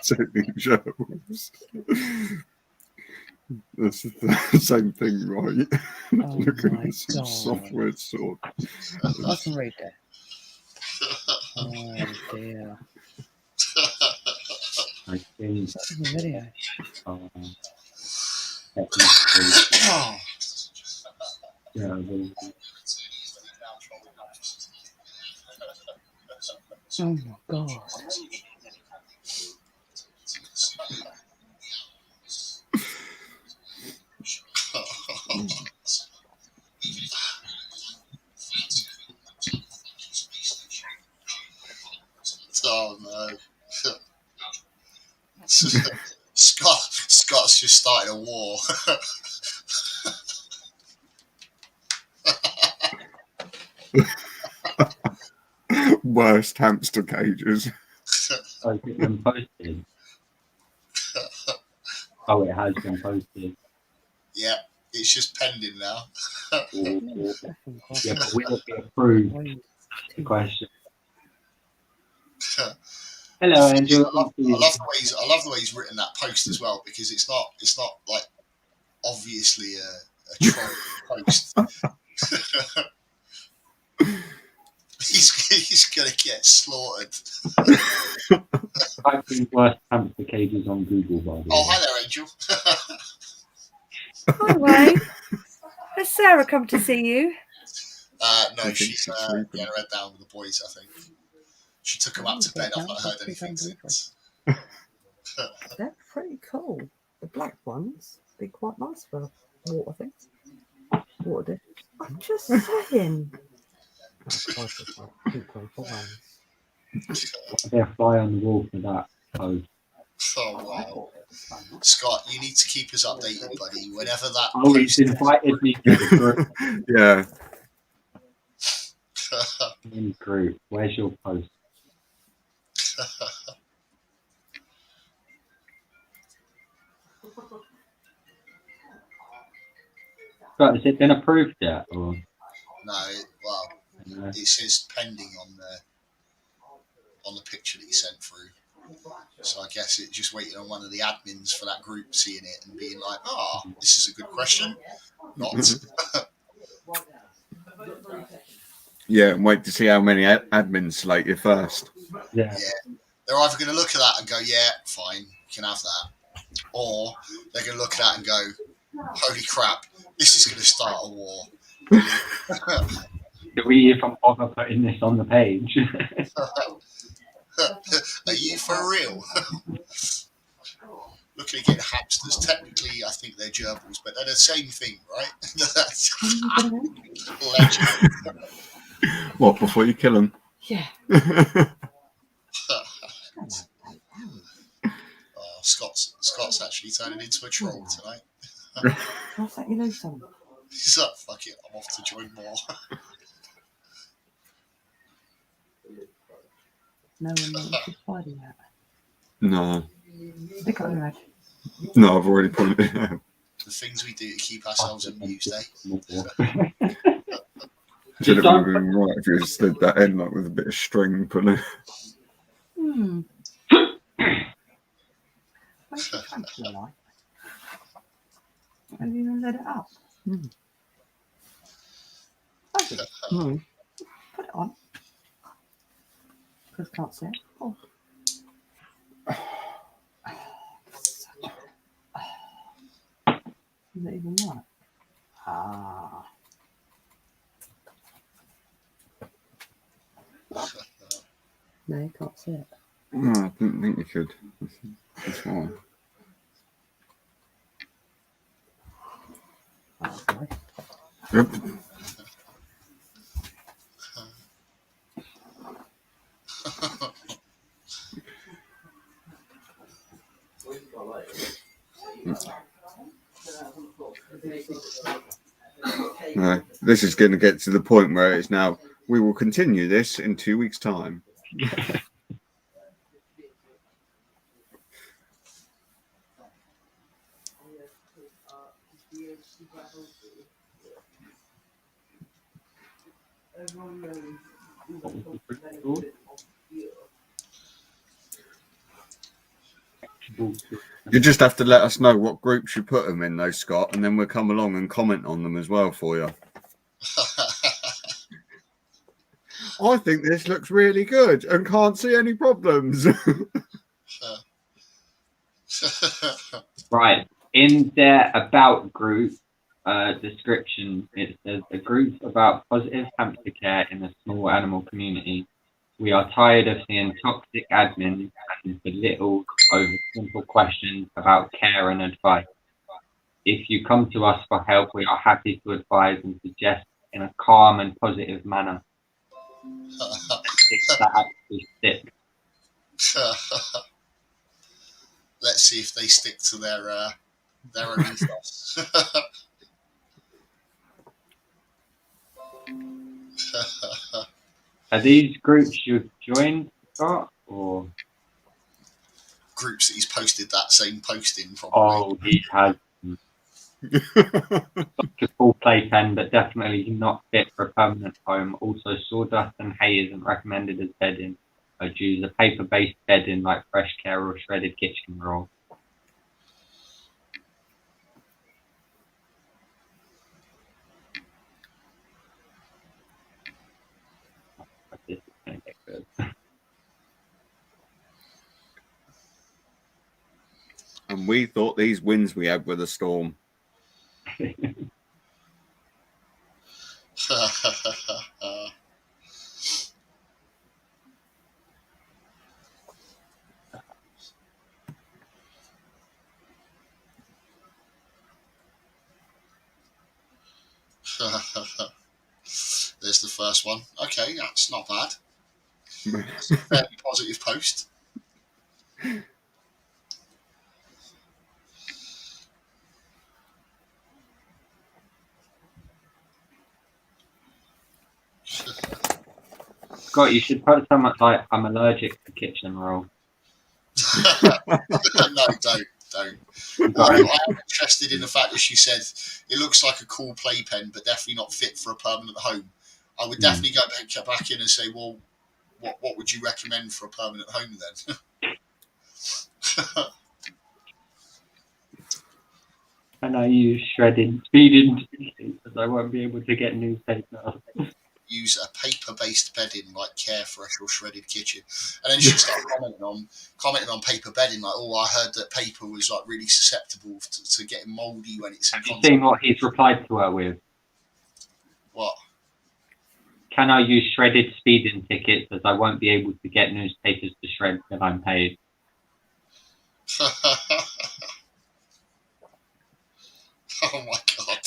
Taking gerbils. That's the same thing, right? Oh Look at my this God. software sword. I can read it. Oh dear. I think. That's in the video. Oh, Yeah, well, Oh my God. oh no. Scott's just started a war. Worst hamster cages. has it been posted? Oh, it has been posted. Yeah, it's just pending now. Yeah, but will it be approved? The question. Hello, Andrew. I love the way he's written that post as well, because it's not like obviously a troll post. he's gonna get slaughtered. I've been worst hamster cages on Google, by the way. Oh, hi there, Angel. Hi, Wayne. Has Sarah come to see you? No, think she's she's getting sleeping. her head down with the boys, I think. She took them up to bed. I've not heard anything since. They're pretty cool. The black ones be quite nice for water things. Water dishes. I'm just saying. They're fly on the wall for that post. Oh, wow. Scott, you need to keep us updated, buddy. Whenever that Oh, he's invited me to the group. Yeah. In the group. Where's your post? But has it been approved yet? Or? No, well, No. it says pending on the picture that you sent through. So I guess it's just waiting on one of the admins for that group seeing it and being like, this is a good question. Not. Yeah, and wait to see how many admins slate you first. Yeah. They're either going to look at that and go, yeah, fine, you can have that. Or they're going to look at that and go, holy crap, this is going to start a war. Do we even bother putting this on the page? Are you for real? Looking at getting hamsters. Technically, I think they're gerbils, but they're the same thing, right? Legend. What, before you kill them? Yeah. Scott's actually turning into a troll tonight. I'll let you know something. He's like, fuck it, I'm off to join more. No one knows the spider yet. No. Pick up your head. No, I've already put it out. The things we do to keep ourselves amused, eh? Should have been right if you just slid that in like with a bit of string pulling. Where's the fancy light? Have you even lit it up? Put it on. Because I can't see it. Oh. Is it even right? No, you can't see it. No, I didn't think you could. That's fine. Okay. Yep. This is going to get to the point where it's now We will continue this in 2 weeks' time. You just have to let us know what groups you put them in, though, Scott, and then we'll come along and comment on them as well for you. I think this looks really good and can't see any problems. Right. In their about group description, it says a group about positive hamster care in the small animal community. We are tired of seeing toxic admins and belittled over simple questions about care and advice. If you come to us for help, we are happy to advise and suggest in a calm and positive manner. That actually sticks. Let's see if they stick to their own ethos. Are these groups you've joined, Scott, or? Groups that he's posted that same post in, probably. Oh, he has such a cool playpen, but definitely not fit for a permanent home. Also, sawdust and hay isn't recommended as bedding. I'd use a paper-based bedding like Fresh Care or shredded kitchen roll. This is going to get good. And we thought these winds we had were the storm. There's the first one. Okay, that's not bad. It's a fairly positive post. Scott, you should put something like, I'm allergic to kitchen roll. No, don't. I'm interested in the fact that she said it looks like a cool playpen, but definitely not fit for a permanent home. I would definitely go back in and say, well, what would you recommend for a permanent home then? And I use shredded speeding because I won't be able to get newspaper. Use a paper-based bedding like Carefresh or Shredded Kitchen, and then she started commenting on paper bedding, like, oh, I heard that paper was like really susceptible to getting mouldy when it's. Have you seen what he's replied to her with? What? Can I use shredded speeding tickets as I won't be able to get newspapers to shred till I'm paid? Oh my god.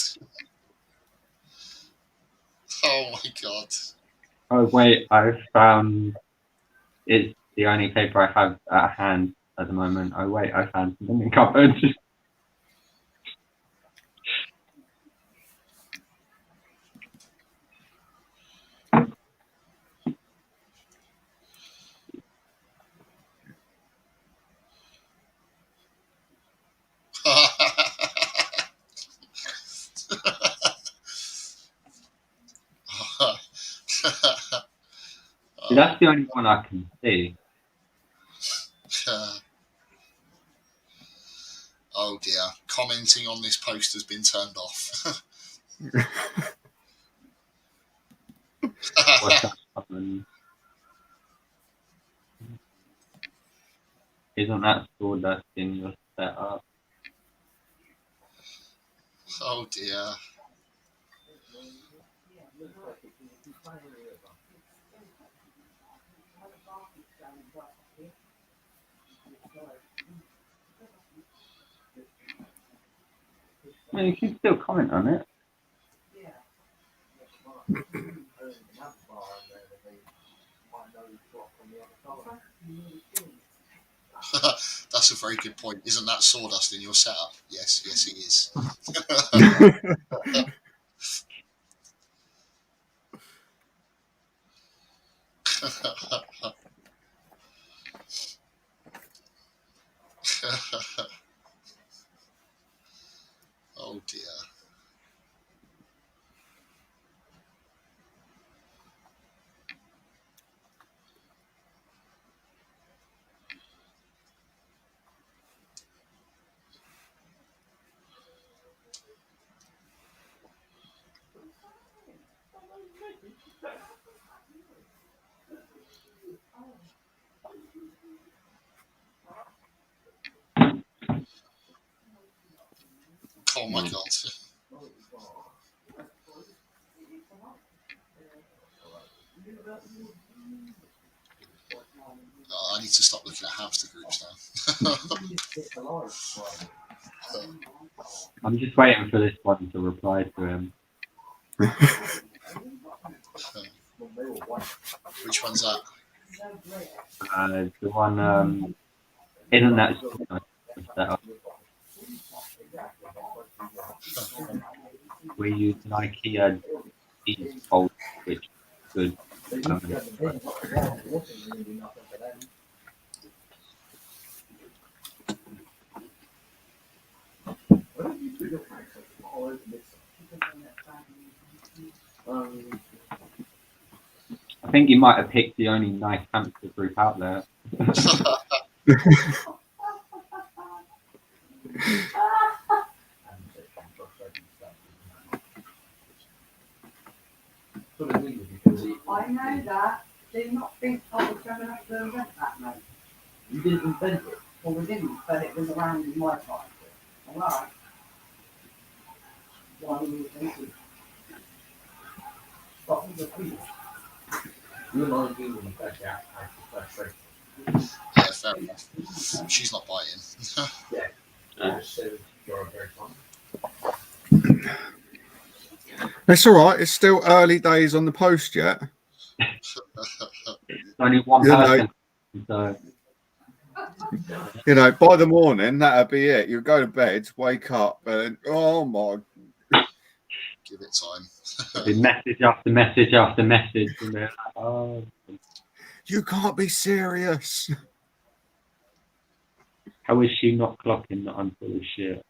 Oh my god. Oh wait, I've found it's the only paper I have at hand at the moment. Oh wait, I found something in the cupboard. That's the only one I can see. Oh dear. Commenting on this post has been turned off. What's that one? Isn't that sawdust in your setup? Oh dear. I mean, you can still comment on it. That's a very good point. Isn't that sawdust in your setup? Yes, it is. dear. Oh my god. Oh, I need to stop looking at hamster groups now. I'm just waiting for this one to reply to him. Which one's that? The one, isn't that set up? We use an IKEA default, which is good. I think you might have picked the only nice hamster group out there. I know that. Do not think I was going to have to invent that, mate. You didn't invent it. Well, we didn't, but it was around in my time. All right. Why were you thinking? What was the feeling? You and I do when you back out after first race. Yeah, fair enough. She's not biting. Yeah. So you're very fun. It's all right. It's still early days on the post yet. Only one You know. person. So. You know, by the morning, that'll be it. You go to bed, wake up, and oh my. Give it time. Message after message after message. And they're like, oh. You can't be serious. How is she not clocking that I'm full of shit?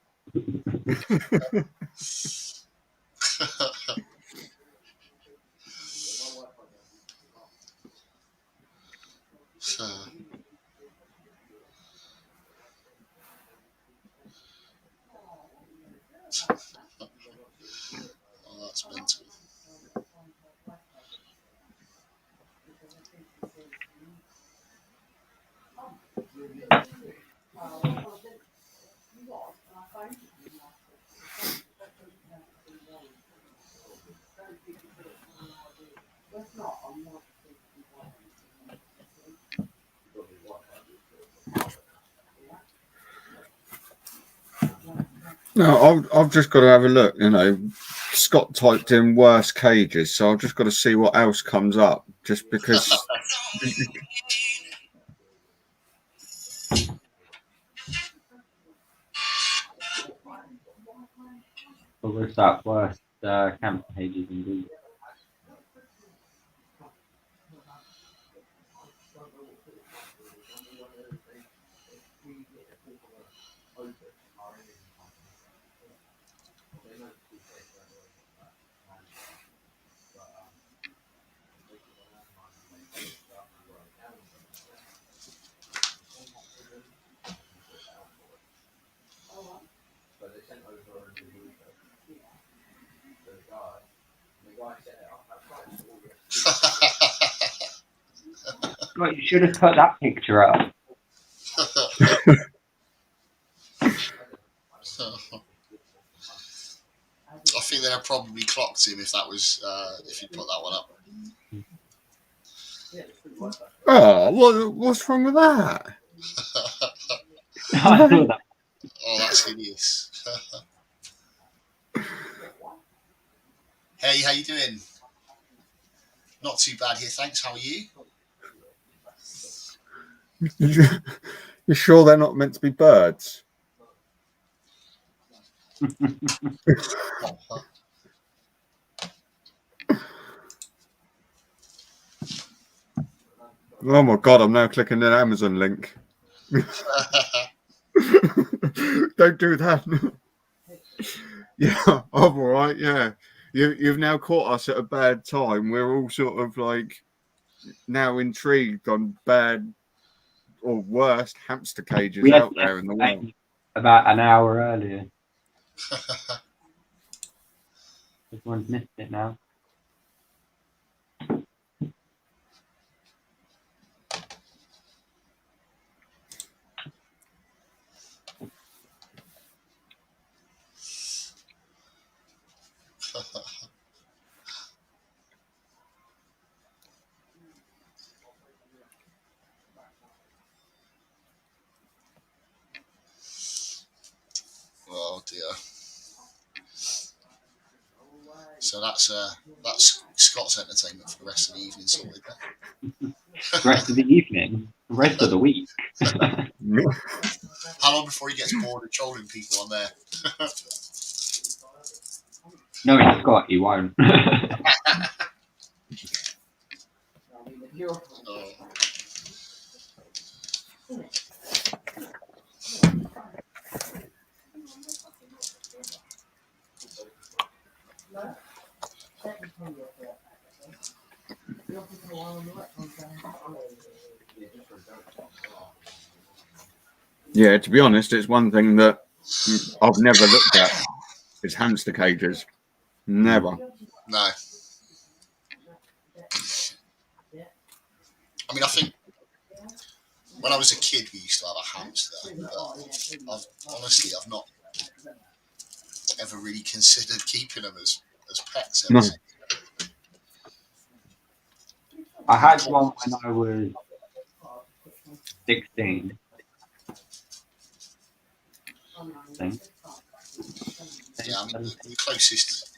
Oh, that's mental. No, I've just got to have a look. You know, Scott typed in worst cages, so I've just got to see what else comes up. Just because. What was that worst camp pages in Google? God, you should have put that picture up. I think they have probably clocked him if that was if you put that one up. Oh, what's wrong with that? I saw that. Oh, that's hideous. Hey, how you doing? Not too bad here, thanks. How are you? You're sure they're not meant to be birds? Oh my god, I'm now clicking the Amazon link. Don't do that. Yeah, I'm all right. Yeah, you've now caught us at a bad time. We're all sort of like now intrigued on bad or worst hamster cages We had out there in the this world. about an hour earlier. Everyone's missed it now. Oh dear. So that's Scott's entertainment for the rest of the evening sorted. The rest of the evening, the rest of the week. How long before he gets bored of trolling people on there? No, it's Scott, he won't. Oh. Yeah, to be honest, it's one thing that I've never looked at is hamster cages. Never. No. I mean, I think when I was a kid, we used to have a hamster, but I've not ever really considered keeping them as pets. No. I had one when I was 16. I think. Yeah, I mean, the closest.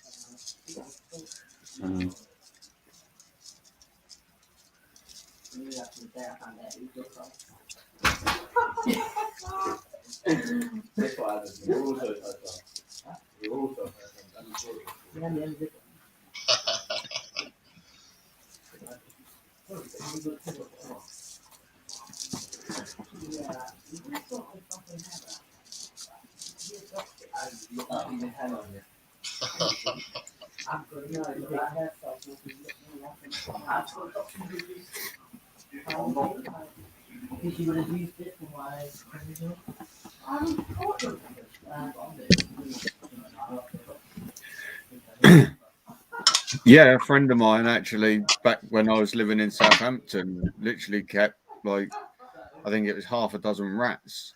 Yeah, a friend of mine actually, back when I was living in Southampton, literally kept like, I think it was half a dozen rats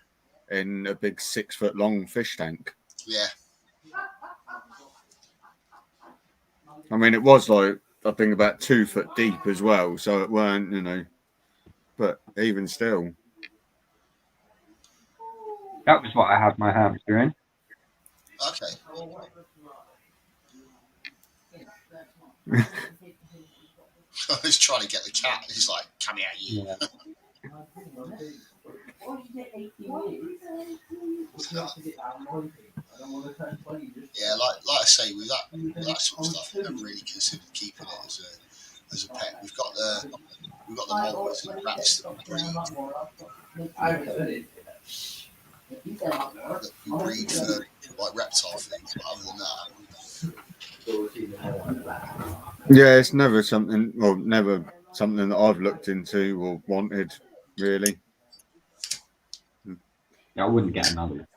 in a big 6 foot long fish tank. Yeah. I mean, it was like, I think about 2 foot deep as well. So it weren't, but even still. That was what I had my hamster in. Okay. I was trying to get the cat. He's like, "Come here, you." Yeah. Yeah, like I say, with that sort of stuff, I've never really considered keeping it as a pet. We've got the Maltese and the rats that we breed for like reptile things, but other than that, Yeah, it's never something that I've looked into or wanted, really. Yeah, I wouldn't get another.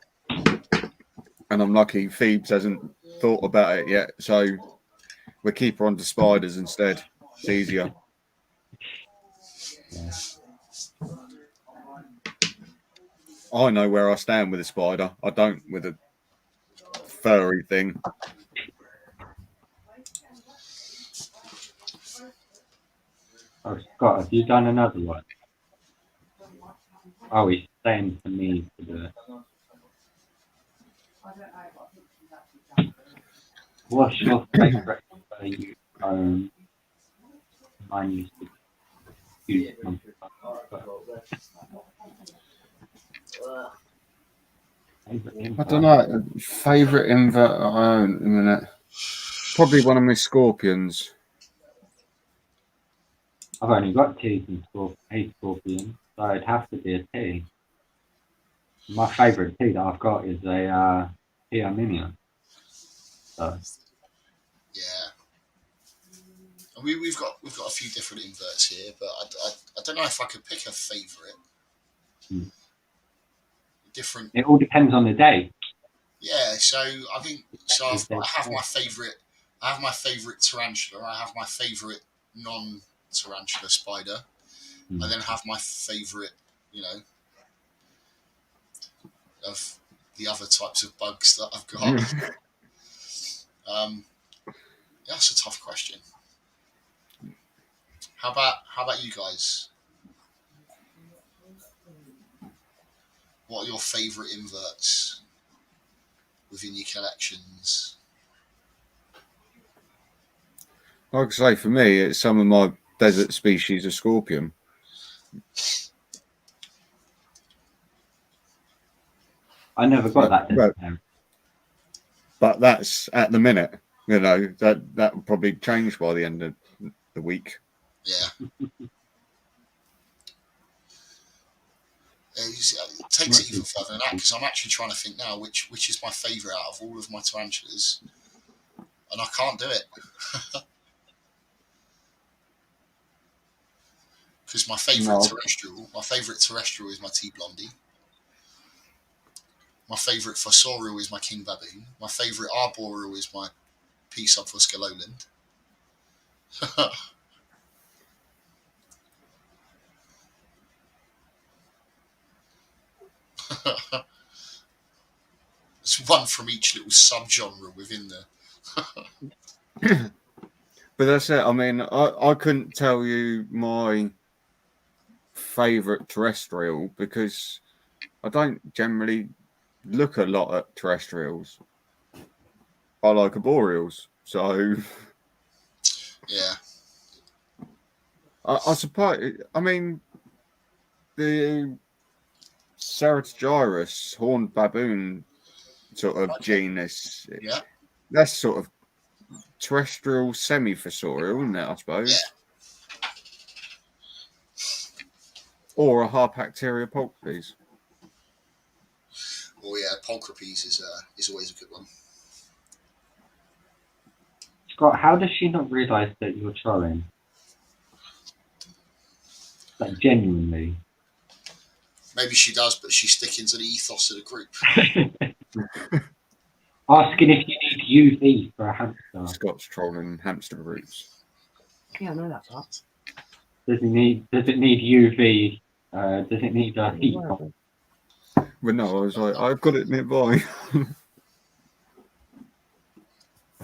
And I'm lucky Phoebes hasn't thought about it yet. So we keep her onto spiders instead. It's easier. Yeah. I know where I stand with a spider. I don't with a furry thing. Oh, Scott, have you done another one? Oh, he's saying to me to do it. What's your favourite you own? Mine used to use it. I don't know. Favorite invert I own in a minute. Probably one of my scorpions. I've only got T's and a scorpion, so it'd have to be a T. My favourite T that I've got is a T Arminian. So, Yeah. And we've got a few different inverts here, but I don't know if I could pick a favourite. Hmm. Different. it all depends on the day. Yeah. So I think so. Is there- I have my favourite. I have my favourite tarantula. I have my favourite non-tarantula spider. Hmm. I then have my favourite, of the other types of bugs that I've got. Yeah, that's a tough question. How about you guys? What are your favourite inverts within your collections? Like I say, for me, it's some of my desert species of scorpion. I never got that. But that's at the minute. That will probably change by the end of the week. Yeah. It takes it even further than that, because I'm actually trying to think now which is my favourite out of all of my tarantulas, and I can't do it. Because my favourite terrestrial is my T blondie. My favourite fossorial is my king baboon. My favourite arboreal is my P. subfusca lowland. There's one from each little subgenre within there. But that's it. I mean, I couldn't tell you my favourite terrestrial because I don't generally look a lot at terrestrials. I like arboreals. So Yeah. I suppose, I mean, the Ceratogyrus horned baboon sort of genus, Yeah. that's sort of terrestrial semi-fossorial, isn't it, I suppose? Yeah. Or a Harpacteria pulchripes. Oh yeah, pulchripes is always a good one. Scott, how does she not realise that you're trolling? Like, genuinely. Maybe she does, but she's sticking to the ethos of the group. Asking if you need UV for a hamster. Scott's trolling hamster groups. Yeah, I know that part. Does it need UV? Does it need a heat pump? Whatever. But no, I was like, I've got it nearby.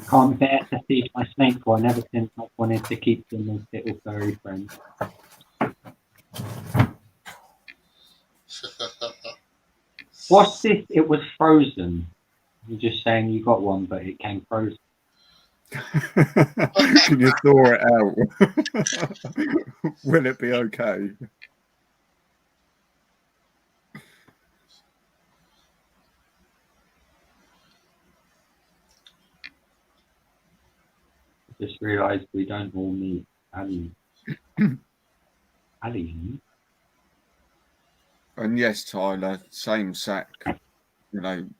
Can't bear to feed my snake one ever since I wanted to keep them as little furry friends. What's this? It was frozen. You're just saying you got one, but it came frozen. Can you thaw it out? Will it be okay? Just realised we don't all meet aliens. Aliens? And yes, Tyler, same sack.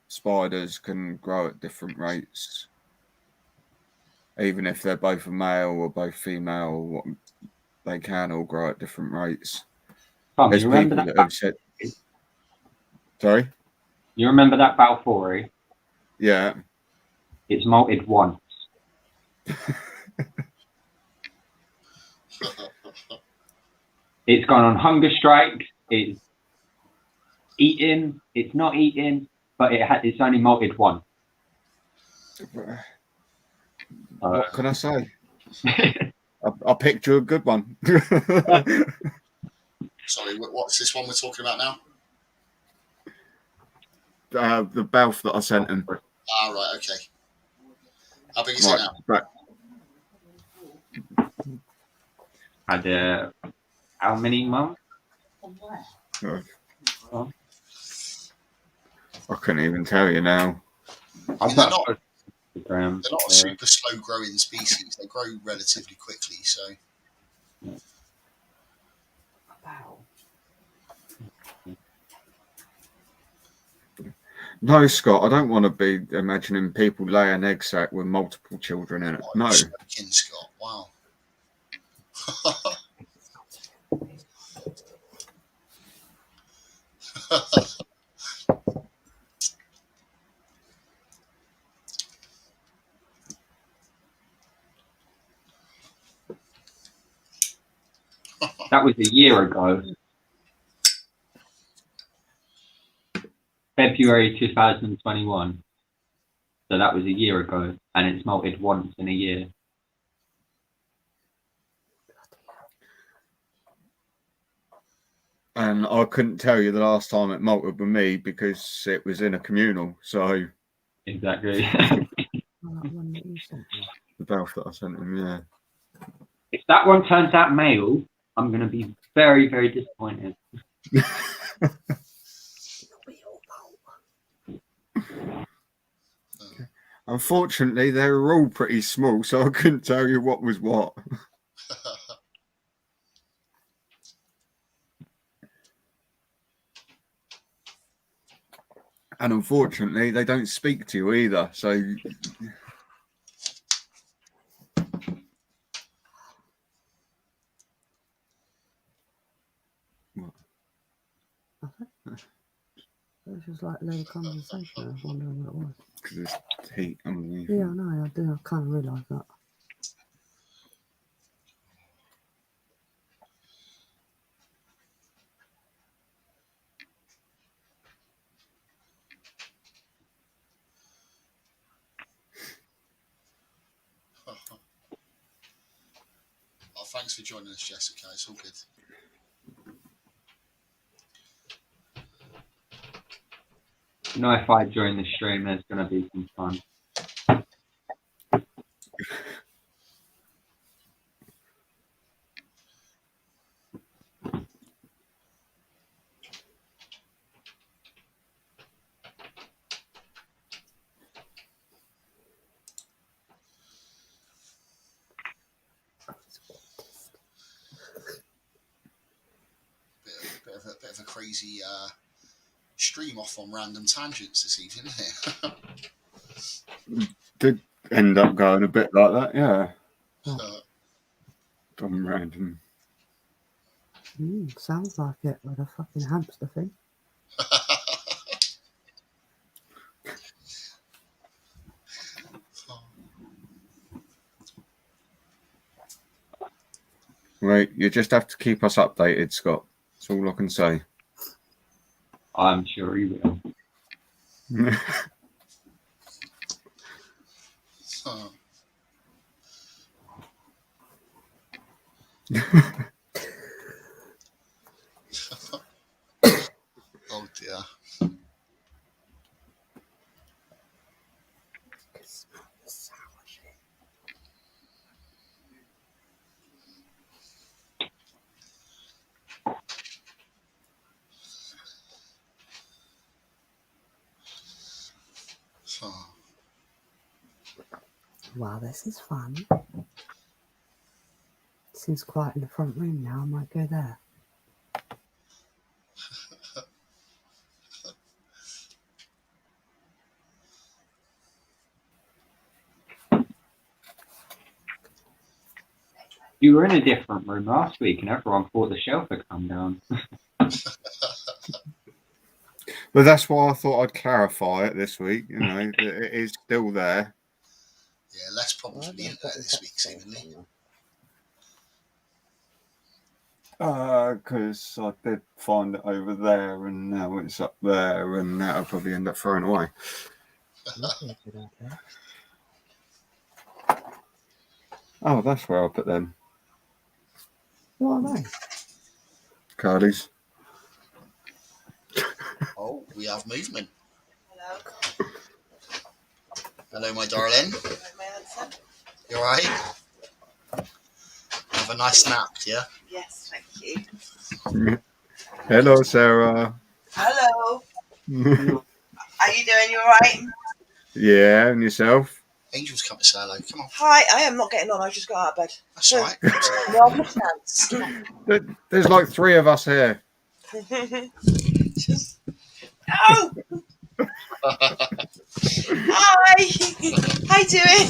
Spiders can grow at different rates. Even if they're both a male or both female, they can all grow at different rates. Tom, There's you remember people that? that have said... Sorry? You remember that Balfouri? Yeah. It's molted once. It's gone on hunger strike. It's eating. It's not eating, but it's only molted once. What can I say? I picked you a good one. Sorry, what's this one we're talking about now? The Balf that I sent him. Ah, right, okay. How big is it now? Right. Had how many months? I couldn't even tell you now. They're not a super slow growing species. They grow relatively quickly, so. Wow. No, Scott, I don't want to be imagining people lay an egg sac with multiple children in it. What, No. you're smoking, Scott? Wow. That was a year ago. February 2021. So that was a year ago, and it's malted once in a year. And I couldn't tell you the last time it malted with me because it was in a communal. So Exactly. the Belf that I sent him, yeah. If that one turns out male, I'm going to be very, very disappointed. Unfortunately, they were all pretty small, so I couldn't tell you what was what. And unfortunately, they don't speak to you either. So It was just like a little conversation. I was wondering what it was. because it's heat underneath. Yeah, I know. I do. I kind of realise that. Oh, thanks for joining us, Jessica. It's all good. You know, if I join the stream, there's going to be some fun. Bit of a crazy stream off on random tangents this evening, isn't it? Did end up going a bit like that, yeah. uh, Gone random. Sounds like it with a fucking hamster thing. Right, you just have to keep us updated, Scott. That's all I can say. I'm sure he will. Oh dear. Wow, this is fun. Seems quiet in the front room now. I might go there. You were in a different room last week, and everyone thought the shelf had come down. But that's why I thought I'd clarify it this week. You know, it is still there. Yeah, less problems with the internet this week, seemingly. Because I did find it over there, and now it's up there, and that'll probably end up thrown away. Oh, that's where I put them. What are they? Cardies. Oh, we have movement. Hello. Hello, my darling. My answer? You alright? Have a nice nap, yeah? Yes, thank you. Hello, Sarah. Hello. Are you doing? You alright? Yeah, and yourself? Angel's come to say hello. Come on. Hi, I am not getting on. I just got out of bed. That's all right. No, my chance. There's like 3 of us here. Just... Oh! Hi. How you doing?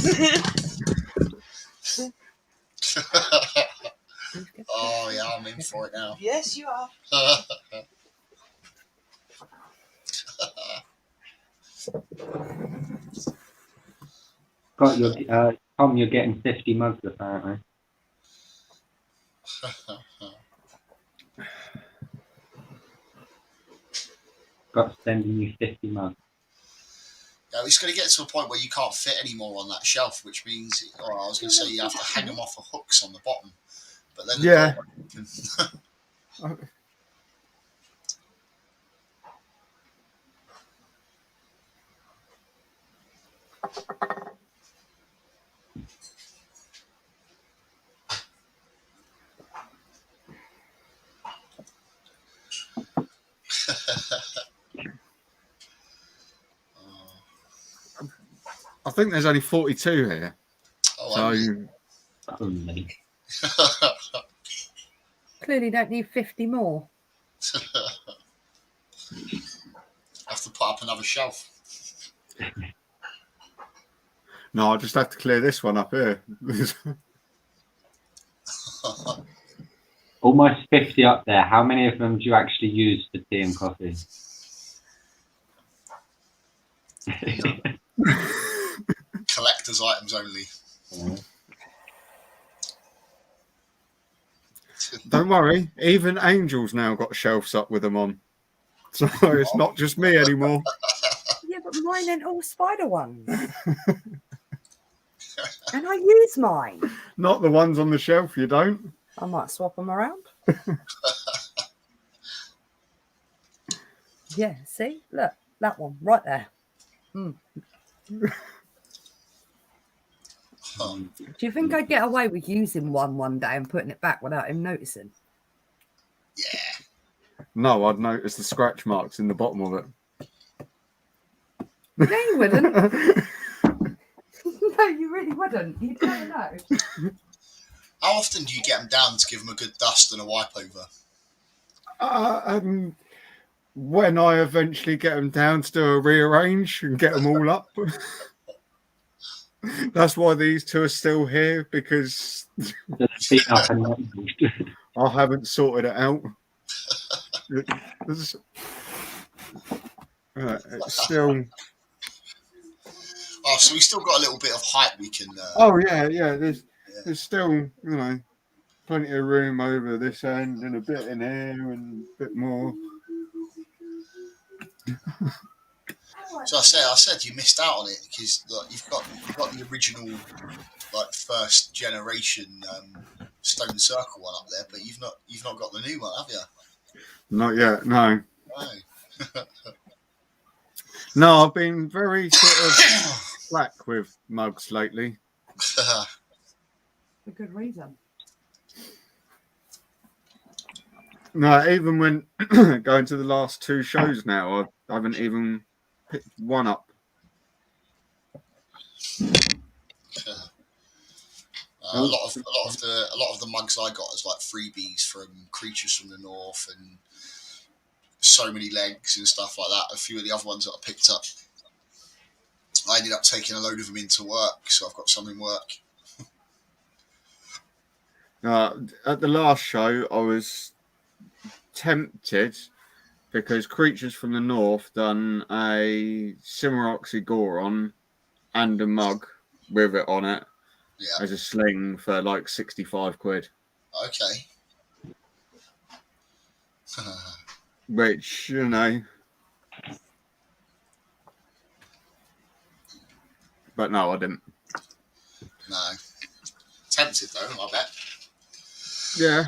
Oh yeah, I'm in for it now. Yes, you are. Got your Tom. You're getting 50 mugs apparently. Got sending you 50 mugs. Yeah, it's going to get to a point where you can't fit any more on that shelf, which means, I was going to say you have to hang them off of hooks on the bottom. But then Yeah. I think there's only 42 here. Oh, So Only. Clearly don't need 50 more. have to put up another shelf. no, I just have to clear this one up here. Almost 50 up there. How many of them do you actually use for tea and coffee? Collector's items only. Don't worry, even Angel's now got shelves up with them on. So it's not just me anymore. Yeah, but mine ain't all spider ones. And I use mine. Not the ones on the shelf, you don't. I might swap them around. Yeah, see? Look, that one right there. Do you think I'd get away with using one day and putting it back without him noticing? Yeah. No, I'd notice the scratch marks in the bottom of it. No, you wouldn't. No, you really wouldn't. You'd never know. How often do you get them down to give them a good dust and a wipe over? When I eventually get them down to do a rearrange and get them all up. That's why these two are still here, because I haven't sorted it out. It's still. Oh, so we still got a little bit of height we can. Oh yeah. There's still, plenty of room over this end and a bit in here and a bit more. So I said you missed out on it because you've got the original first generation stone circle one up there, but you've not got the new one, have you? Not yet, no. No. No, I've been very sort of slack with mugs lately. For good reason. No, even when going to the last two shows now, I haven't even picked one up. A lot of the mugs I got as like freebies from Creatures from the North and So Many Legs and stuff like that. A few of the other ones that I picked up, I ended up taking a load of them into work, so I've got some in work. At the last show, I was tempted because Creatures from the North done a Cimaroxy-Goron and a mug with it on it as a sling for like 65 quid. Okay. Which, but no, I didn't. No. Tempted though, I bet. Yeah.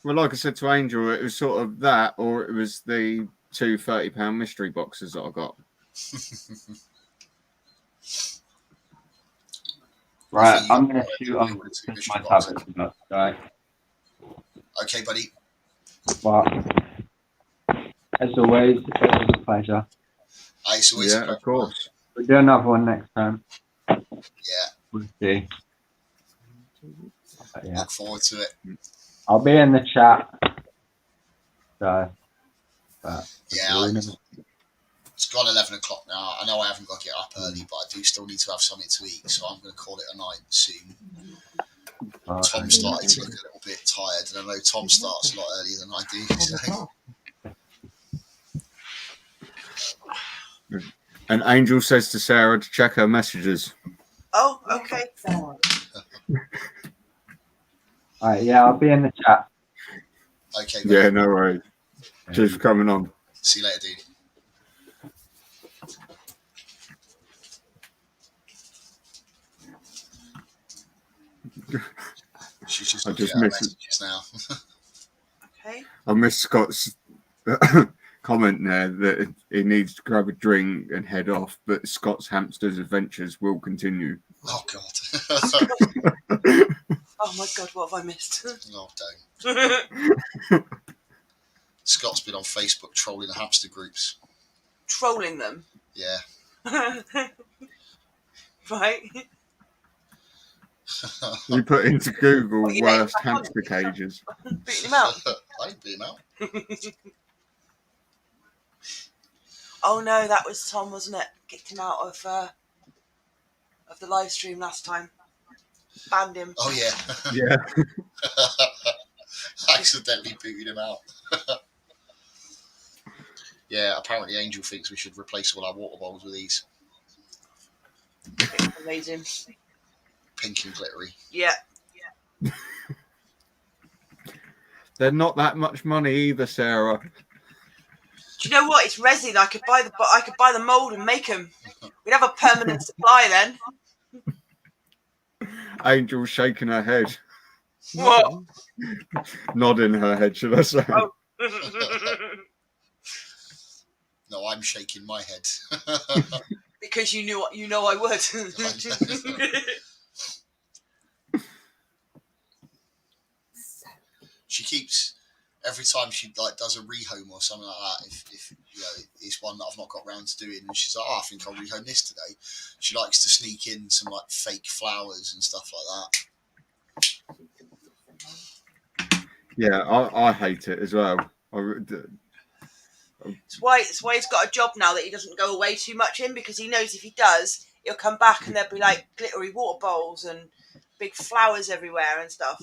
Well, like I said to Angel, it was sort of that, or it was the two £30 mystery boxes that I got. Right, I'm going to shoot on my tablet. Right. Okay, buddy. Well, as always, it was a pleasure. It's always of course. We'll do another one next time. Yeah. We'll see. But, yeah. Look forward to it. I'll be in the chat. So, but yeah, gone 11 o'clock now. I know I haven't got to get up early, but I do still need to have something to eat, so I'm going to call it a night soon. Tom started to look a little bit tired, and I know Tom starts a lot earlier than I do. So. And Angel says to Sarah to check her messages. Oh, okay. Alright, yeah, I'll be in the chat. Okay. Yeah, no worries. Cheers for coming on. See you later, dude. She's just looking at her messages now. Okay. I missed Scott's comment there that he needs to grab a drink and head off, but Scott's hamster's adventures will continue. Oh, God. Oh, my God, what have I missed? Oh, don't. Scott's been on Facebook trolling the hamster groups. Trolling them? Yeah. Right. You put into Google worst hamster cages. Beating him out. I didn't beat him out. Oh no, that was Tom, wasn't it? Kicked him out of the live stream last time. Banned him. Oh yeah. Yeah. Accidentally booted him out. Yeah, apparently Angel thinks we should replace all our water bowls with these. It's amazing. Pink and glittery. Yeah. They're not that much money either, Sarah. Do you know what? It's resin. I could buy the mold and make them. We'd have a permanent supply then. Angel's shaking her head. What? Nodding her head, should I say? Oh. No, I'm shaking my head. Because you know I would. She keeps every time she does a rehome or something like that. If it's one that I've not got round to doing, and she's like, "Oh, I think I'll rehome this today." She likes to sneak in some fake flowers and stuff like that. Yeah, I hate it as well. It's why he's got a job now that he doesn't go away too much in, because he knows if he does, he'll come back and there'll be glittery water bowls and big flowers everywhere and stuff.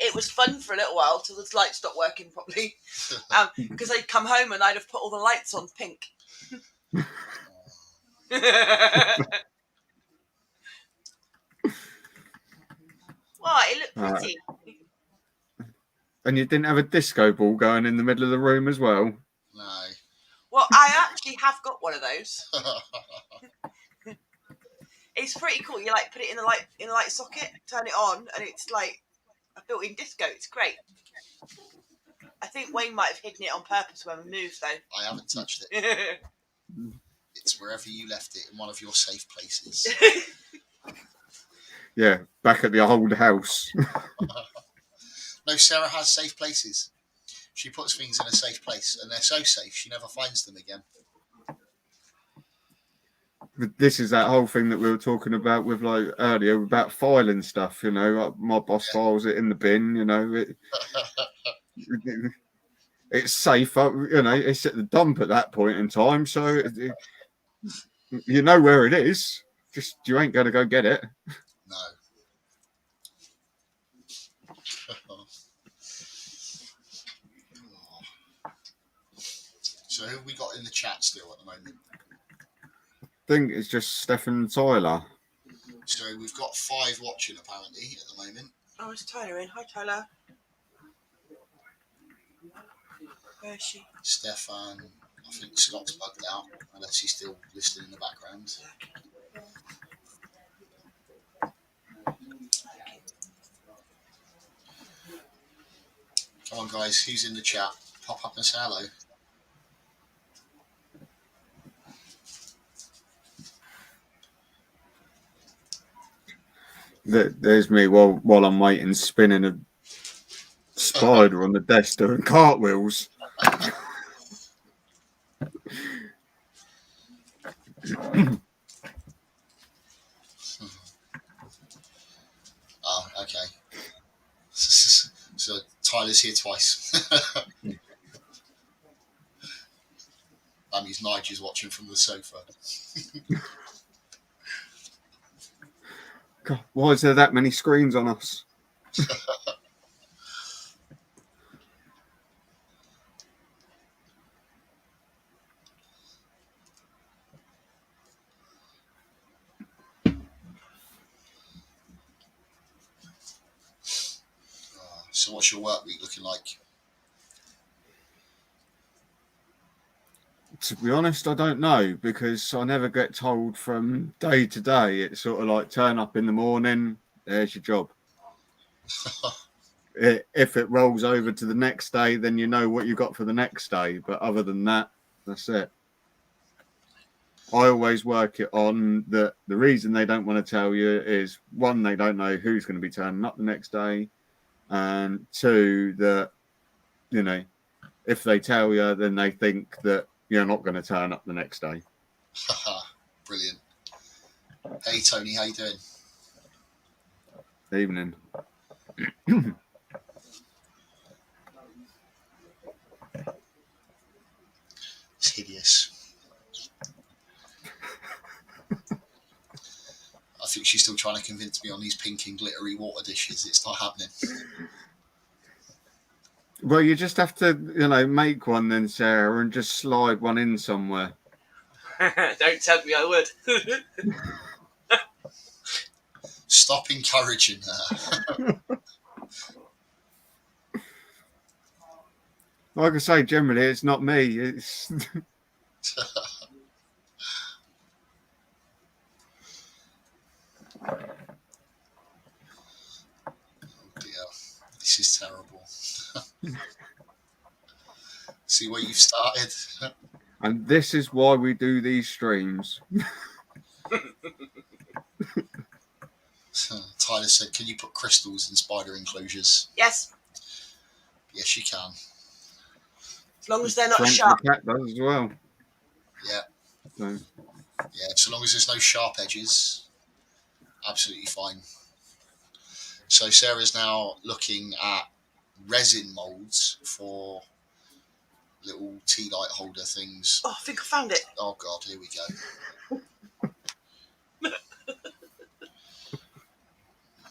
It was fun for a little while till the lights stopped working properly, because I'd come home and I'd have put all the lights on pink. What? It looked pretty. And you didn't have a disco ball going in the middle of the room as well? No. Well, I actually have got one of those. It's pretty cool. You put it in the light socket, turn it on, and it's like a built-in disco. It's great. I think Wayne might have hidden it on purpose when we moved, though. I haven't touched it. It's wherever you left it, in one of your safe places. Yeah, back at the old house. No, Sarah has safe places. She puts things in a safe place, and they're so safe she never finds them again. This is that whole thing that we were talking about with earlier about filing stuff. My boss files it in the bin. It's safe. It's at the dump at that point in time, so you know where it is. Just you ain't going to go get it. No. So who have we got in the chat still at the moment? I think it's just Stefan and Tyler. So we've got 5 watching apparently at the moment. Oh, it's Tyler in. Hi, Tyler. Where is she? Stefan. I think Scott's bugged out, unless he's still listening in the background. Come on, guys. Who's in the chat? Pop up and say hello. There's me while I'm waiting, spinning a spider on the desk doing cartwheels. Oh, okay. So Tyler's Tyler's here twice. That means Nigel's watching from the sofa. God, why is there that many screens on us? So what's your work week looking like? To be honest, I don't know, because I never get told from day to day. It's sort of like turn up in the morning, there's your job. If it rolls over to the next day, then you know what you got for the next day. But other than that, that's it. I always work it on that the reason they don't want to tell you is, one, they don't know who's going to be turning up the next day, and two, that, you know, if they tell you, then they think that you're not going to turn up the next day. Brilliant. Hey Tony, how you doing? Evening. It's hideous. I think she's still trying to convince me on these pink and glittery water dishes. It's not happening. Well, you just have to, make one then, Sarah, and just slide one in somewhere. Don't tempt me, I would. Stop encouraging her. Like I say, generally, it's not me. It's Oh dear, this is terrible. See where you've started? and this is why we do these streams. Tyler said, can you put crystals in spider enclosures? Yes, Yes, you can. as long as they're not Frank sharp. the cat does as well. Yeah. So, Yeah, so long as there's no sharp edges, absolutely fine. So Sarah's now looking at resin molds for little tea light holder things. Oh, I think I found it. Oh God, here we go.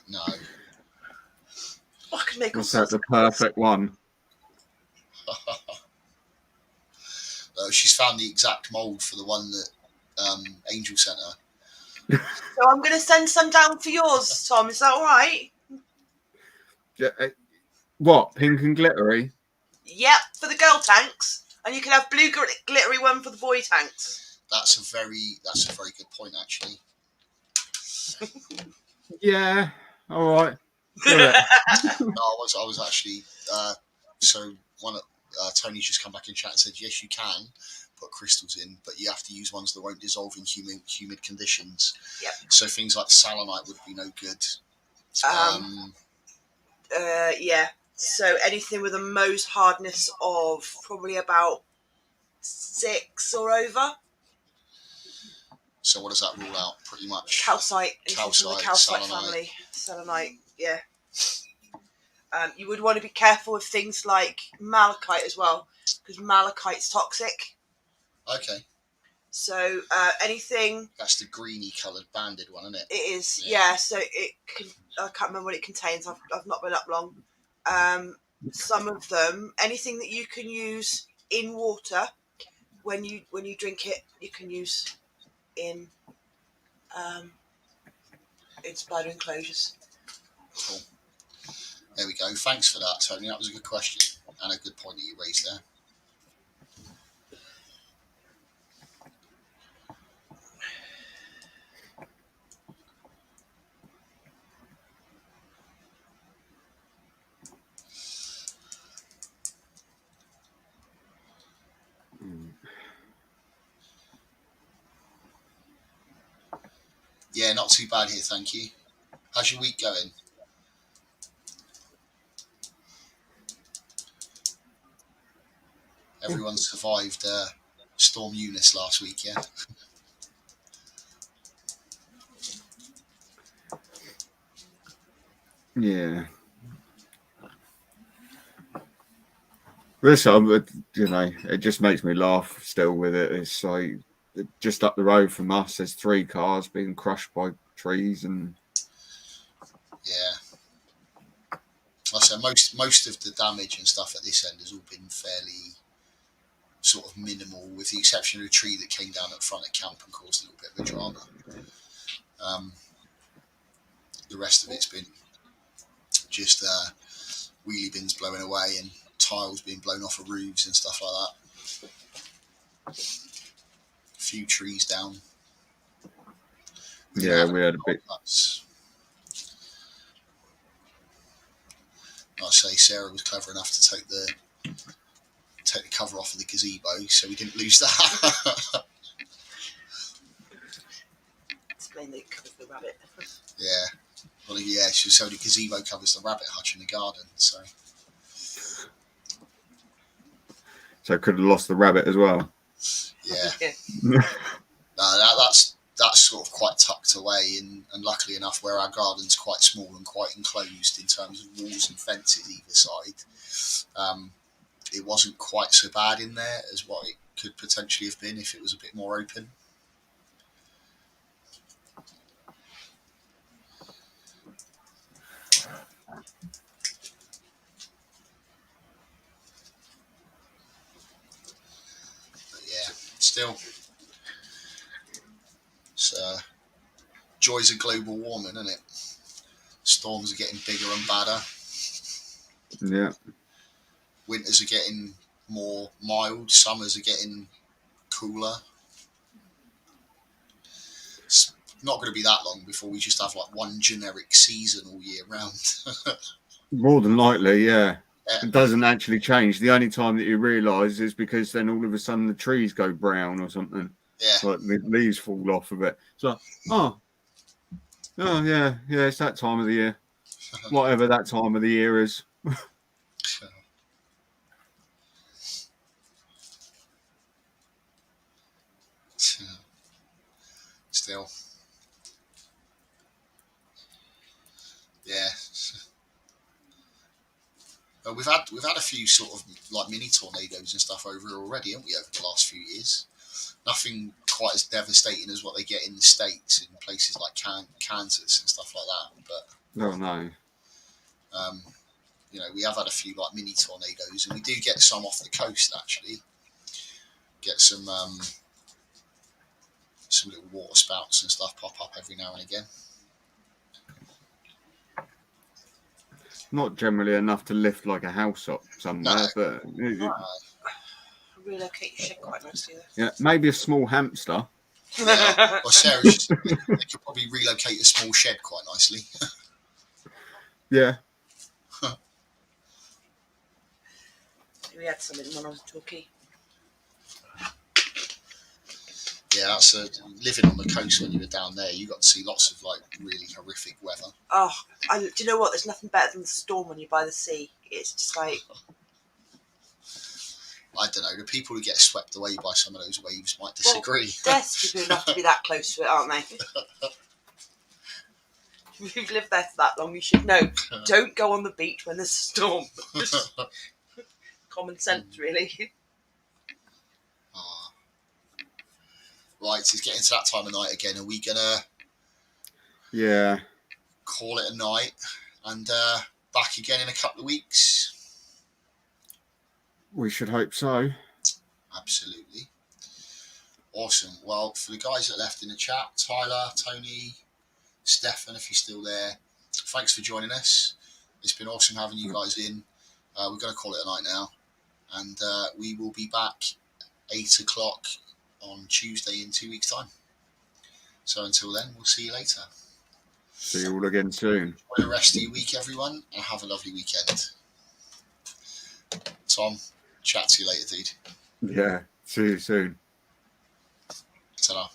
No. Oh, I could make all what's that? sorts The of colours. perfect one. She's found the exact mold for the one that Angel sent her. So I'm going to send some down for yours, Tom. Is that all right? What? Pink and glittery? Yep, for the girl tanks, and you can have blue glittery one for the boy tanks. That's a very good point, actually. Yeah. All right. Do it. No, I was actually so one of Tony's just come back in chat and said yes, you can put crystals in, but you have to use ones that won't dissolve in humid conditions. Yep. So things like selenite would be no good. Yeah. So anything with a Mohs hardness of probably about 6 or over. So what does that rule out? Pretty much. Calcite. Anything from the calcite selenite. family. Selenite. Yeah. You would want to be careful with things like malachite as well, because malachite's toxic. Okay. So anything. That's the greeny coloured banded one, isn't it? It is, yeah. So it can. I can't remember what it contains. I've not been up long. Some of them, anything that you can use in water, when you drink it, you can use in spider enclosures. Cool. There we go. Thanks for that, Tony. That was a good question and a good point that you raised there. Yeah, not too bad here, thank you. How's your week going? Everyone survived Storm Eunice last week, yeah? Yeah. This, you know, it just makes me laugh still with it. It's like just up the road from us, there's 3 cars being crushed by trees, and Yeah. Like I said, most of the damage and stuff at this end has all been fairly sort of minimal, with the exception of a tree that came down at front at camp and caused a little bit of a drama. The rest of it's been just wheelie bins blowing away and tiles being blown off of roofs and stuff like that. A few trees down. yeah, we had a bit. Like I say, Sarah was clever enough to take the cover off of the gazebo, so we didn't lose that. Explain that it covers the rabbit. Yeah. Well, yeah, so the gazebo covers the rabbit hutch in the garden, so Could have lost the rabbit as well. yeah. Yeah. That's sort of quite tucked away, and luckily enough, where our garden's quite small and quite enclosed in terms of walls and fences either side, it wasn't quite so bad in there as what it could potentially have been if it was a bit more open. But yeah, still, it's joys of global warming, isn't it? Storms are getting bigger and badder. Yeah. Winters are getting more mild. Summers are getting cooler. It's not going to be that long before we just have like one generic season all year round. More than likely, yeah. Yeah. It doesn't actually change. The only time that you realise is because then all of a sudden the trees go brown or something. Yeah. Like the leaves fall off of it. So, oh yeah, it's that time of the year. Whatever that time of the year is. Still. Yeah. We've had a few sort of like mini tornadoes and stuff over here already, haven't we, over the last few years? Nothing quite as devastating as what they get in the States in places like Kansas and stuff like that. But Oh no. you know, we have had a few like mini tornadoes, and we do get some off the coast actually. Get some little water spouts and stuff pop up every now and again. Not generally enough to lift like a house up somewhere, but Relocate your shed quite nicely there. yeah, maybe a small hamster. Yeah, well, Sarah, they could probably relocate a small shed quite nicely. Yeah. We had some in one on Torquay. Yeah, that's living on the coast when you were down there. You got to see lots of like really horrific weather. Oh, do you know what? There's nothing better than the storm when you're by the sea. It's just like, I don't know. The people who get swept away by some of those waves might disagree. desperate enough to be that close to it, aren't they? If you've lived there for that long, you should know. Don't go on the beach when there's a storm. Just common sense, really. Right, it's getting to that time of night again. Are we gonna call it a night and back again in a couple of weeks? We should hope so. Absolutely. Awesome. Well, for the guys that left in the chat, Tyler, Tony, Stefan, if you're still there, thanks for joining us. It's been awesome having you guys in. We're going to call it a night now, and we will be back 8 o'clock on Tuesday in 2 weeks' time. So until then, we'll see you later. See you all again soon. Enjoy the rest of your week, everyone, and have a lovely weekend. Tom, chat to you later, dude. Yeah. See you soon. Ta-ra.